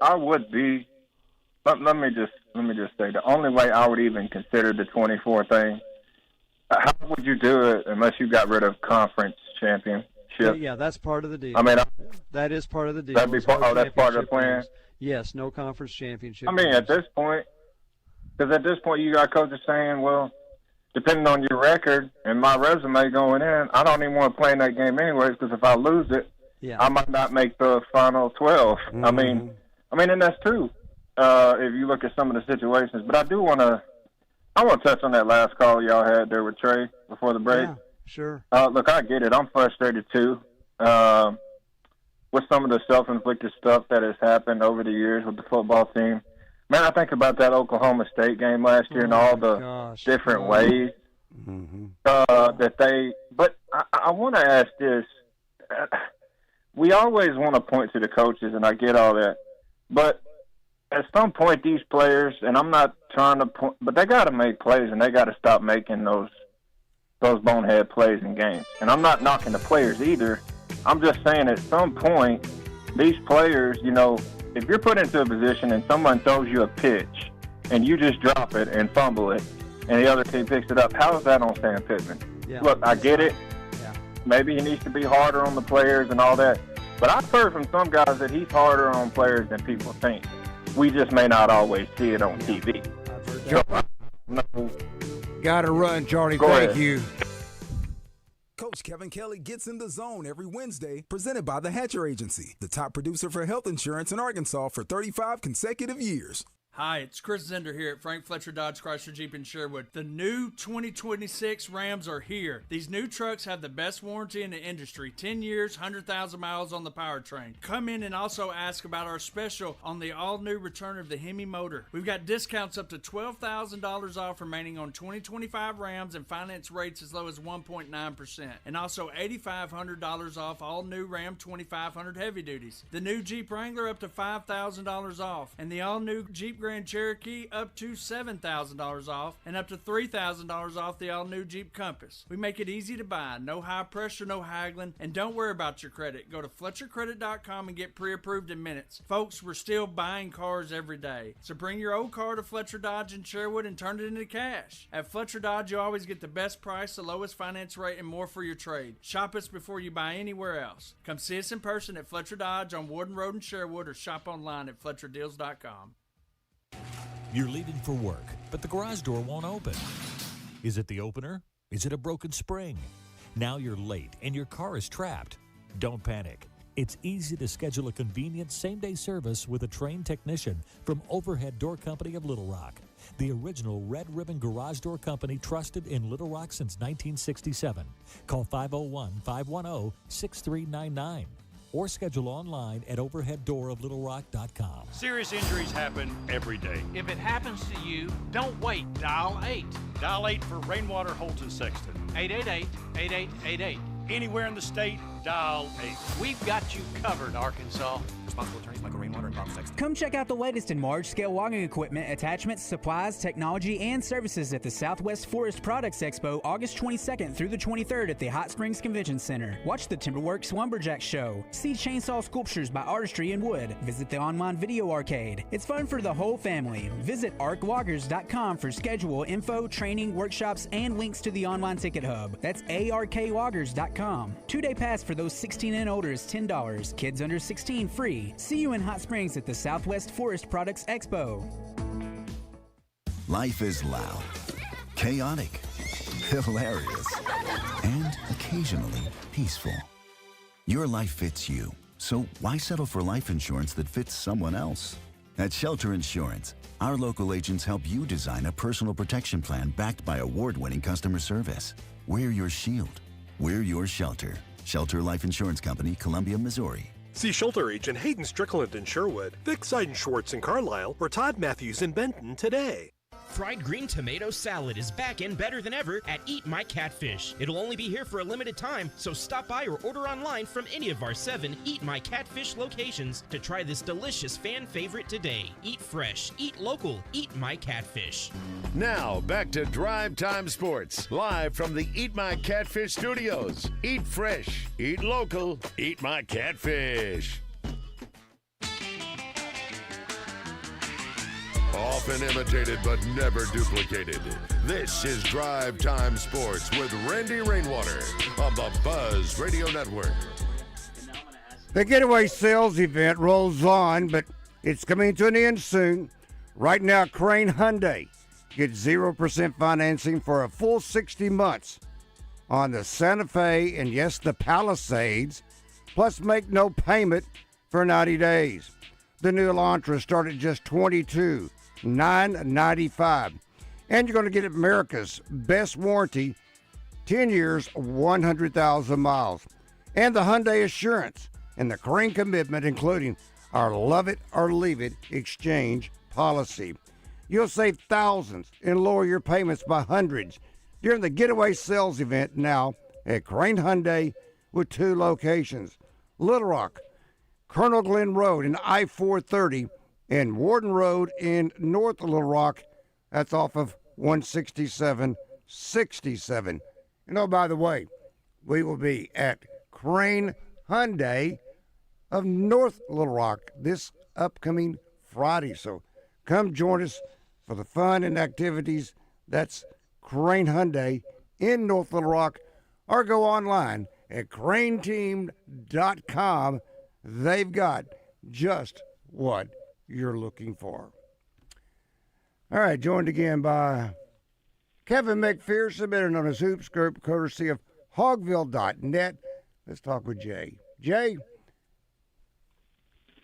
I would be. Let me just say the only way I would even consider the 24 thing. How would you do it unless you got rid of conference championship? Yeah, that's part of the deal. I mean, that is part of the deal. That'd be part. Oh, that's part of the plan. Yes, no conference championship. I mean, at this point, you got coaches saying, well, depending on your record and my resume going in, I don't even want to play in that game anyways because if I lose it, I might not make the final 12. Mm-hmm. I mean, and that's true if you look at some of the situations. But I want to touch on that last call y'all had there with Trey before the break. Yeah, sure. Look, I get it. I'm frustrated too. with some of the self-inflicted stuff that has happened over the years with the football team. Man, I think about that Oklahoma State game last year and all the different ways that they – but I want to ask this. We always want to point to the coaches, and I get all that. But at some point, these players, and I'm not trying to point – but they got to make plays, and they got to stop making those bonehead plays in games. And I'm not knocking the players either. I'm just saying at some point, these players, you know, if you're put into a position and someone throws you a pitch and you just drop it and fumble it and the other team picks it up, how is that on Sam Pittman? Yeah. Look, I get it. Yeah. Maybe he needs to be harder on the players and all that. But I've heard from some guys that he's harder on players than people think. We just may not always see it on TV. Got to run, Charlie. Go Thank ahead. you. Coach Kevin Kelly gets in the zone every Wednesday, presented by the Hatcher Agency, the top producer for health insurance in Arkansas for 35 consecutive years. Hi, it's Chris Zender here at Frank Fletcher Dodge Chrysler Jeep in Sherwood. The new 2026 Rams are here. These new trucks have the best warranty in the industry, 10 years, 100,000 miles on the powertrain. Come in and also ask about our special on the all-new return of the Hemi motor. We've got discounts up to $12,000 off remaining on 2025 Rams and finance rates as low as 1.9%. And also $8,500 off all new Ram 2500 heavy duties. The new Jeep Wrangler up to $5,000 off. And the all-new Jeep Grand Cherokee up to $7,000 off and up to $3,000 off the all-new Jeep Compass. We make it easy to buy, no high pressure, no haggling, and don't worry about your credit. Go to FletcherCredit.com and get pre-approved in minutes. Folks, we're still buying cars every day, so bring your old car to Fletcher Dodge in Sherwood and turn it into cash. At Fletcher Dodge, you always get the best price, the lowest finance rate, and more for your trade. Shop us before you buy anywhere else. Come see us in person at Fletcher Dodge on Warden Road in Sherwood or shop online at FletcherDeals.com. You're leaving for work, but the garage door won't open. Is it the opener? Is it a broken spring? Now you're late and your car is trapped. Don't panic. It's easy to schedule a convenient same-day service with a trained technician from Overhead Door Company of Little Rock, the original Red Ribbon Garage Door Company trusted in Little Rock since 1967. Call 501-510-6399. or schedule online at overheaddooroflittlerock.com. Serious injuries happen every day. If it happens to you, don't wait. Dial 8. Dial 8 for Rainwater, Holton, Sexton. 888-8888. Anywhere in the state, dial 8. We've got you covered, Arkansas. Responsible attorneys Michael Rainwater and Bob Sexton. Come check out the latest in large-scale logging equipment, attachments, supplies, technology, and services at the Southwest Forest Products Expo August 22nd through the 23rd at the Hot Springs Convention Center. Watch the Timberworks Lumberjack Show. See chainsaw sculptures by Artistry in Wood. Visit the online video arcade. It's fun for the whole family. Visit arcloggers.com for schedule, info, training, workshops, and links to the online ticket hub. That's arkloggers.com. 2-day pass for those 16 and older is $10. Kids under 16 free. See you in Hot Springs at the Southwest Forest Products Expo. Life is loud, chaotic, hilarious, and occasionally peaceful. Your life fits you, so why settle for life insurance that fits someone else? At Shelter Insurance, our local agents help you design a personal protection plan backed by award-winning customer service. We're your shield. We're your shelter. Shelter Life Insurance Company, Columbia, Missouri. See Shelter Agent Hayden Strickland in Sherwood, Vic Seidenschwartz in Carlisle, or Todd Matthews in Benton today. Fried green tomato salad is back and better than ever at Eat My Catfish. It'll only be here for a limited time, so stop by or order online from any of our 7 Eat My Catfish locations to try this delicious fan favorite today. Eat fresh, eat local, Eat My Catfish. Now, back to Drive Time Sports, live from the Eat My Catfish studios. Eat fresh, eat local, Eat My Catfish. Often imitated but never duplicated. This is Drive Time Sports with Randy Rainwater on the Buzz Radio Network. The Getaway Sales event rolls on, but it's coming to an end soon. Right now, Crain Hyundai gets 0% financing for a full 60 months on the Santa Fe and, yes, the Palisades, plus make no payment for 90 days. The new Elantra start at just $22,995. And you're going to get America's best warranty, 10 years, 100,000 miles. And the Hyundai Assurance, and the Crain commitment, including our Love It or Leave It exchange policy. You'll save thousands and lower your payments by hundreds during the Getaway Sales event now at Crain Hyundai with 2 locations, Little Rock, Colonel Glenn Road and I-430, and Warden Road in North Little Rock. That's off of 167-67. And oh, by the way, we will be at Crain Hyundai of North Little Rock this upcoming Friday. So come join us for the fun and activities. That's Crain Hyundai in North Little Rock, or go online at crainteam.com. They've got just what you're looking for. All right, joined again by Kevin McPherson, better known as HoopScoop, courtesy of Hogville.net. Let's talk with Jay. Jay,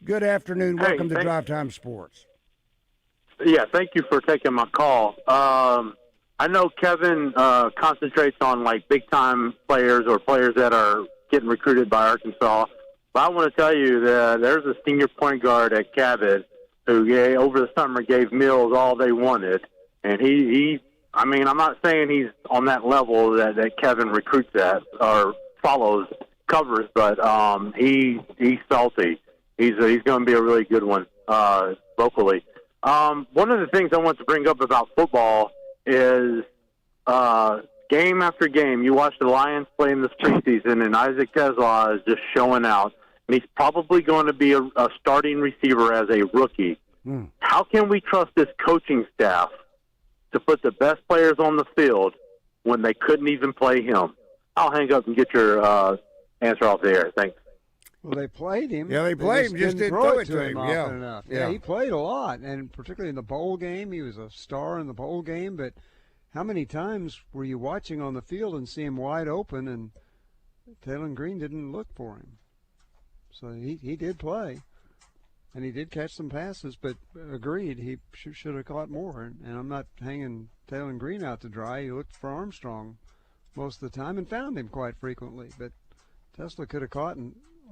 good afternoon. Welcome to Drive Time Sports. Yeah, thank you for taking my call. I know Kevin concentrates on like big-time players or players that are getting recruited by Arkansas. But I want to tell you that there's a senior point guard at Cabot who over the summer gave Mills all they wanted. And he I mean, I'm not saying he's on that level that Kevin recruits at or follows covers, but he's salty. He's going to be a really good one locally. One of the things I want to bring up about football is game after game, you watch the Lions play in this preseason, and Isaac Tesla is just showing out. And he's probably going to be a starting receiver as a rookie. How can we trust this coaching staff to put the best players on the field when they couldn't even play him? I'll hang up and get your answer off the air. Thanks. Well, they played him. Yeah, they played him. Just didn't throw it to him often enough. Yeah, he played a lot, and particularly in the bowl game. He was a star in the bowl game, but how many times were you watching on the field and see him wide open, and Taylor Green didn't look for him? So he did play, and he did catch some passes, but agreed, he should have caught more. And I'm not hanging Taylor Green out to dry. He looked for Armstrong most of the time and found him quite frequently, but Tesla could have caught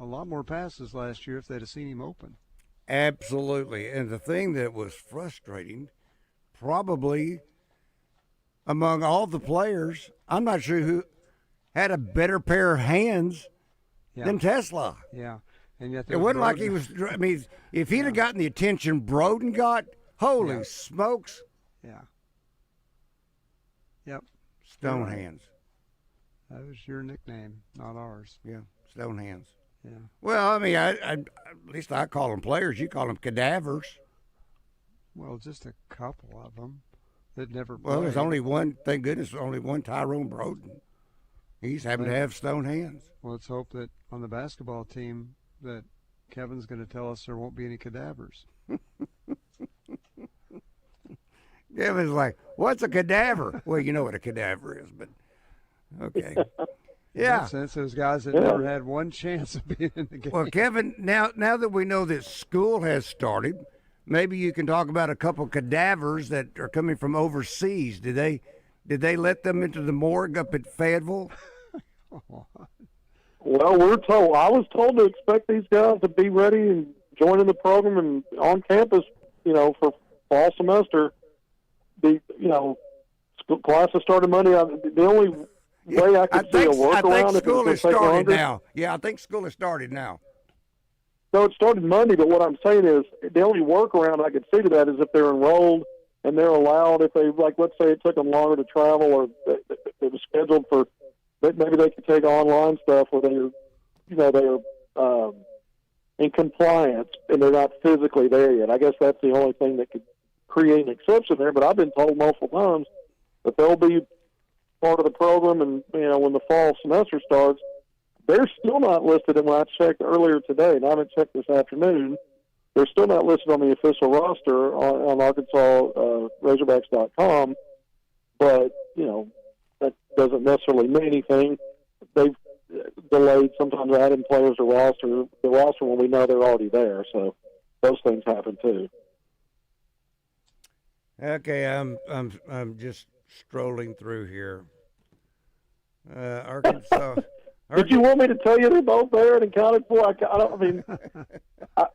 a lot more passes last year if they'd have seen him open. Absolutely. And the thing that was frustrating, probably among all the players, I'm not sure who had a better pair of hands than Tesla. Yeah. And yet it wasn't like he was, I mean, if he'd have gotten the attention Broden got, holy smokes. Yeah. Yep. Stone hands. That was your nickname, not ours. Yeah, stone hands. Yeah. Well, I mean, I at least I call them players. You call them cadavers. Well, just a couple of them that never played. Well, there's only one, thank goodness, only one Tyrone Broden. He's having to have stone hands. Well, let's hope that on the basketball team that Kevin's going to tell us there won't be any cadavers. Kevin's like, what's a cadaver? Well, you know what a cadaver is, but okay. Yeah. In that sense, those guys that never had one chance of being in the game. Well, Kevin, now that we know that school has started, maybe you can talk about a couple cadavers that are coming from overseas. Did they let them into the morgue up at Fayetteville? Well, I was told to expect these guys to be ready and joining the program and on campus, for fall semester. Classes started Monday. The only way I could see a workaround. I think school has started now. Yeah, I think school has started now. No, it started Monday, but what I'm saying is the only workaround I could see to that is if they're enrolled and they're allowed, if they, let's say it took them longer to travel or they were scheduled for, maybe they could take online stuff where they're in compliance and they're not physically there yet. I guess that's the only thing that could create an exception there, but I've been told multiple times that they'll be part of the program, and when the fall semester starts, they're still not listed. And when I checked earlier today, and I haven't checked this afternoon, they're still not listed on the official roster on Arkansas Razorbacks.com. But that doesn't necessarily mean anything. They've delayed sometimes adding players to the roster when we know they're already there. So those things happen too. Okay, I'm just strolling through here. Arkansas Did you want me to tell you they're both there and accounted for?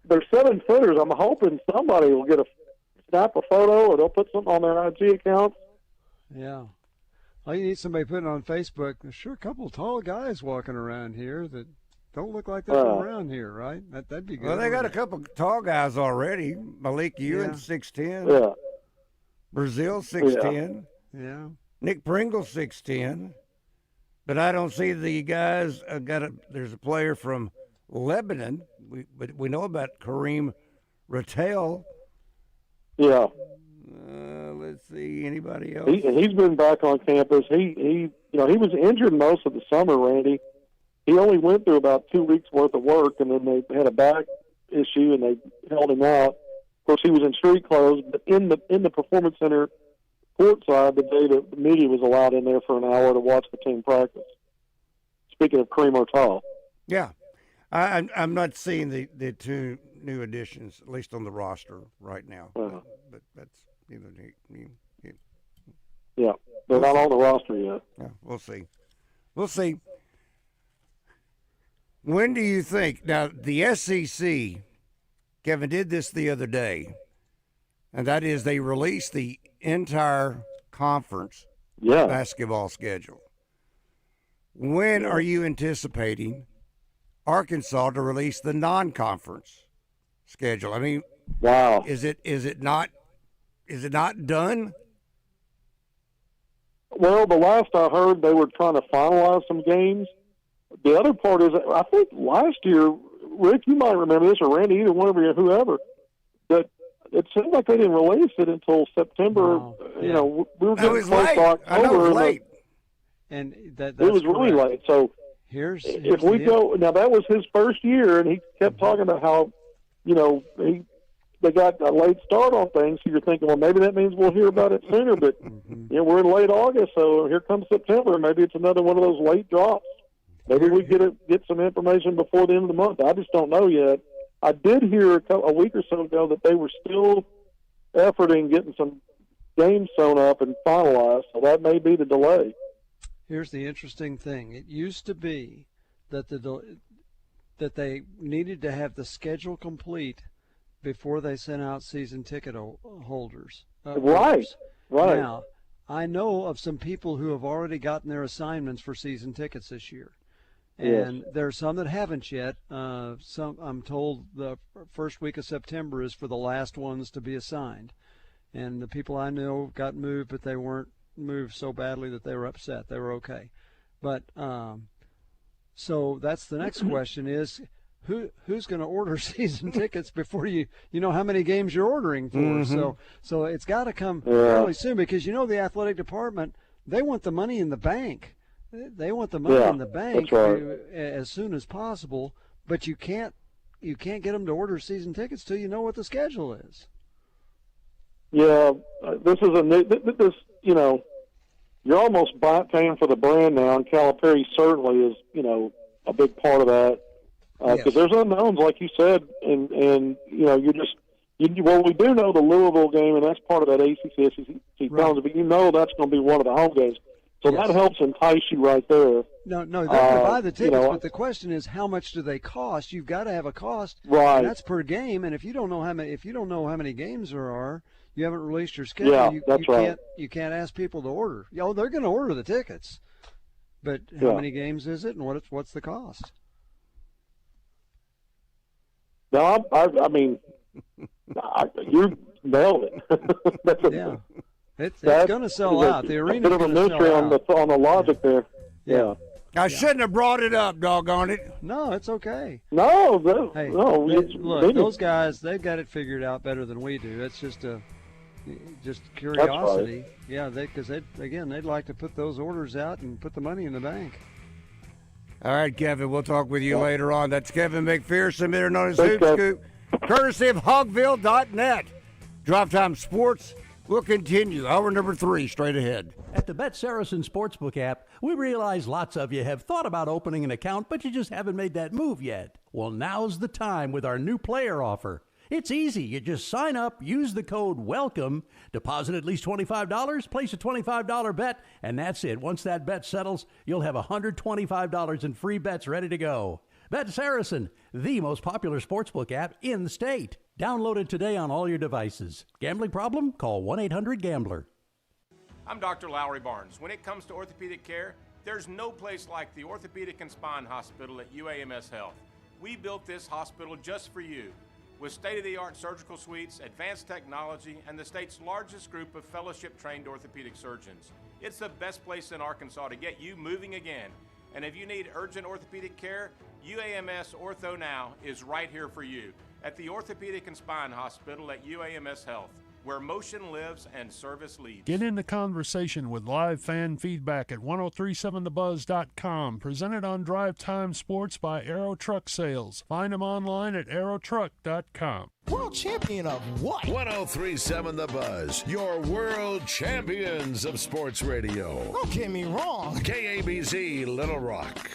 They're 7-footers. I'm hoping somebody will snap a photo or they'll put something on their IG accounts. Yeah. Well, you need somebody putting on Facebook. There's sure a couple of tall guys walking around here that don't look like they're from around here, right? That'd be good. Well, they got a couple of tall guys already. Malik Ewan, 6'10". Yeah. Brazil, 6'10". Yeah. Nick Pringle, 6'10". But I don't see the guys. There's a player from Lebanon. We know about Kareem Rattel. Yeah. Let's see, anybody else? He's been back on campus. He was injured most of the summer, Randy. He only went through about 2 weeks worth of work, and then they had a back issue and they held him out. Of course, he was in street clothes, but in the performance center courtside the day the media was allowed in there for an hour to watch the team practice. Speaking of Kareem Rattel. Yeah. I'm not seeing the two new additions, at least on the roster right now. But that's yeah, they're not on the roster yet. Yeah, we'll see. We'll see. When do you think? Now, the SEC, Kevin, did this the other day, and that is they released the entire conference basketball schedule. When are you anticipating Arkansas to release the non-conference schedule? I mean, wow, is it not done? Well, the last I heard, they were trying to finalize some games. The other part is, I think last year, Rick, you might remember this, or Randy, either one of you, whoever, that it seemed like they didn't release it until September. Wow. You know, we were getting close to October. I know it was late. And it was really late. So here's if we go now, that was his first year, and he kept talking about how, they got a late start on things. So you're thinking, well, maybe that means we'll hear about it sooner. But we're in late August, so here comes September. Maybe it's another one of those late drops. Maybe we get some information before the end of the month. I just don't know yet. I did hear a week or so ago that they were still efforting getting some games sewn up and finalized, so that may be the delay. Here's the interesting thing. It used to be that that they needed to have the schedule complete before they sent out season ticket holders. Right. Now, I know of some people who have already gotten their assignments for season tickets this year. And there are some that haven't yet. Some, I'm told the first week of September is for the last ones to be assigned. And the people I know got moved, but they weren't moved so badly that they were upset. They were okay. But so that's the next question is, who's going to order season tickets before you know how many games you're ordering for? So it's got to come fairly soon, because the athletic department, they want the money in the bank. They want the money in the bank as soon as possible, but you can't get them to order season tickets till you know what the schedule is. Yeah, this is you're almost paying for the brand now, and Calipari certainly is, a big part of that. Because there's unknowns, like you said, and we do know the Louisville game, and that's part of that ACC challenge, but that's going to be one of the home games. So that helps entice you right there. No, they're going to buy the tickets, but the question is, how much do they cost? You've got to have a cost, right? And that's per game. And if you don't know how many games there are, you haven't released your schedule. Yeah, that's right. You can't ask people to order. They're going to order the tickets, but how many games is it, and what's the cost? No, I mean, you nailed it. It's going to sell out. The arena's going to sell out. On the logic there. Yeah. I shouldn't have brought it up, doggone it. No, it's okay. No. Look, those guys, they've got it figured out better than we do. It's just curiosity. Right. Yeah, because they'd like to put those orders out and put the money in the bank. All right, Kevin, we'll talk with you later on. That's Kevin McPherson, better known as HoopScoop, courtesy of Hogville.net. Drive Time Sports will continue. Hour number 3 straight ahead. At the Bet Saracen Sportsbook app, we realize lots of you have thought about opening an account, but you just haven't made that move yet. Well, now's the time with our new player offer. It's easy. You just sign up, use the code WELCOME, deposit at least $25, place a $25 bet, and that's it. Once that bet settles, you'll have $125 in free bets ready to go. Bet Saracen, the most popular sportsbook app in the state. Download it today on all your devices. Gambling problem? Call 1-800-GAMBLER. I'm Dr. Lowry Barnes. When it comes to orthopedic care, there's no place like the Orthopedic and Spine Hospital at UAMS Health. We built this hospital just for you. With state-of-the-art surgical suites, advanced technology, and the state's largest group of fellowship-trained orthopedic surgeons. It's the best place in Arkansas to get you moving again. And if you need urgent orthopedic care, UAMS Ortho Now is right here for you at the Orthopedic and Spine Hospital at UAMS Health, where motion lives and service leads. Get in the conversation with live fan feedback at 1037thebuzz.com. Presented on Drive Time Sports by Aero Truck Sales. Find them online at aerotruck.com. World champion of what? 1037 The Buzz, your world champions of sports radio. Don't get me wrong. KABZ Little Rock.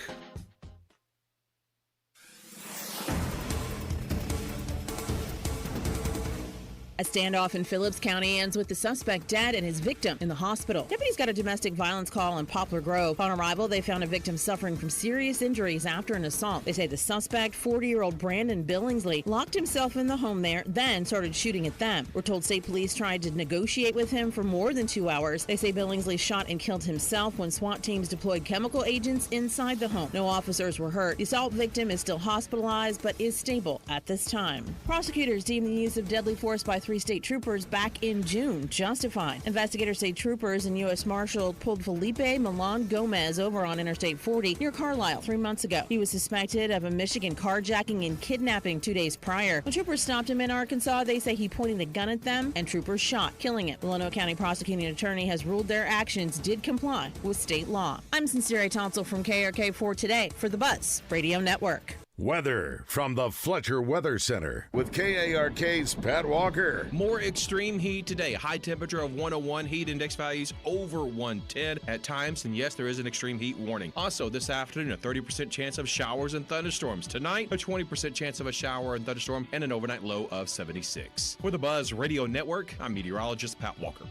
A standoff in Phillips County ends with the suspect dead and his victim in the hospital. Deputies got a domestic violence call in Poplar Grove. On arrival, they found a victim suffering from serious injuries after an assault. They say the suspect, 40-year-old Brandon Billingsley, locked himself in the home there, then started shooting at them. We're told state police tried to negotiate with him for more than 2 hours. They say Billingsley shot and killed himself when SWAT teams deployed chemical agents inside the home. No officers were hurt. The assault victim is still hospitalized but is stable at this time. Prosecutors deem the use of deadly force by 3 state troopers back in June justified. Investigators say troopers and U.S. Marshal pulled Felipe Milan Gomez over on Interstate 40 near Carlisle 3 months ago. He was suspected of a Michigan carjacking and kidnapping 2 days prior. When troopers stopped him in Arkansas, they say he pointed a gun at them and troopers shot, killing him. The Lonoke County prosecuting attorney has ruled their actions did comply with state law. I'm Sincere Tonsel from KRK4 Today for the Buzz Radio Network. Weather from the Fletcher Weather Center with KARK's Pat Walker. More extreme heat today. High temperature of 101, heat index values over 110 at times. And yes, there is an extreme heat warning. Also, this afternoon, a 30% chance of showers and thunderstorms. Tonight, a 20% chance of a shower and thunderstorm and an overnight low of 76. For the Buzz Radio Network, I'm meteorologist Pat Walker.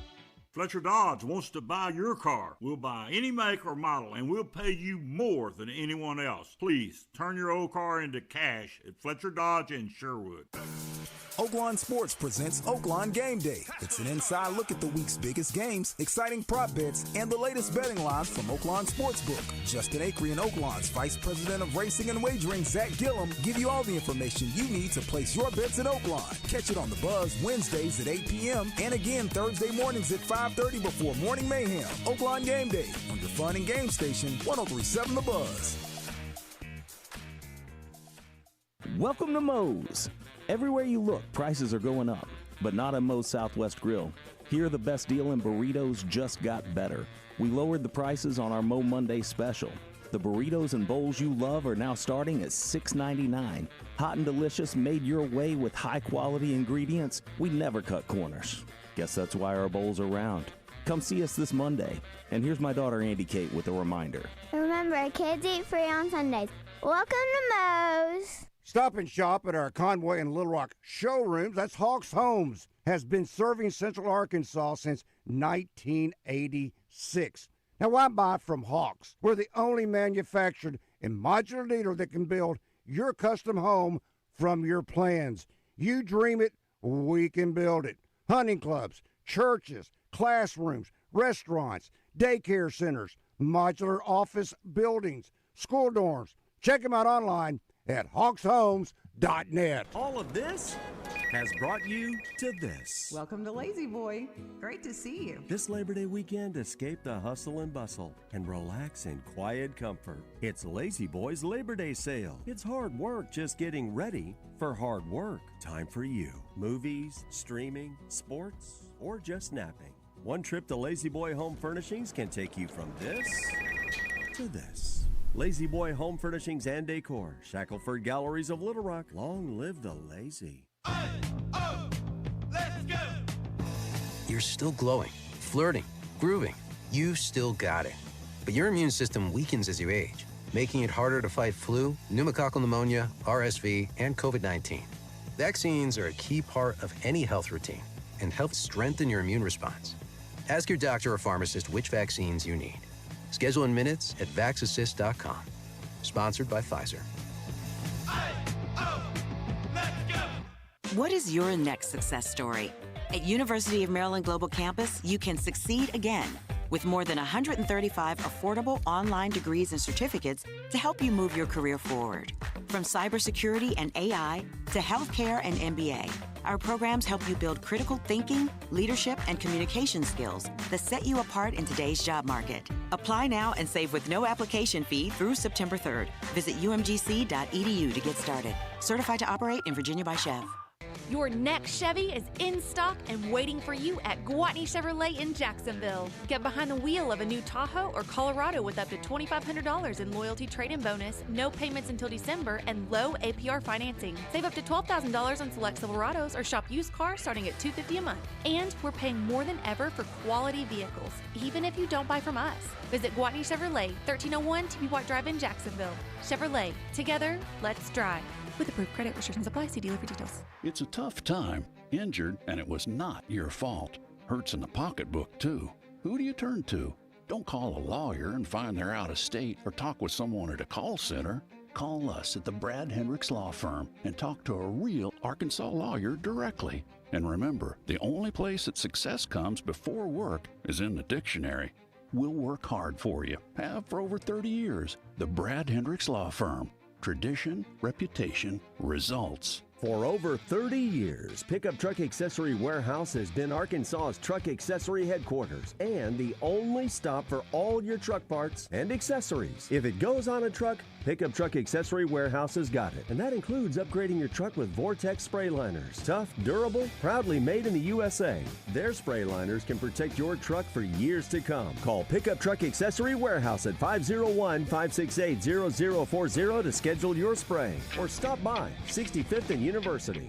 Fletcher Dodge wants to buy your car. We'll buy any make or model, and we'll pay you more than anyone else. Please, turn your old car into cash at Fletcher Dodge in Sherwood. Oaklawn Sports presents Oaklawn Game Day. It's an inside look at the week's biggest games, exciting prop bets, and the latest betting lines from Oaklawn Sportsbook. Justin Acree and Oaklawn's Vice President of Racing and Wagering, Zach Gillum, give you all the information you need to place your bets at Oaklawn. Catch it on The Buzz Wednesdays at 8 p.m. and again Thursday mornings at 5:30 before Morning Mayhem. Oaklawn Game Day on your fun and game station, 1037 The Buzz. Welcome to Moe's. Everywhere you look, prices are going up, but not at Moe's Southwest Grill. Here, the best deal in burritos just got better. We lowered the prices on our Moe Monday special. The burritos and bowls you love are now starting at $6.99. Hot and delicious, made your way with high-quality ingredients. We never cut corners. Guess that's why our bowls are round. Come see us this Monday. And here's my daughter, Andy Kate, with a reminder. Remember, kids eat free on Sundays. Welcome to Moe's. Stop and shop at our Conway and Little Rock showrooms. That's Hawks Homes. Has been serving Central Arkansas since 1986. Now, why buy from Hawks? We're the only manufactured and modular dealer that can build your custom home from your plans. You dream it, we can build it. Hunting clubs, churches, classrooms, restaurants, daycare centers, modular office buildings, school dorms. Check them out online at hawkshomes.net. All of this has brought you to this. Welcome to Lazy Boy. Great to see you. This Labor Day weekend, escape the hustle and bustle and relax in quiet comfort. It's Lazy Boy's Labor Day sale. It's hard work just getting ready for hard work. Time for you. Movies, streaming, sports, or just napping. One trip to Lazy Boy Home Furnishings can take you from this to this. Lazy Boy Home Furnishings and Decor, Shackelford Galleries of Little Rock. Long live the lazy. Let's go! You're still glowing, flirting, grooving. You still got it. But your immune system weakens as you age, making it harder to fight flu, pneumococcal pneumonia, RSV, and COVID-19. Vaccines are a key part of any health routine and help strengthen your immune response. Ask your doctor or pharmacist which vaccines you need. Schedule in minutes at vaxassist.com. Sponsored by Pfizer. What is your next success story? At University of Maryland Global Campus, you can succeed again with more than 135 affordable online degrees and certificates to help you move your career forward. From cybersecurity and AI to healthcare and MBA, our programs help you build critical thinking, leadership, and communication skills that set you apart in today's job market. Apply now and save with no application fee through September 3rd. Visit umgc.edu to get started. Certified to operate in Virginia by Chev. Your next Chevy is in stock and waiting for you at Gwatney Chevrolet in Jacksonville. Get behind the wheel of a new Tahoe or Colorado with up to $2,500 in loyalty trade-in bonus, no payments until December, and low APR financing. Save up to $12,000 on select Silverados or shop used cars starting at $250 a month. And we're paying more than ever for quality vehicles, even if you don't buy from us. Visit Gwatney Chevrolet, 1301 TB White Drive in Jacksonville. Chevrolet, together, let's drive. With approved credit, restrictions apply. See dealer for details. It's a tough time. Injured, and it was not your fault. Hurts in the pocketbook, too. Who do you turn to? Don't call a lawyer and find they're out of state or talk with someone at a call center. Call us at the Brad Hendricks Law Firm and talk to a real Arkansas lawyer directly. And remember, the only place that success comes before work is in the dictionary. We'll work hard for you. Have for over 30 years. The Brad Hendricks Law Firm. Tradition, reputation, results. For over 30 years, Pickup Truck Accessory Warehouse has been Arkansas's truck accessory headquarters and the only stop for all your truck parts and accessories. If it goes on a truck, Pickup Truck Accessory Warehouse has got it. And that includes upgrading your truck with Vortex spray liners. Tough, durable, proudly made in the USA. Their spray liners can protect your truck for years to come. Call Pickup Truck Accessory Warehouse at 501-568-0040 to schedule your spray. Or stop by 65th and University.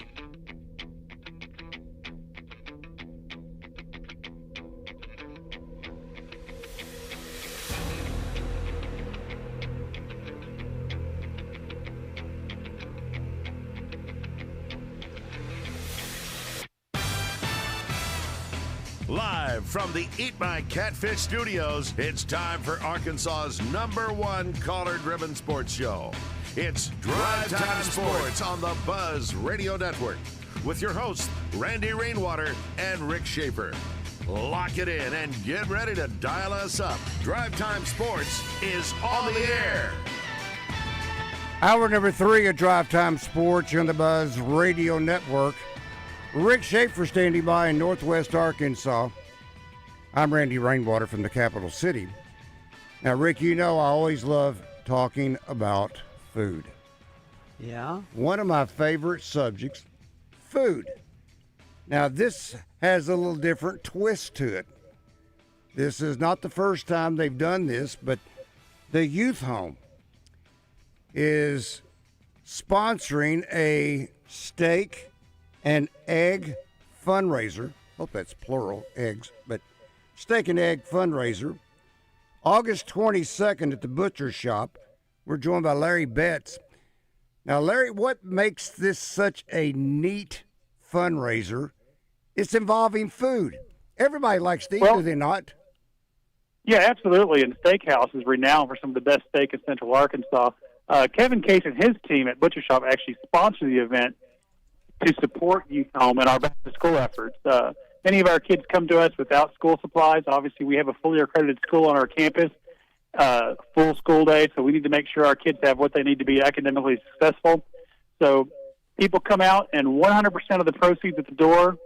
Live from the Eat My Catfish studios, it's time for Arkansas's #1 collar-driven sports show. It's Drive Time Sports on the Buzz Radio Network with your hosts, Randy Rainwater and Rick Schaeffer. Lock it in and get ready to dial us up. Drive Time Sports is on the air. Hour number 3 of Drive Time Sports on the Buzz Radio Network. Rick Schaeffer standing by in Northwest Arkansas. I'm Randy Rainwater from the capital city. Now, Rick, you know I always love talking about food. Yeah? One of my favorite subjects, food. Now, this has a little different twist to it. This is not the first time they've done this, but the youth home is sponsoring a steak and egg fundraiser. Hope that's plural, eggs, but steak and egg fundraiser. August 22nd at the Butcher Shop. We're joined by Larry Betz. Now, Larry, what makes this such a neat fundraiser? It's involving food. Everybody likes to eat, do they not? Yeah, absolutely. And Steakhouse is renowned for some of the best steak in Central Arkansas. Kevin Case and his team at Butcher Shop actually sponsor the event to support Youth Home and our back-to-school efforts. Many of our kids come to us without school supplies. Obviously, we have a fully accredited school on our campus, full school day, so we need to make sure our kids have what they need to be academically successful. So people come out, and 100% of the proceeds at the door,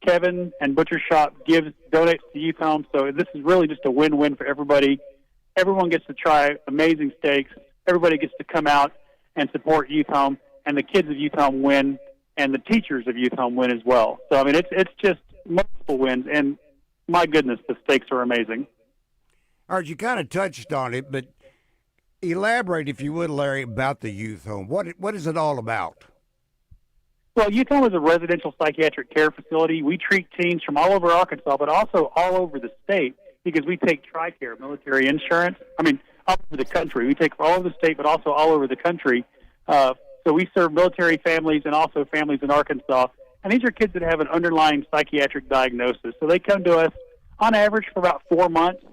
Kevin and Butcher Shop donates to Youth Home. So this is really just a win-win for everybody. Everyone gets to try amazing steaks. Everybody gets to come out and support Youth Home, and the kids of Youth Home win, and the teachers of Youth Home win as well. So, I mean, it's just multiple wins, and my goodness, the steaks are amazing. All right, you kind of touched on it, but elaborate, if you would, Larry, about the Youth Home. What is it all about? Well, Youth Home is a residential psychiatric care facility. We treat teens from all over Arkansas, but also all over the state, because we take TRICARE, military insurance. I mean, all over the country. We take all over the state, but also all over the country. So So we serve military families and also families in Arkansas. And these are kids that have an underlying psychiatric diagnosis. So they come to us on average for about 4 months.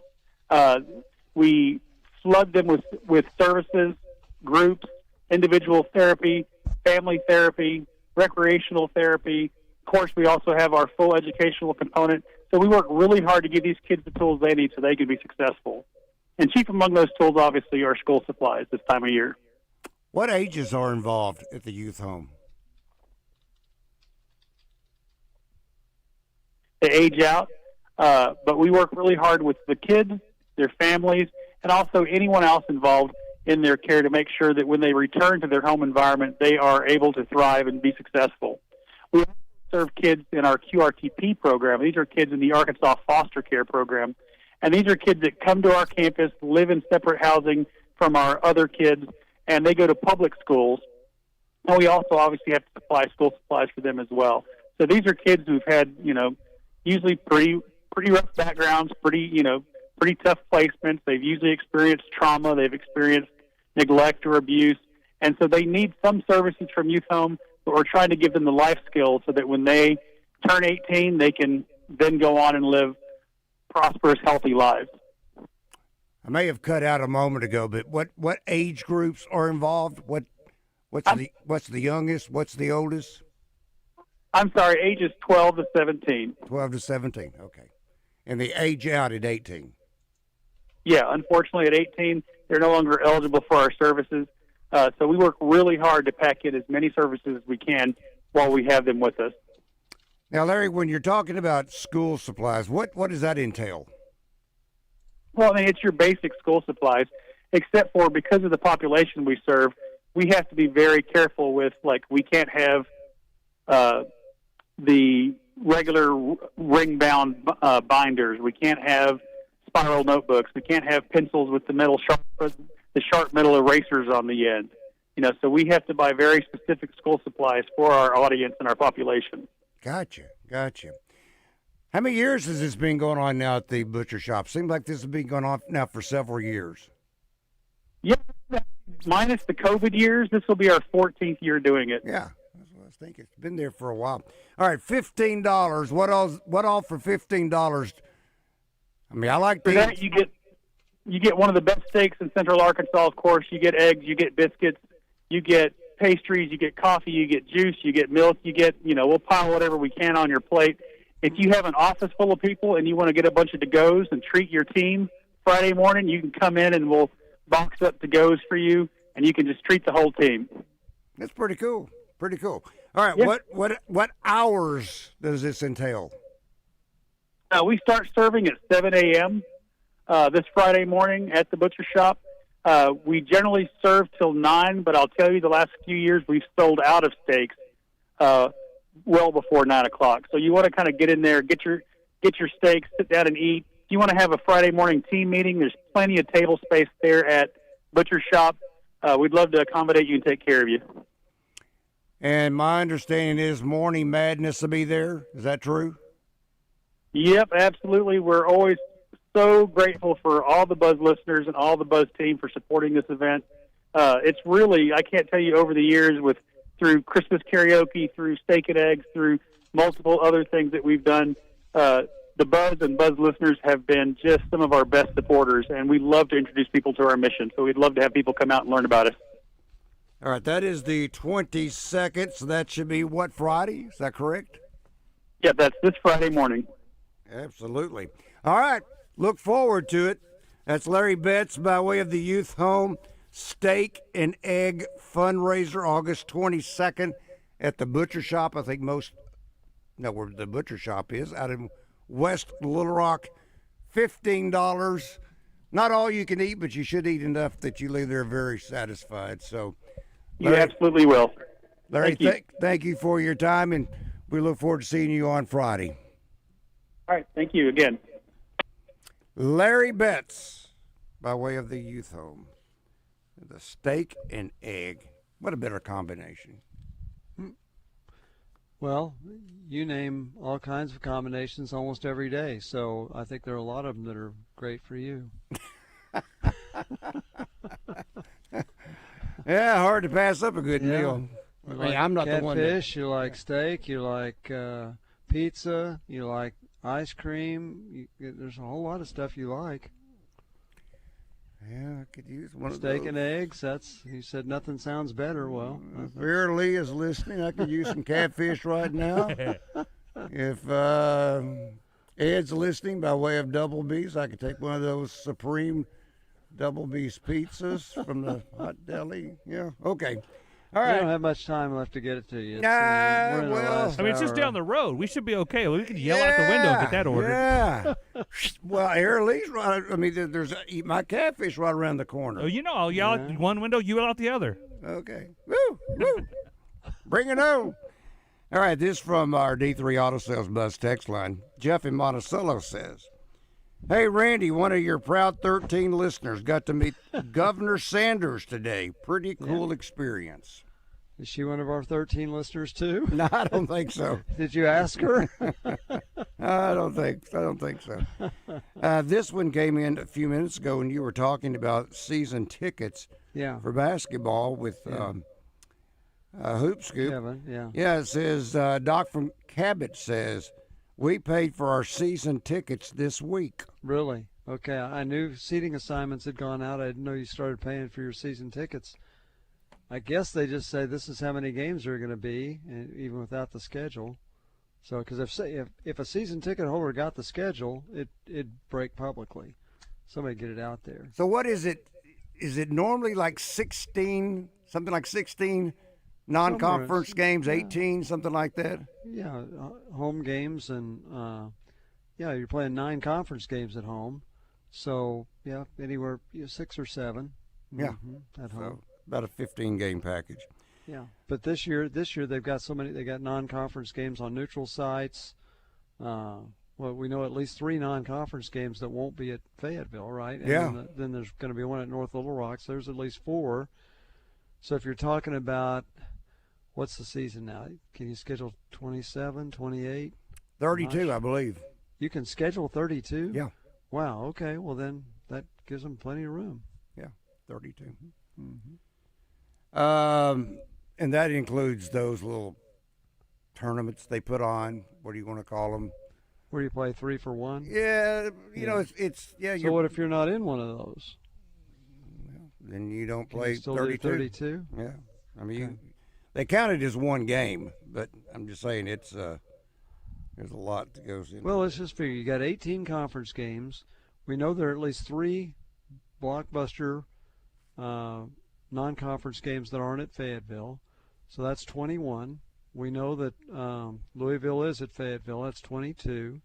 We flood them with services, groups, individual therapy, family therapy, recreational therapy. Of course, we also have our full educational component. So we work really hard to give these kids the tools they need so they can be successful. And chief among those tools, obviously, are school supplies this time of year. What ages are involved at the youth home? They age out, but we work really hard with the kids, their families, and also anyone else involved in their care to make sure that when they return to their home environment, they are able to thrive and be successful. We also serve kids in our QRTP program. These are kids in the Arkansas Foster Care Program, and these are kids that come to our campus, live in separate housing from our other kids, and they go to public schools. And we also obviously have to supply school supplies for them as well. So these are kids who've had, usually pretty rough backgrounds, pretty tough placements. They've usually experienced trauma. They've experienced neglect or abuse. And so they need some services from Youth Home, but we're trying to give them the life skills so that when they turn 18, they can then go on and live prosperous, healthy lives. I may have cut out a moment ago, but what age groups are involved? What's the youngest? What's the oldest? I'm sorry, ages 12 to 17. 12 to 17, okay. And the age out at 18. Yeah, unfortunately at 18, they're no longer eligible for our services. So we work really hard to pack in as many services as we can while we have them with us. Now, Larry, when you're talking about school supplies, what does that entail? Well, I mean, it's your basic school supplies, except for because of the population we serve, we have to be very careful with, we can't have the regular ring-bound binders. We can't have spiral notebooks. We can't have pencils with the sharp metal erasers on the end. So we have to buy very specific school supplies for our audience and our population. Gotcha. How many years has this been going on now at the butcher shop? Seems like this has been going on now for several years. Yeah, minus the COVID years, this will be our 14th year doing it. Yeah, that's what I was thinking. It's been there for a while. All right, $15. What all for $15? I mean, I like for these. that you get one of the best steaks in Central Arkansas. Of course, you get eggs, you get biscuits, you get pastries, you get coffee, you get juice, you get milk, you get we'll pile whatever we can on your plate. If you have an office full of people and you want to get a bunch of to-goes and treat your team Friday morning, you can come in and we'll box up to-goes for you, and you can just treat the whole team. That's pretty cool. All right, yeah. What hours does this entail? We start serving at 7 a.m. This Friday morning at the butcher shop. We generally serve till 9, but I'll tell you the last few years we've sold out of steaks well before 9 o'clock. So you want to kind of get in there, get your steaks, sit down and eat. If you want to have a Friday morning team meeting, there's plenty of table space there at Butcher Shop. We'd love to accommodate you and take care of you. And my understanding is Morning Madness will be there. Is that true? Yep, absolutely. We're always so grateful for all the Buzz listeners and all the Buzz team for supporting this event. It's really, I can't tell you over the years through Christmas karaoke, through steak and eggs, through multiple other things that we've done, the Buzz and Buzz listeners have been just some of our best supporters, and we love to introduce people to our mission. So we'd love to have people come out and learn about us. All right, that is the 22nd, so that should be what, Friday? Is that correct? Yeah, that's this Friday morning. Absolutely. All right, look forward to it. That's Larry Betz by way of the Youth Home Steak and Egg Fundraiser, August 22nd at the Butcher Shop. I think where the Butcher Shop is, out in West Little Rock. $15. Not all you can eat, but you should eat enough that you leave there very satisfied. So, Larry, you absolutely will. Larry, thank you for your time, and we look forward to seeing you on Friday. All right, thank you again. Larry Betz, by way of the Youth Home. The steak and egg. What a better combination. Well, you name all kinds of combinations almost every day, so I think there are a lot of them that are great for you. Yeah, hard to pass up a good meal. I You mean, like I'm not the one. catfish, you like steak, you like pizza, you like ice cream. There's a whole lot of stuff you like. Yeah, I could use one of Steak those. and eggs. You said nothing sounds better. Well, If Vera Lee is listening, I could use some catfish right now. If Ed's listening by way of Double B's, I could take one of those Supreme Double B's pizzas from the hot deli. Yeah, okay. All We right. don't have much time left to get it to you. Nah, we're in the well, last I mean, it's just hour. down the road. We should be okay. We can yell out the window and get that ordered. Yeah. Well, Vera Lee's right. I mean, there's Eat My Catfish right around the corner. Oh, you know, I'll yell out one window, you yell out the other. Okay. Woo, woo. Bring it on. All right, this from our D3 Auto Sales Buzz text line. Jeff in Monticello says, "Hey, Randy, one of your proud 13 listeners got to meet Governor Sanders today. Pretty cool experience." Is she one of our 13 listeners too? No, I don't think so. Did you ask her? I don't think so. This one came in a few minutes ago when you were talking about season tickets for basketball with HoopScoop. Kevin, yeah. Yeah, it says, Doc from Cabot says, we paid for our season tickets this week. Really? Okay, I knew seating assignments had gone out. I didn't know you started paying for your season tickets. I guess they just say this is how many games there are going to be, and even without the schedule. So, because if a season ticket holder got the schedule, it'd break publicly. Somebody get it out there. So what is it? Is it normally like 16, something like 16 non-conference games, 18, something like that? Yeah, home games and, you're playing 9 conference games at home. So, yeah, anywhere 6 or 7 Yeah, at home. So about a 15-game package. Yeah, but this year they've got so many. They got non-conference games on neutral sites. Well, we know at least 3 non-conference games that won't be at Fayetteville, right? And Yeah. Then there's going to be one at North Little Rock. So there's at least 4. So if you're talking about what's the season now? Can you schedule 27, 28? 32, I believe. You can schedule 32? Yeah. Wow. Okay. Well, then that gives them plenty of room. Yeah, 32. And that includes those little tournaments they put on. What do you want to call them? Where you play 3 for 1? Yeah, you know, it's So what if you're not in one of those? Then you don't Can play you still 32. do 32? Yeah, I mean, they count it as one game, but I'm just saying it's there's a lot that goes in. Well, let's just figure you got 18 conference games. We know there are at least 3 blockbuster non-conference games that aren't at Fayetteville, so that's 21. We know that Louisville is at Fayetteville. That's 22.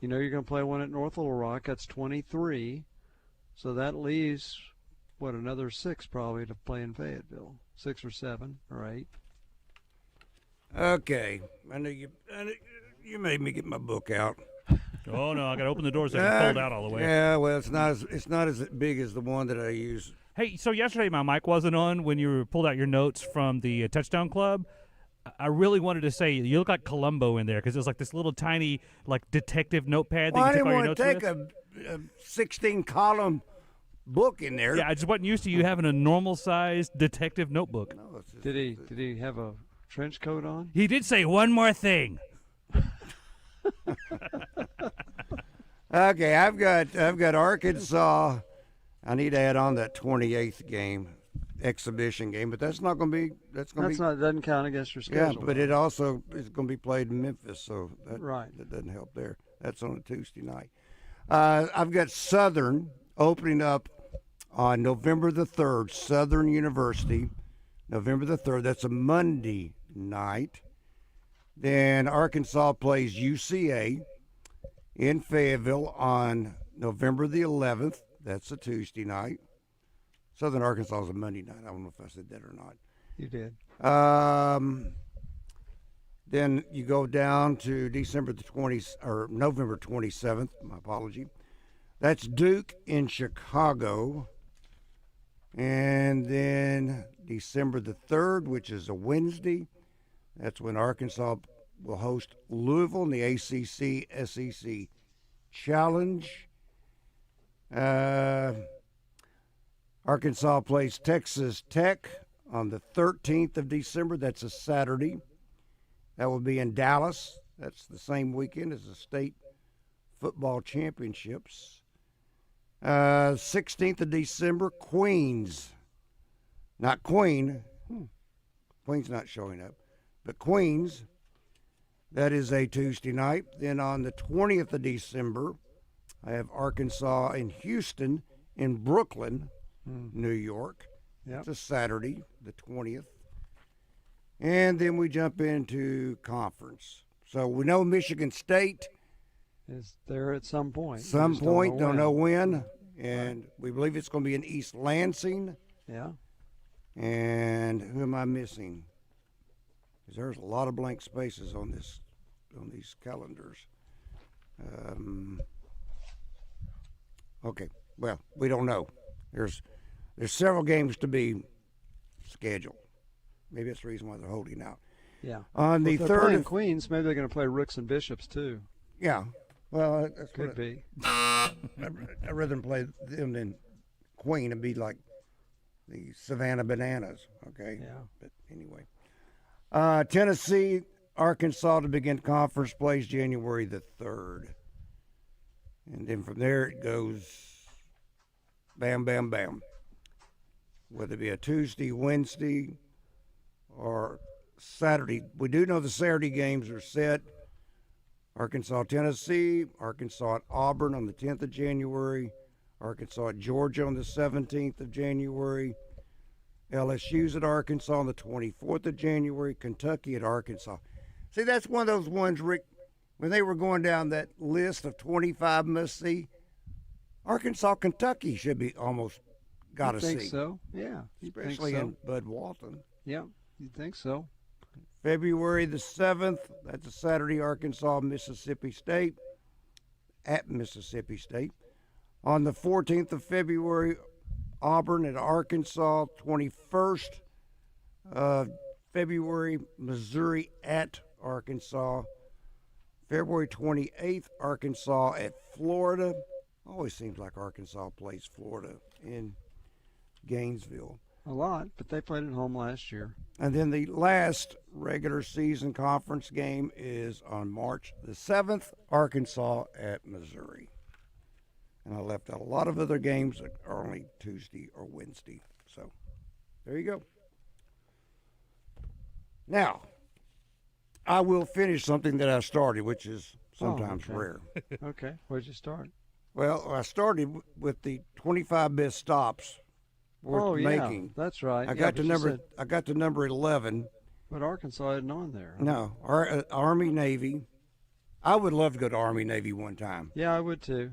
You know you're going to play one at North Little Rock. That's 23. So that leaves, another 6 probably to play in Fayetteville. 6 or 7 or 8. Okay, I know you made me get my book out. Oh no, I got to open the doors so I can fold out all the way. Yeah, well, it's not as big as the one that I use. Hey, so yesterday my mic wasn't on when you pulled out your notes from the Touchdown Club. I really wanted to say you look like Columbo in there because there's like this little tiny like detective notepad that Well, I you take didn't all your want notes to with. take a 16-column book in there. Yeah, I just wasn't used to you having a normal-sized detective notebook. No, Did he have a trench coat on? He did say one more thing. Okay, I've got Arkansas. I need to add on that 28th game, exhibition game, but that's not going to be. Doesn't count against your schedule. Yeah, but it also is going to be played in Memphis, so that doesn't help there. That's on a Tuesday night. I've got Southern opening up on November the 3rd, Southern University, November the 3rd. That's a Monday night. Then Arkansas plays UCA in Fayetteville on November the 11th. That's a Tuesday night. Southern Arkansas is a Monday night. I don't know if I said that or not. You did. Then you go down to November 27th. My apology. That's Duke in Chicago. And then December the 3rd, which is a Wednesday, that's when Arkansas will host Louisville in the ACC SEC Challenge. Arkansas plays Texas Tech on the 13th of December. That's a Saturday. That will be in Dallas. That's the same weekend as the state football championships. 16th of December, Queens. Not Queen. Queen's not showing up. But Queens, that is a Tuesday night. Then on the 20th of December, I have Arkansas and Houston in Brooklyn, New York. It's a Saturday, the 20th. And then we jump into conference. So we know Michigan State is there at some point. Don't know when. And we believe it's going to be in East Lansing. Yeah. And who am I missing? Because there's a lot of blank spaces on these calendars. Okay. Well, we don't know. There's several games to be scheduled. Maybe that's the reason why they're holding out. Yeah. On the if they're 3rd playing of Queens, maybe they're going to play Rooks and Bishops too. Yeah. Well, that's could be. I'd rather play them than Queen and be like the Savannah Bananas. Okay. Yeah. But anyway, Tennessee, Arkansas to begin conference plays January the 3rd, and then from there it goes. Bam, bam, bam. Whether it be a Tuesday, Wednesday, or Saturday. We do know the Saturday games are set. Arkansas, Tennessee, Arkansas at Auburn on the 10th of January, Arkansas at Georgia on the 17th of January, LSU's at Arkansas on the 24th of January, Kentucky at Arkansas. See, that's one of those ones, Rick, when they were going down that list of 25 must-see, Arkansas, Kentucky should be almost got to see. I think so, yeah. Especially in Bud Walton. Yeah, you'd think so. February the 7th, that's a Saturday, Arkansas, Mississippi State, at Mississippi State. On the 14th of February, Auburn at Arkansas. 21st of February, Missouri at Arkansas. February 28th, Arkansas at Florida. Always seems like Arkansas plays Florida in Gainesville. A lot, but they played at home last year. And then the last regular season conference game is on March the 7th, Arkansas at Missouri. And I left out a lot of other games that are only Tuesday or Wednesday. So there you go. Now, I will finish something that I started, which is sometimes rare. Okay, where'd you start? Well, I started with the 25 best stops worth making. That's right. I got to number 11. But Arkansas isn't on there. No, Army Navy. I would love to go to Army Navy one time. Yeah, I would too.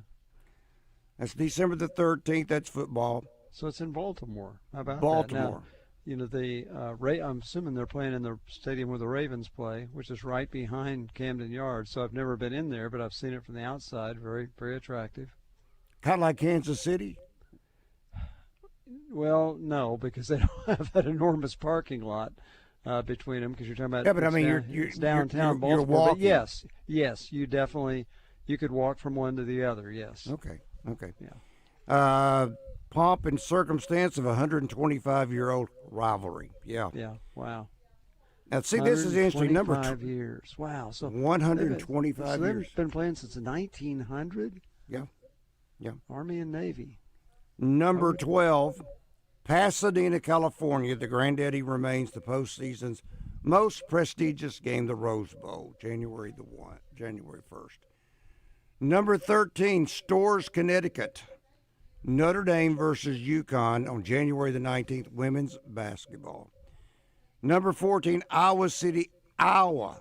That's December the 13th. That's football. So it's in Baltimore. How about Baltimore? That? Now, I'm assuming they're playing in the stadium where the Ravens play, which is right behind Camden Yards. So I've never been in there, but I've seen it from the outside. Very, very attractive. Kind of like Kansas City. Well, no, because they don't have that enormous parking lot between them. Because you're talking about you're downtown Baltimore. You're walking. But yes, you could walk from one to the other. Yes. Okay. Yeah. Pomp and circumstance of a 125-year-old rivalry. Yeah. Yeah. Wow. Now, see, this is interesting. 125 years. Wow. So 125 years. They've been playing since 1900. Yeah. Army and Navy. Number 12, Pasadena, California. The Granddaddy remains the postseason's most prestigious game, the Rose Bowl, January 1st. Number 13, Storrs, Connecticut. Notre Dame versus UConn on January the 19th, women's basketball. Number 14, Iowa City, Iowa.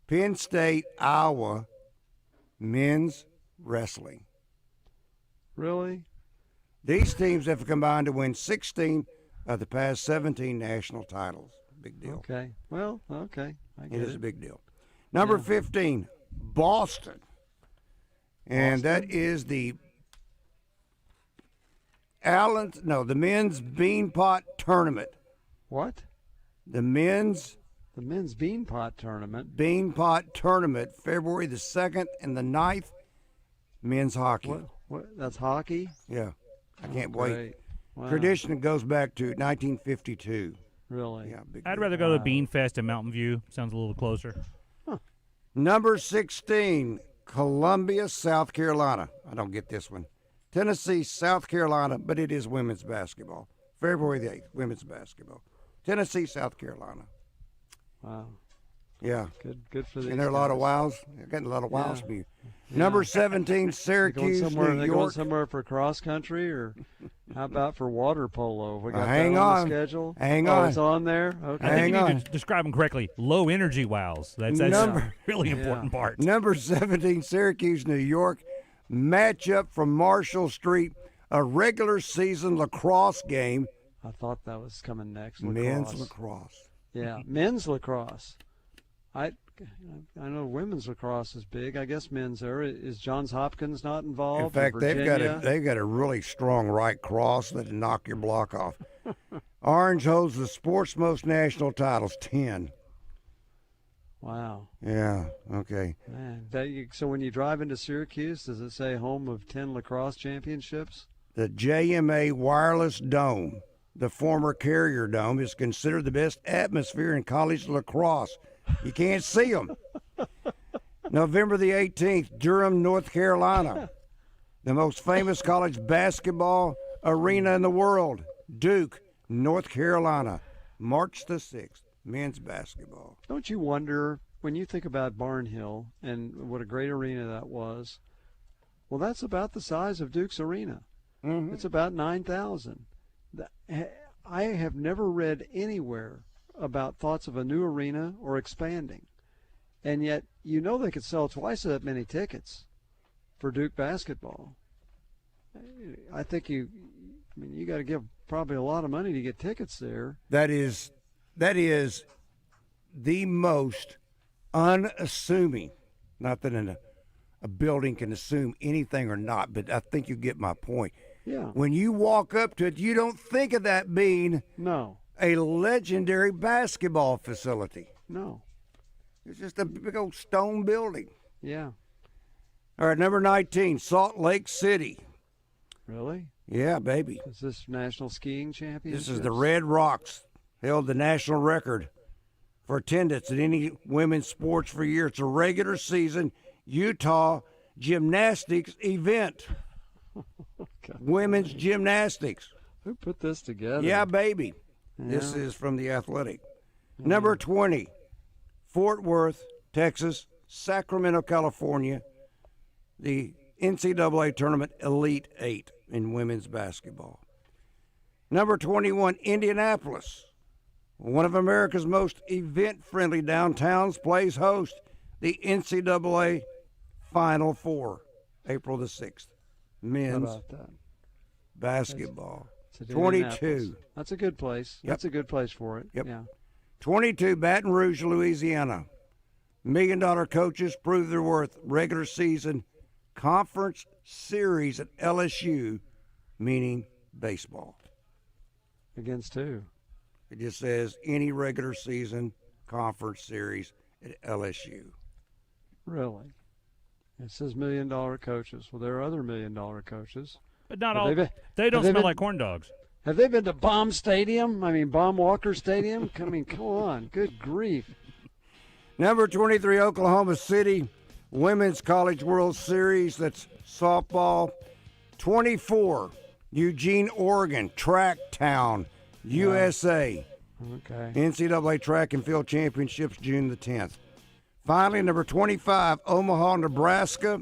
Penn State, Iowa, men's wrestling. Really? These teams have combined to win 16 of the past 17 national titles. Big deal. Okay. Well, okay. It is a big deal. Number 15, Boston. And that is the the men's Beanpot Tournament. What? The men's Beanpot Tournament. Beanpot Tournament, February the 2nd and the 9th, men's hockey. What? That's hockey? Yeah. I can't wait. Great. Wow. Tradition goes back to 1952. Really? Yeah, big I'd deal. rather go to Bean Fest in Mountain View. Sounds a little closer. Number 16, Columbia, South Carolina. I don't get this one. Tennessee, South Carolina, but it is women's basketball. February the 8th, women's basketball. Tennessee, South Carolina. Wow. Yeah. Good for these And there are a lot of guys. wows. They're getting a lot of wows Yeah. from you. Yeah. Number 17, Syracuse, They going New somewhere York. for cross country, or how about for water polo? We got Hang that on. the schedule. Hang Oh, on. it's on there. Okay. I think Hang you need on. to describe them correctly. Low energy wows. That's Number- a really important part. Number 17, Syracuse, New York. Matchup from Marshall Street. A regular season lacrosse game. I thought that was coming next. Men's lacrosse. Yeah, men's lacrosse. I know women's lacrosse is big. I guess men's there. Is Johns Hopkins not involved? In fact, Virginia? they've got a really strong right cross that'll knock your block off. Orange holds the sport's most national titles, 10. Wow. Yeah, okay. Man, so when you drive into Syracuse, does it say home of 10 lacrosse championships? The JMA Wireless Dome, the former Carrier Dome, is considered the best atmosphere in college lacrosse. You can't see them. November the 18th, Durham, North Carolina. The most famous college basketball arena in the world, Duke, North Carolina. March the 6th, men's basketball. Don't you wonder, when you think about Barnhill and what a great arena that was, well, that's about the size of Duke's arena. Mm-hmm. It's about 9,000. I have never read anywhere about thoughts of a new arena or expanding. And yet, you know they could sell twice that many tickets for Duke basketball. I think you got to give probably a lot of money to get tickets there. That is the most unassuming, not that a building can assume anything or not, but I think you get my point. Yeah. When you walk up to it, you don't think of that being a legendary basketball facility. No. It's just a big old stone building. Yeah. All right, number 19, Salt Lake City. Really? Yeah, baby. Is this National Skiing Championship? This is the Red Rocks, held the national record for attendance at any women's sports for a year. It's a regular season Utah gymnastics event. Women's gymnastics. Who put this together? Yeah, baby. This Yeah. is from The Athletic. Number 20, Fort Worth, Texas, Sacramento, California, the NCAA Tournament Elite 8 in women's basketball. Number 21, Indianapolis, one of America's most event-friendly downtowns, plays host the NCAA Final Four, April the 6th. Men's How about that? basketball. It's at 22. Indianapolis. That's a good place. Yep. That's a good place for it. Yep. Yeah. 22, Baton Rouge, Louisiana. $1 million coaches prove their worth. Regular season conference series at LSU, meaning baseball. Against who? It just says any regular season conference series at LSU. Really? It says $1 million coaches. Well, there are other $1 million coaches. But not Have all. They don't smell like corn dogs. Have they been to Baum Stadium? I mean, Baum Walker Stadium? I mean, come on. Good grief. Number 23, Oklahoma City Women's College World Series. That's softball. 24, Eugene, Oregon, Track Town, USA. Okay. NCAA Track and Field Championships, June the 10th. Finally, number 25, Omaha, Nebraska.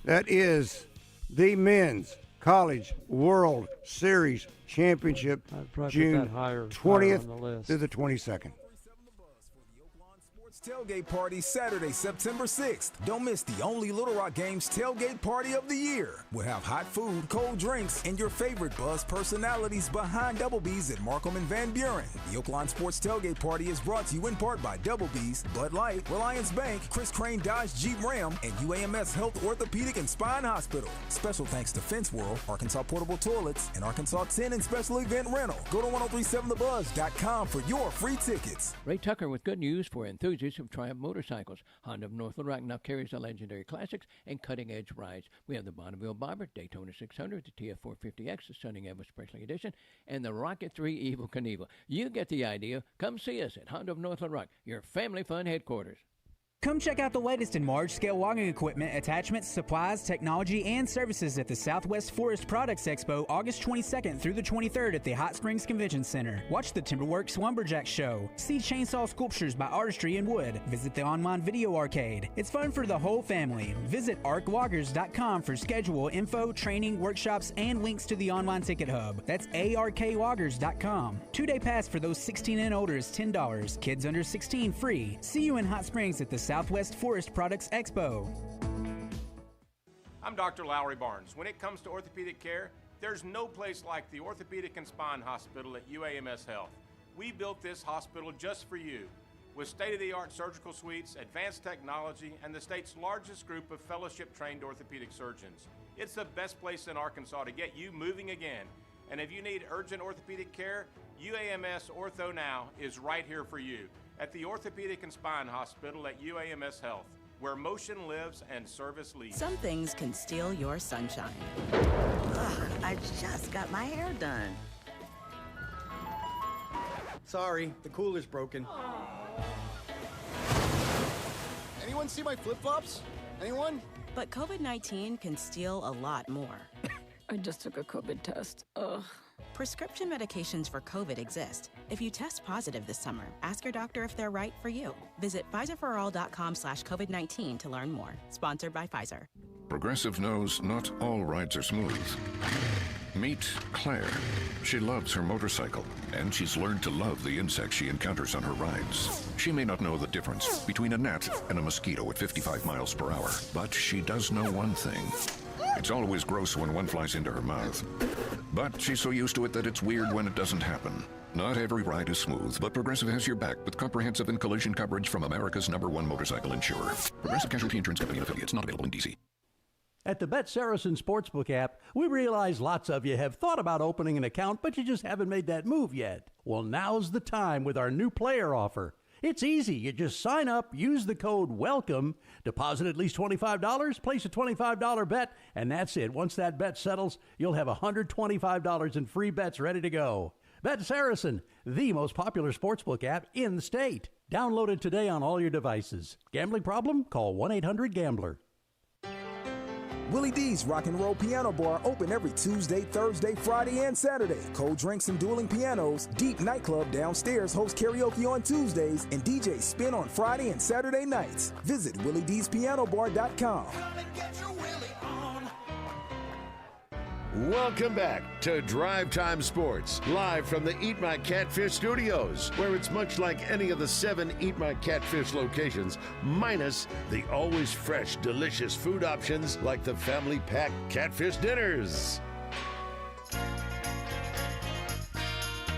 That is the Men's College World Series Championship, I'd probably put June that higher 20th on the list. through the 22nd. Tailgate Party Saturday, September 6th. Don't miss the only Little Rock Games tailgate party of the year. We'll have hot food, cold drinks, and your favorite Buzz personalities behind Double B's at Markham and Van Buren. The Oaklawn Sports Tailgate Party is brought to you in part by Double B's, Bud Light, Reliance Bank, Chris Crain Dodge Jeep Ram, and UAMS Health Orthopedic and Spine Hospital. Special thanks to Fence World, Arkansas Portable Toilets, and Arkansas 10 and Special Event Rental. Go to 1037thebuzz.com for your free tickets. Ray Tucker with good news for enthusiasts exclusive of Triumph motorcycles. Honda of North Little Rock now carries the legendary classics and cutting-edge rides. We have the Bonneville Bobber, Daytona 600, the TF450X, the Stunning Elvis Presley Edition, and the Rocket 3 Evel Knievel. You get the idea. Come see us at Honda of North Little Rock, your family fun headquarters. Come check out the latest in large-scale logging equipment, attachments, supplies, technology, and services at the Southwest Forest Products Expo August 22nd through the 23rd at the Hot Springs Convention Center. Watch the Timberworks Lumberjack Show. See chainsaw sculptures by Artistry in Wood. Visit the online video arcade. It's fun for the whole family. Visit arcloggers.com for schedule, info, training, workshops, and links to the online ticket hub. That's arcloggers.com. 2-day pass for those 16 and older is $10. Kids under 16 free. See you in Hot Springs at the Southwest Forest Products Expo. I'm Dr. Lowry Barnes. When it comes to orthopedic care, there's no place like the Orthopedic and Spine Hospital at UAMS Health. We built this hospital just for you, with state-of-the-art surgical suites, advanced technology, and the state's largest group of fellowship-trained orthopedic surgeons. It's the best place in Arkansas to get you moving again. And if you need urgent orthopedic care, UAMS Ortho Now is right here for you at the Orthopedic and Spine Hospital at UAMS Health, where motion lives and service leads. Some things can steal your sunshine. Ugh, I just got my hair done. Sorry, the cooler's broken. Anyone see my flip-flops? Anyone? But COVID-19 can steal a lot more. I just took a COVID test. Ugh. Prescription medications for COVID exist. If you test positive this summer, ask your doctor if they're right for you. Visit PfizerForAll.com/COVID-19 to learn more. Sponsored by Pfizer. Progressive knows not all rides are smooth. Meet Claire. She loves her motorcycle, and she's learned to love the insects she encounters on her rides. She may not know the difference between a gnat and a mosquito at 55 miles per hour, but she does know one thing. It's always gross when one flies into her mouth. But she's so used to it that it's weird when it doesn't happen. Not every ride is smooth, but Progressive has your back with comprehensive and collision coverage from America's #1 motorcycle insurer. Progressive Casualty Insurance Company and Affiliates, not available in D.C. At the Bet Saracen Sportsbook app, we realize lots of you have thought about opening an account, but you just haven't made that move yet. Well, now's the time with our new player offer. It's easy. You just sign up, use the code WELCOME, deposit at least $25, place a $25 bet, and that's it. Once that bet settles, you'll have $125 in free bets ready to go. Bet Saracen, the most popular sportsbook app in the state. Download it today on all your devices. Gambling problem? Call 1-800-GAMBLER. Willie D's Rock and Roll Piano Bar open every Tuesday, Thursday, Friday, and Saturday. Cold drinks and dueling pianos. Deep Nightclub downstairs hosts karaoke on Tuesdays and DJ Spin on Friday and Saturday nights. Visit WillieD'sPianoBar.com. Welcome back to Drive Time Sports, live from the Eat My Catfish studios, where it's much like any of the 7 Eat My Catfish locations, minus the always fresh, delicious food options like the family pack catfish dinners.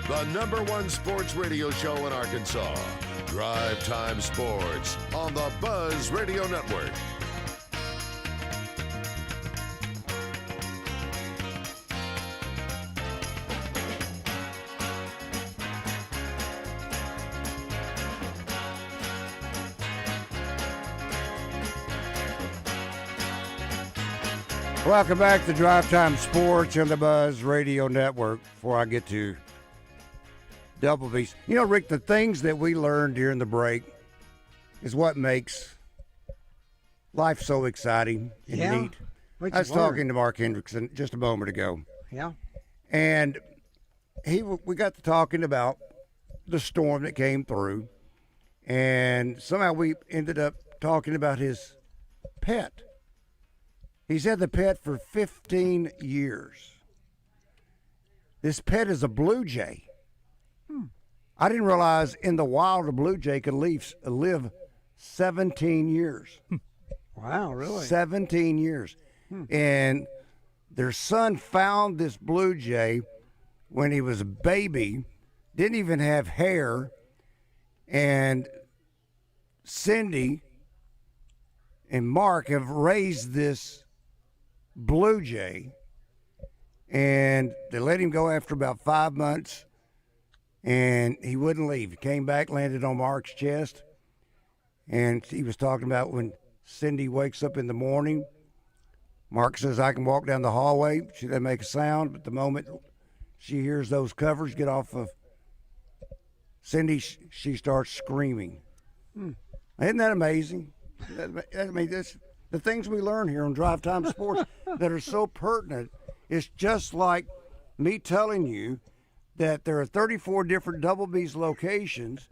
The #1 sports radio show in Arkansas, Drive Time Sports on the Buzz Radio Network. Welcome back to Drive Time Sports on the Buzz Radio Network. Before I get to Double B's, you know, Rick, the things that we learned during the break is what makes life so exciting and neat. I was talking to Mark Hendrickson just a moment ago. Yeah. And we got to talking about the storm that came through, and somehow we ended up talking about his pet. He's had the pet for 15 years. This pet is a blue jay. I didn't realize in the wild a blue jay could live 17 years. Wow, really? 17 years. And their son found this blue jay when he was a baby, didn't even have hair, and Cindy and Mark have raised this blue jay, and they let him go after about 5 months, and he wouldn't leave. He came back, landed on Mark's chest, And he was talking about when Cindy wakes up in the morning, Mark says, I can walk down the hallway. She doesn't make a sound, but the moment she hears those covers get off of Cindy, she starts screaming. Isn't that amazing? I mean, this, the things we learn here on Drive Time Sports that are so pertinent. It's just like me telling you that there are 34 different Double B's locations,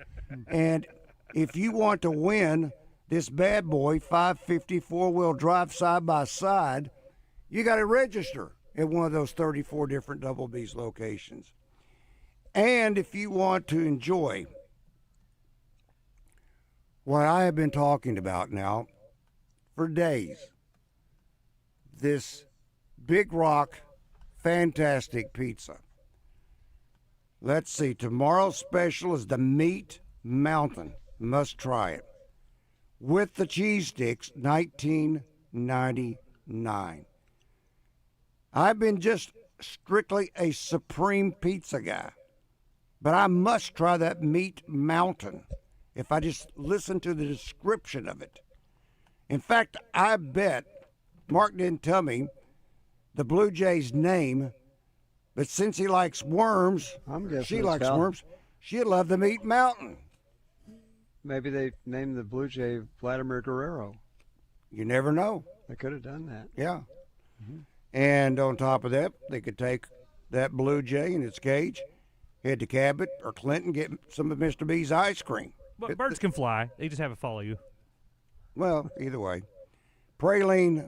and if you want to win this bad boy 550 four-wheel drive side-by-side, you got to register at one of those 34 different Double B's locations. And if you want to enjoy what I have been talking about now for days, this Big Rock fantastic pizza. Let's see, tomorrow's special is the Meat Mountain. Must try it. With the cheese sticks, $19.99. I've been just strictly a supreme pizza guy, but I must try that Meat Mountain if I just listen to the description of it. In fact, I bet, Mark didn't tell me the Blue Jay's name, but since he likes worms, she likes worms, she'd love the Meat Mountain. Maybe they named the Blue Jay Vladimir Guerrero. You never know. They could have done that. Yeah. And on top of that, they could take that Blue Jay in its cage, head to Cabot or Clinton, get some of Mr. B's ice cream. But birds can fly. They just have to follow you. Well, either way. Praline,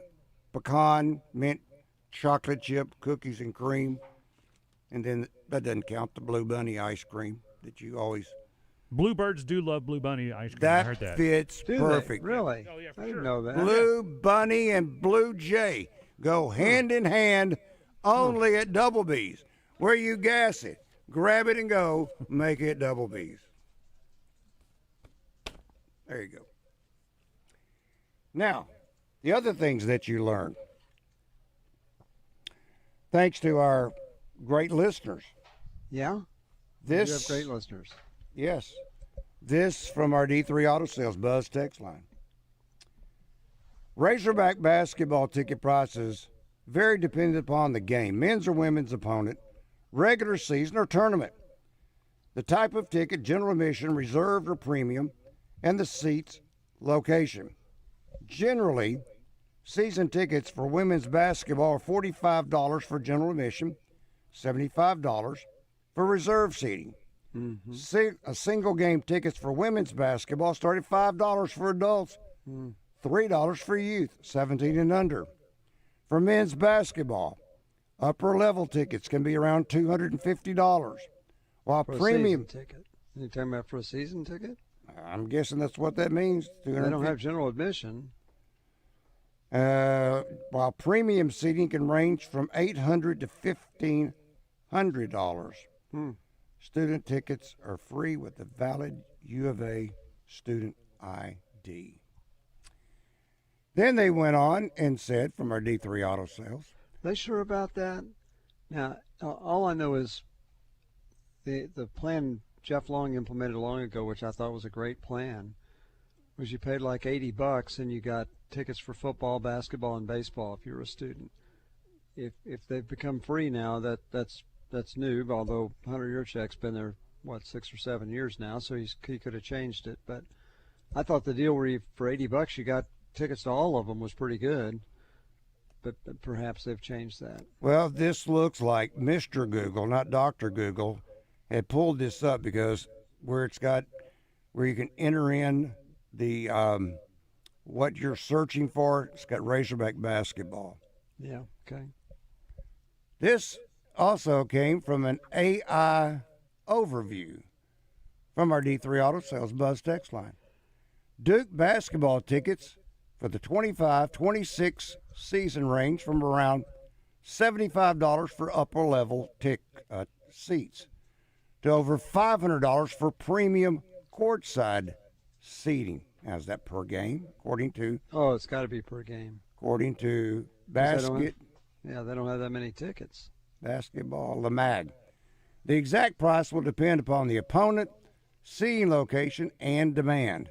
pecan, mint, chocolate chip, cookies and cream. And then that doesn't count the Blue Bunny ice cream that you always... Bluebirds do love Blue Bunny ice cream. That I heard that. fits perfect. Really? Oh, yeah, for I sure. didn't know that. Blue Bunny and Blue Jay go hand in hand only at Double B's, where you gas it, grab it and go, make it Double B's. There you go. Now, the other things that you learn, thanks to our great listeners. Yeah? This, you have great listeners. Yes. This from our D3 Auto Sales Buzz text line. Razorback basketball ticket prices vary depending upon the game, men's or women's opponent, regular season or tournament, the type of ticket, general admission, reserved or premium, and the seat's location. Generally, season tickets for women's basketball are $45 for general admission, $75 for reserve seating. A single game tickets for women's basketball start at $5 for adults, $3 for youth, 17 and under. For men's basketball, upper level tickets can be around $250, while For premium a season ticket. You talking about for a season ticket? I'm guessing that's what that means. They don't have general admission. While premium seating can range from $800 to $1,500. Student tickets are free with a valid U of A student ID. Then they went on and said, from our D3 Auto Sales. They sure about that? Now, all I know is the plan Jeff Long implemented long ago, which I thought was a great plan, was you paid like $80 and you got tickets for football, basketball, and baseball if you're a student. If they've become free now, that's new, although Hunter Yurchek's been there, 6 or 7 years now, so he could have changed it. But I thought the deal where for $80 you got tickets to all of them was pretty good, but perhaps they've changed that. Well, this looks like Mr. Google, not Dr. Google, had pulled this up because where you can enter in the what you're searching for, it's got Razorback basketball. Yeah, okay. This also came from an AI overview from our D3 Auto Sales Buzz text line. Duke basketball tickets for the 25-26 season range from around $75 for upper level seats to over $500 for premium courtside seating. How's that per game? According to it's got to be per game. According to They don't have that many tickets. Basketball, the MAG. The exact price will depend upon the opponent, seating location, and demand.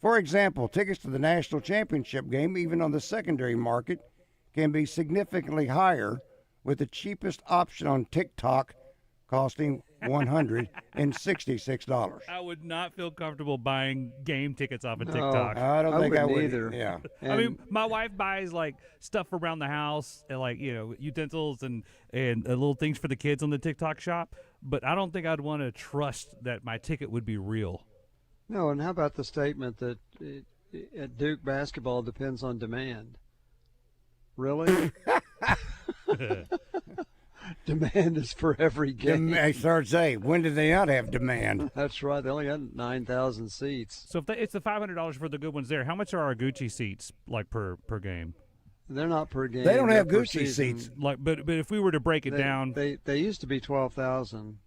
For example, tickets to the national championship game, even on the secondary market, can be significantly higher, with the cheapest option on TikTok costing $166. I would not feel comfortable buying game tickets off of No, TikTok. I don't think I would either. Yeah. I mean, my wife buys like stuff around the house, and like utensils and little things for the kids on the TikTok shop. But I don't think I'd want to trust that my ticket would be real. No, and how about the statement that at Duke basketball depends on demand? Really? Demand is for every game. I started saying, when did they not have demand? That's right. They only got 9,000 seats. So if it's the $500 for the good ones there, how much are our Gucci seats like per game? They're not per game. They don't they're have per Gucci season. seats. Like, but if we were to break it down, they used to be 12,000.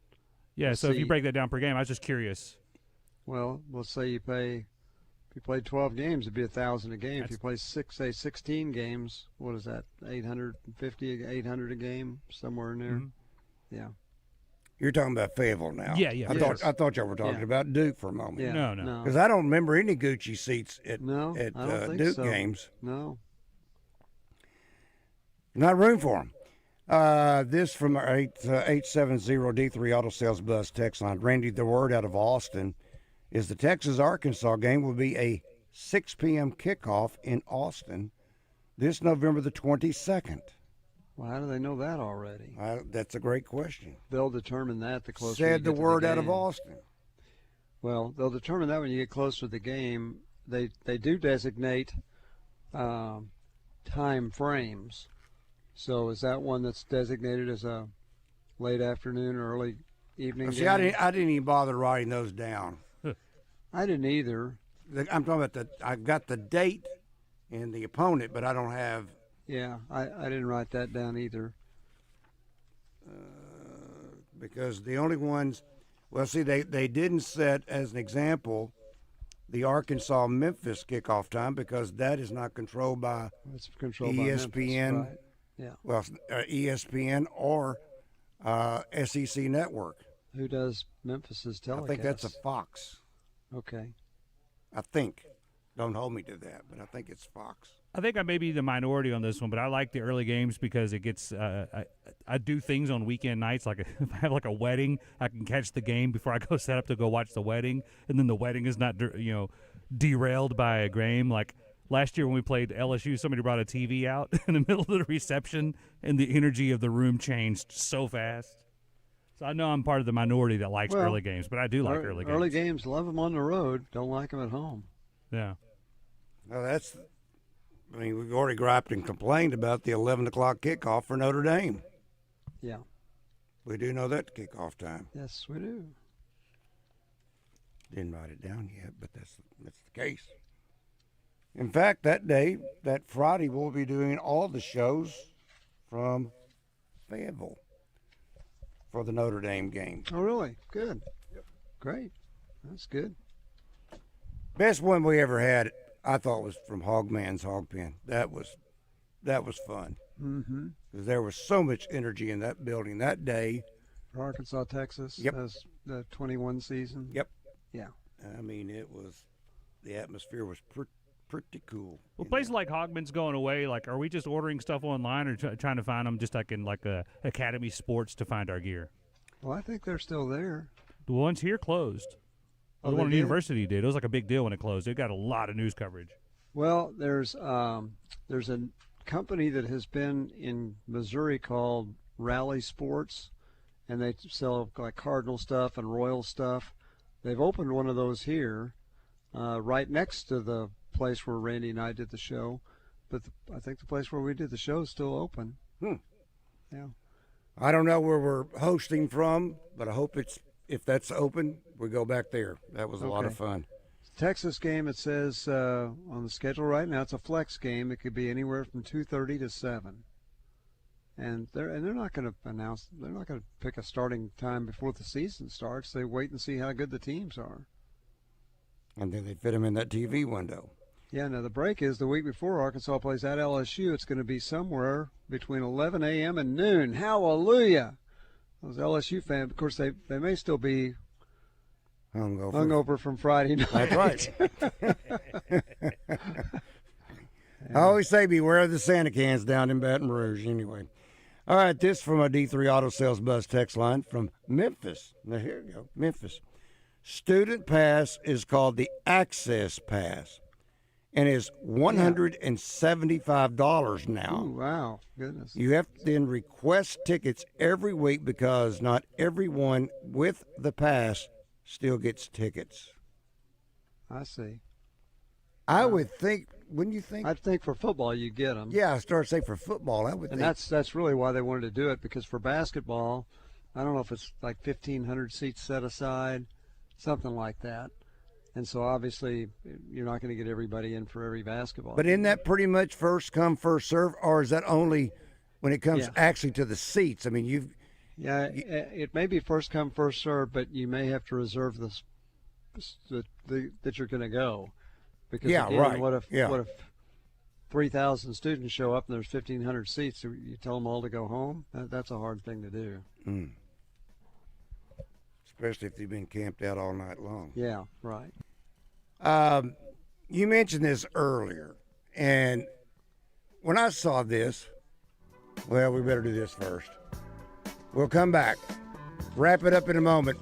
yeah. So if you break that down per game, I was just curious. Well, let's say if you played 12 games, it'd be 1,000 a game. If you play 16 games, what is that? 850, 800 a game, somewhere in there. Mm-hmm. Yeah. You're talking about Fayetteville now. Yeah. I thought y'all were talking about Duke for a moment. Yeah. No. Because I don't remember any Gucci seats at I don't think Duke so. games. No. Not room for them. This from our 870D3 Auto Sales Buzz text line. Randy, the word out of Austin is the Texas-Arkansas game will be a 6 p.m. kickoff in Austin this November the 22nd. Well, how do they know that already? That's a great question. They'll determine that the closer Said you the get to word out of game. Austin. Well, they'll determine that when you get closer to the game. They do designate time frames. So is that one that's designated as a late afternoon or early evening See, game? I didn't even bother writing those down. I didn't either. I'm talking about I got the date and the opponent, but I don't have. Yeah, I didn't write that down either. Because the only ones, well, see, they didn't set as an example the Arkansas-Memphis kickoff time because that is not controlled by It's controlled ESPN. by Memphis, right. Yeah. Well, ESPN or SEC Network. Who does Memphis's telecast? I think that's a Fox. Okay. I think. Don't hold me to that, but I think it's Fox. I think I may be the minority on this one, but I like the early games because it gets. I do things on weekend nights, like if I have like a wedding, I can catch the game before I go set up to go watch the wedding, and then the wedding is not derailed by a game. Like last year when we played LSU, somebody brought a TV out in the middle of the reception, and the energy of the room changed so fast. So I know I'm part of the minority that likes early games, but I do like early games. Early games, love them on the road, don't like them at home. Yeah. Well, we've already griped and complained about the 11 o'clock kickoff for Notre Dame. Yeah. We do know that kickoff time. Yes, we do. Didn't write it down yet, but that's the case. In fact, that Friday, we'll be doing all the shows from Fayetteville for the Notre Dame game. Oh, really? Good. Great. That's good. Best one we ever had, I thought, was from Hogman's Hog Pen. That was fun. Mm-hmm. Because there was so much energy in that building that day. Arkansas, Texas. Yep. As the 21 season. Yep. Yeah. I mean, the atmosphere was pretty cool. Well, places like Hogman's going away. Like, are we just ordering stuff online or trying to find them just like in like Academy Sports to find our gear? Well, I think they're still there. The ones here closed. Oh, the one they in did? University did. It was like a big deal when it closed. It got a lot of news coverage. Well, there's a company that has been in Missouri called Rally Sports, and they sell like Cardinal stuff and Royal stuff. They've opened one of those here, right next to the place where Randy and I did the show. But I think the place where we did the show is still open. Yeah. I don't know where we're hosting from, but I hope if that's open, we go back there. That was a lot of fun. Texas game, it says on the schedule right now, it's a flex game. It could be anywhere from 2:30 to 7. And they're not going to announce. They're not going to pick a starting time before the season starts. They wait and see how good the teams are. And then they fit them in that TV window. Yeah. Now the break is the week before Arkansas plays at LSU. It's going to be somewhere between 11 a.m. and noon. Hallelujah! Those LSU fans, of course, they may still be Hungover from Friday night. That's right. I always say beware of the Santa cans down in Baton Rouge anyway. All right, this from a D3 Auto Sales Buzz text line from Memphis. Now, here we go, Memphis. Student pass is called the Access Pass and is $175 now. Ooh, wow, goodness. You have to then request tickets every week because not everyone with the pass still gets tickets. I see. I would think, wouldn't you think? I'd think for football you get them. Yeah, I started saying for football. I would and think. that's really why they wanted to do it, because for basketball, I don't know if it's like 1,500 seats set aside, something like that. And so obviously you're not going to get everybody in for every basketball. But isn't that pretty much first come, first serve, or is that only when it comes actually to the seats? I mean, Yeah, it may be first come, first serve, but you may have to reserve that you're going to go. Because again, what if 3,000 students show up and there's 1,500 seats? So you tell them all to go home? That's a hard thing to do. Mm. Especially if they've been camped out all night long. Yeah, right. You mentioned this earlier, and when I saw this, well, we better do this first. We'll come back. Wrap it up in a moment.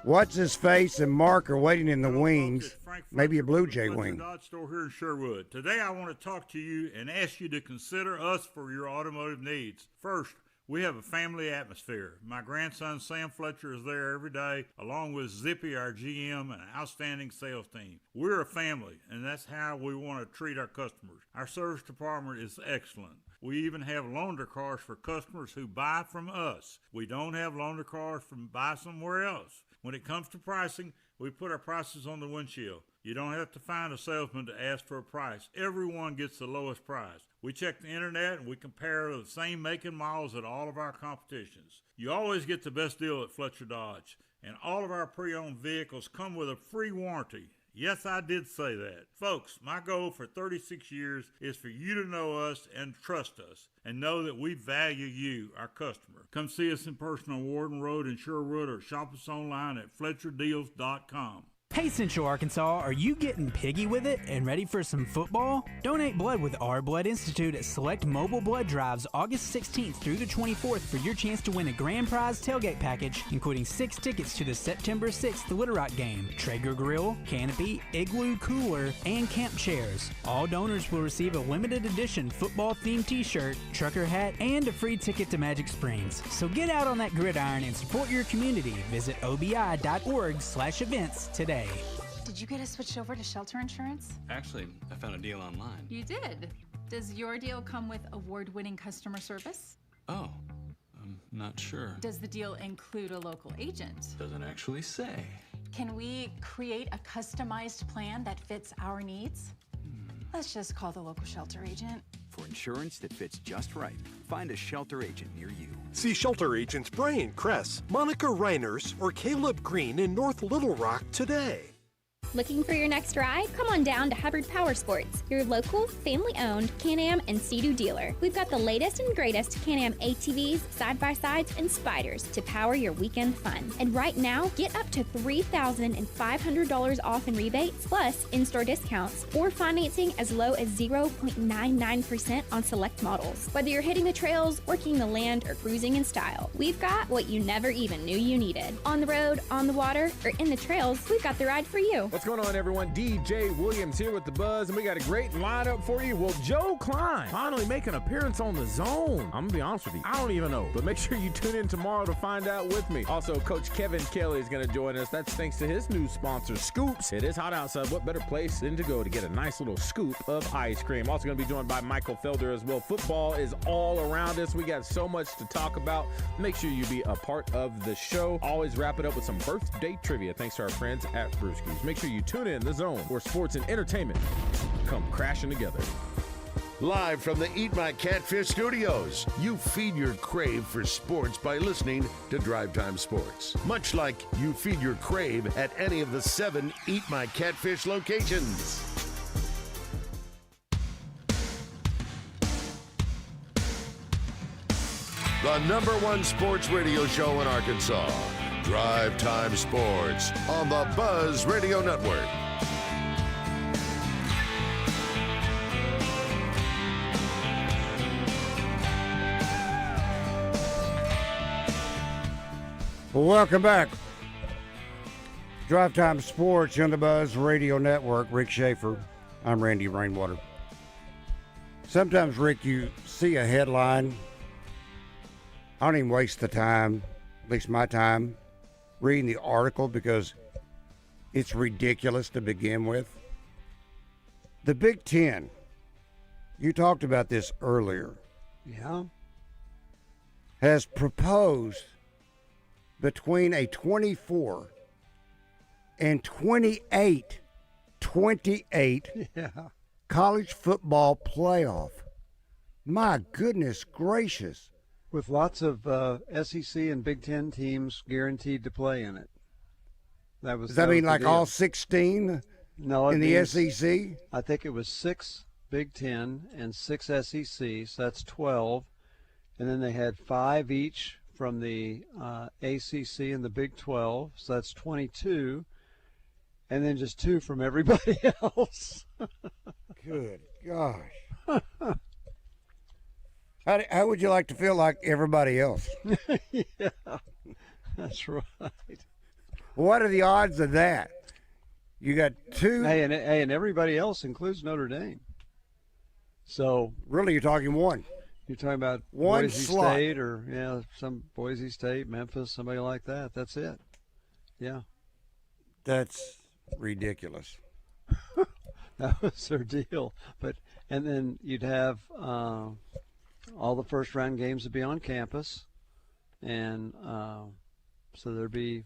What's his face and Mark are waiting in the wings. Maybe a Blue Jay wing. Dodge store here in Sherwood. Today I want to talk to you and ask you to consider us for your automotive needs. First, we have a family atmosphere. My grandson Sam Fletcher is there every day, along with Zippy, our GM, and an outstanding sales team. We're a family, and that's how we want to treat our customers. Our service department is excellent. We even have loaner cars for customers who buy from us. We don't have loaner cars from buy somewhere else. When it comes to pricing, we put our prices on the windshield. You don't have to find a salesman to ask for a price. Everyone gets the lowest price. We check the internet and we compare the same make and models at all of our competitions. You always get the best deal at Fletcher Dodge, and all of our pre-owned vehicles come with a free warranty. Yes, I did say that. Folks, my goal for 36 years is for you to know us and trust us and know that we value you, our customer. Come see us in person on Warden Road in Sherwood or shop us online at FletcherDeals.com. Hey Central Arkansas, are you getting piggy with it and ready for some football? Donate blood with Our Blood Institute at select mobile blood drives August 16th through the 24th for your chance to win a grand prize tailgate package, including 6 tickets to the September 6th Little Rock game, Traeger Grill, Canopy, Igloo Cooler, and camp chairs. All donors will receive a limited edition football-themed t-shirt, trucker hat, and a free ticket to Magic Springs. So get out on that gridiron and support your community. Visit obi.org/events today. Did you get us switched over to shelter insurance? Actually, I found a deal online. You did? Does your deal come with award-winning customer service? Oh, I'm not sure. Does the deal include a local agent? Doesn't actually say. Can we create a customized plan that fits our needs? Let's just call the local shelter agent. For insurance that fits just right, find a shelter agent near you. See shelter agents Brian Kress, Monica Reiners, or Caleb Green in North Little Rock today. Looking for your next ride? Come on down to Hubbard Power Sports, your local, family-owned Can-Am and Sea-Doo dealer. We've got the latest and greatest Can-Am ATVs, side-by-sides, and spiders to power your weekend fun. And right now, get up to $3,500 off in rebates, plus in-store discounts, or financing as low as 0.99% on select models. Whether you're hitting the trails, working the land, or cruising in style, we've got what you never even knew you needed. On the road, on the water, or in the trails, we've got the ride for you. What's going on, everyone? DJ Williams here with the Buzz, and we got a great lineup for you. Well, Joe Klein finally make an appearance on the Zone. I'm gonna be honest with you, I don't even know, but make sure you tune in tomorrow to find out with me. Also, Coach Kevin Kelly is gonna join us. That's thanks to his new sponsor, Scoops. It is hot outside. What better place than to go to get a nice little scoop of ice cream? Also gonna be joined by Michael Felder as well. Football is all around us. We got so much to talk about. Make sure you be a part of the show. Always wrap it up with some birthday trivia thanks to our friends at Brewskis. Make sure you tune in The Zone, where sports and entertainment come crashing together. Live from the Eat My Catfish studios, you feed your crave for sports by listening to Drive Time Sports. Much like you feed your crave at any of the 7 Eat My Catfish locations. The #1 sports radio show in Arkansas. Drive Time Sports on the Buzz Radio Network. Welcome back. Drive Time Sports on the Buzz Radio Network. Rick Schaeffer. I'm Randy Rainwater. Sometimes, Rick, you see a headline. I don't even waste the time, at least my time, reading the article because it's ridiculous to begin with. The Big Ten. You talked about this earlier. Yeah. Has proposed between a 24 and 28 yeah. college football playoff. My goodness gracious. With lots of SEC and Big Ten teams guaranteed to play in it. Does that mean like all 16 no, in the SEC? I think it was 6 Big Ten and 6 SEC, so that's 12. And then they had 5 each from the ACC and the Big 12, so that's 22. And then just 2 from everybody else. Good gosh. How would you like to feel like everybody else? Yeah, that's right. What are the odds of that? You got 2. Hey, and everybody else includes Notre Dame. So really, you're talking 1. You're talking about one Boise slot. State or some Boise State, Memphis, somebody like that. That's it. Yeah. That's ridiculous. That was their deal. And then you'd have all the first round games would be on campus, and so there'd be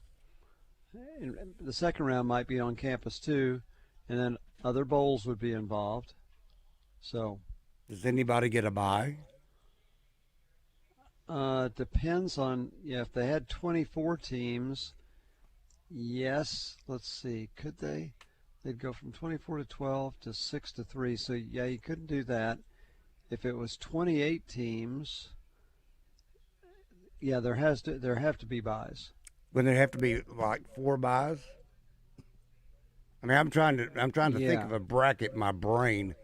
the second round might be on campus too, and then other bowls would be involved. So, does anybody get a bye? Depends on if they had 24 teams. Yes, let's see. Could they? They'd go from 24 to 12 to 6 to 3. So yeah, you couldn't do that. If it was 28 teams, yeah, there have to be byes. When there have to be like 4 byes? I mean, I'm trying to think of a bracket in my brain.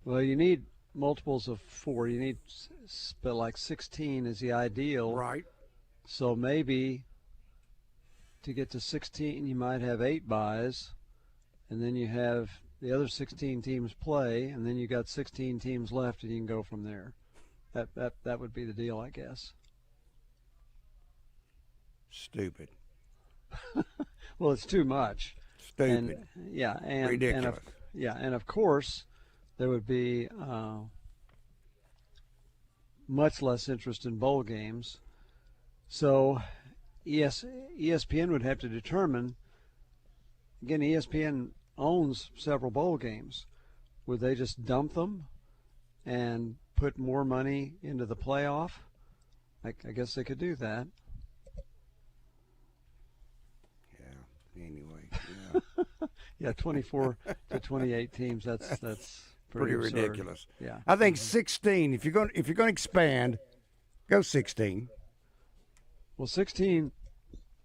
Well, you need multiples of 4. You need, but like 16 is the ideal. Right. So maybe to get to 16, you might have 8 byes, and then you have the other 16 teams play, and then you got 16 teams left, and you can go from there. That would be the deal, I guess. Stupid. Well, it's too much. Stupid. And ridiculous. And of course, there would be much less interest in bowl games. So, ESPN would have to determine. Again, ESPN owns several bowl games. Would they just dump them and put more money into the playoff? I guess they could do that. Yeah. Anyway. Yeah. Yeah, 24 to 28 teams. That's pretty absurd. ridiculous. Yeah. I think 16. If you're going to expand, go 16. Well, 16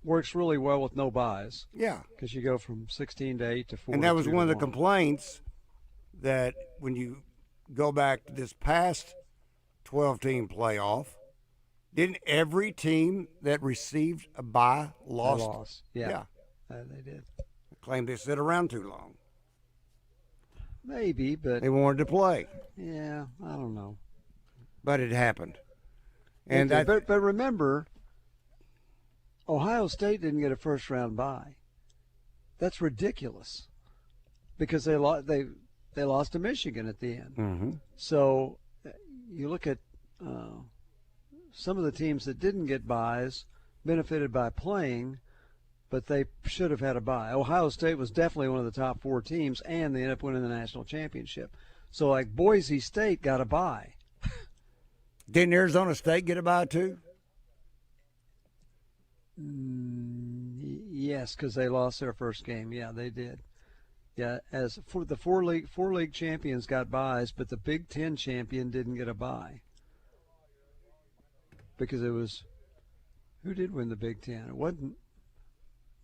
works really well with no byes. Yeah. Because you go from 16 to 8 to 4. And that was 2 one of to the 1. complaints that when you go back to this past 12-team playoff, didn't every team that received a bye lost? Yeah. They did. Claimed they sit around too long. Maybe, but they wanted to play. Yeah, I don't know. But it happened. And okay, but remember, Ohio State didn't get a first round bye. That's ridiculous, because they lost to Michigan at the end. Mm-hmm. So you look at some of the teams that didn't get byes benefited by playing, but they should have had a bye. Ohio State was definitely one of the top 4 teams, and they ended up winning the national championship. So like Boise State got a bye. Didn't Arizona State get a bye too? Yes, because they lost their first game. Yeah, they did. Yeah, as for the four league champions got byes, but the Big Ten champion didn't get a bye because it was Who did win the Big Ten? It wasn't.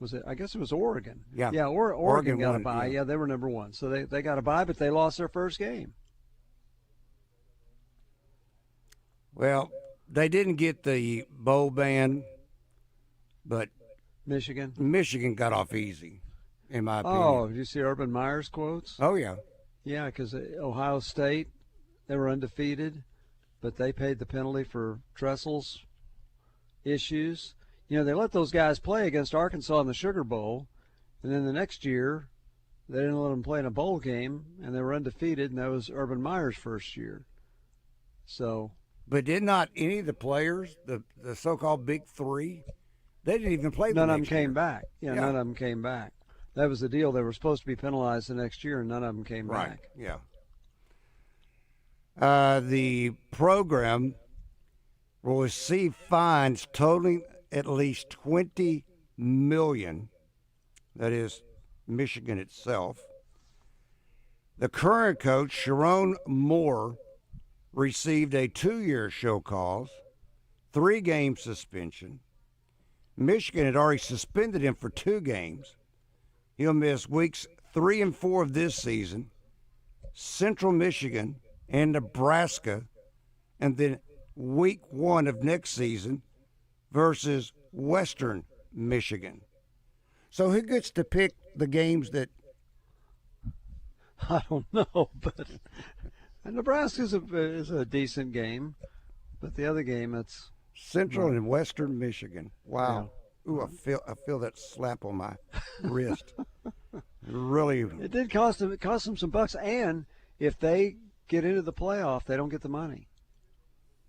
Was it? I guess it was Oregon. Yeah. Yeah. Oregon got won, a bye. yeah. Yeah, they were number one, so they got a bye, but they lost their first game. Well, they didn't get the bowl ban, but Michigan got off easy, in my opinion. Oh, did you see Urban Meyer's quotes? Oh, yeah. Yeah, because Ohio State, they were undefeated, but they paid the penalty for Tressel's issues. You know, they let those guys play against Arkansas in the Sugar Bowl, and then the next year they didn't let them play in a bowl game, and they were undefeated, and that was Urban Meyer's first year. So, but did not any of the players, the so-called Big Three, they didn't even play the none of them next came year. back. Yeah, none of them came back. That was the deal. They were supposed to be penalized the next year, and none of them came back. Yeah. The program will receive fines totaling at least $20 million. That is Michigan itself. The current coach, Sharon Moore, received a 2-year show cause, 3-game suspension. Michigan had already suspended him for 2 games. He'll miss weeks 3 and 4 of this season, Central Michigan and Nebraska, and then week 1 of next season versus Western Michigan. So who gets to pick the games that? I don't know, but Nebraska is a decent game, but the other game, it's Central and Western Michigan. Wow. Yeah. Ooh, I feel that slap on my wrist. Really. It did cost them some bucks, and if they get into the playoff, they don't get the money.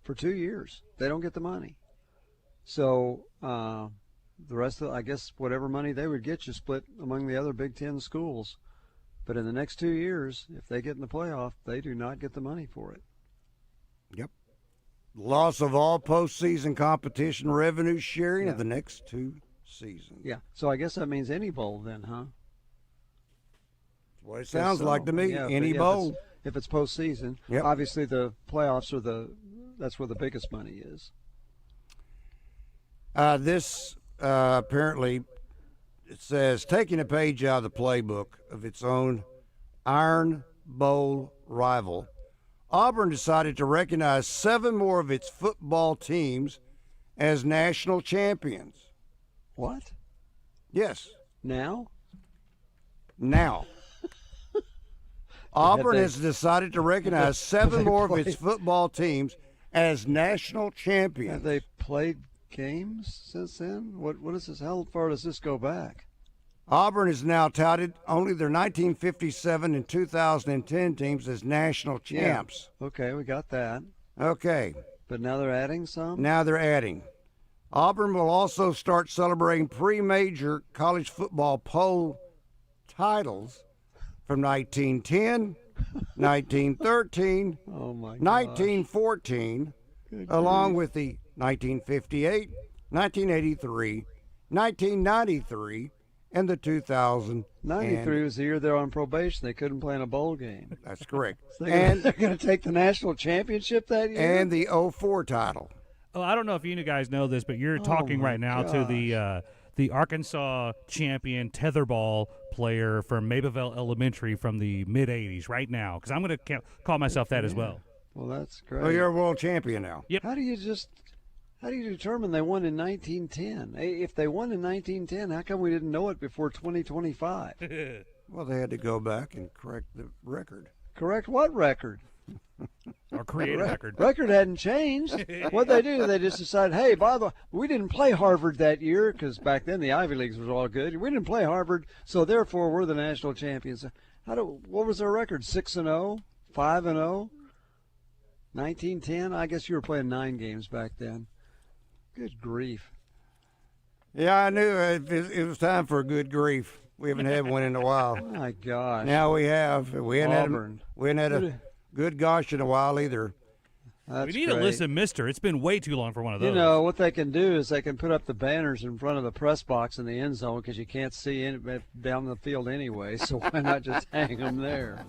For 2 years, they don't get the money. So the rest of, I guess, whatever money they would get, you split among the other Big Ten schools. But in the next 2 years, if they get in the playoff, they do not get the money for it. Yep. Loss of all postseason competition revenue sharing of the next 2 seasons. Yeah. So I guess that means any bowl then, huh? That's what it sounds like to me. Any bowl. If it's postseason, obviously the playoffs are that's where the biggest money is. This apparently, it says, taking a page out of the playbook of its own Iron Bowl rival, Auburn decided to recognize 7 more of its football teams as national champions. What? Yes. Now? Auburn has decided to recognize 7 more of its football teams as national champions. Have they played games since then? What is this? How far does this go back? Auburn has now touted only their 1957 and 2010 teams as national champs. Yeah. Okay, we got that. Okay. But now they're adding some? Now they're adding. Auburn will also start celebrating pre-major college football poll titles from 1910, 1913, 1914, along with the 1958, 1983, 1993, and the 2000. 93 was the year they were on probation. They couldn't play in a bowl game. That's correct. So they're going to take the national championship that year? And the 04 title. Oh, I don't know if you guys know this, but you're talking right now to the Arkansas champion tetherball player from Maybeville Elementary from the mid-'80s right now, because I'm going to call myself that as well. Well, that's great. Well, you're a world champion now. Yep. How do you determine they won in 1910? If they won in 1910, how come we didn't know it before 2025? Well, they had to go back and correct the record. Correct what record? Or create a record. Record hadn't changed. What'd they do? They just decided, hey, by the way, we didn't play Harvard that year because back then the Ivy Leagues was all good. We didn't play Harvard, so therefore we're the national champions. What was their record? 6-0, 5-0, 1910. I guess you were playing 9 games back then. Good grief. Yeah, I knew it was time for a good grief. We haven't had one in a while. Oh my gosh. Now we have. We hadn't had a good gosh in a while either. We need to listen, mister. It's been way too long for one of those. You know, what they can do is they can put up the banners in front of the press box in the end zone because you can't see down the field anyway, so why not just hang them there?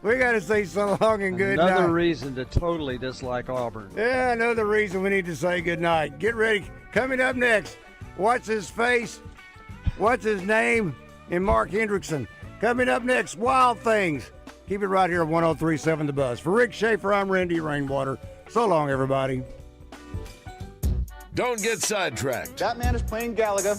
We got to say so long and good night. Another reason to totally dislike Auburn. Yeah, another reason we need to say good night. Get ready. Coming up next, what's his face? What's his name? And Mark Hendrickson. Coming up next, Wild Things. Keep it right here at 103.7 The Buzz. For Rick Schaeffer, I'm Randy Rainwater. So long, everybody. Don't get sidetracked. That man is playing Galaga.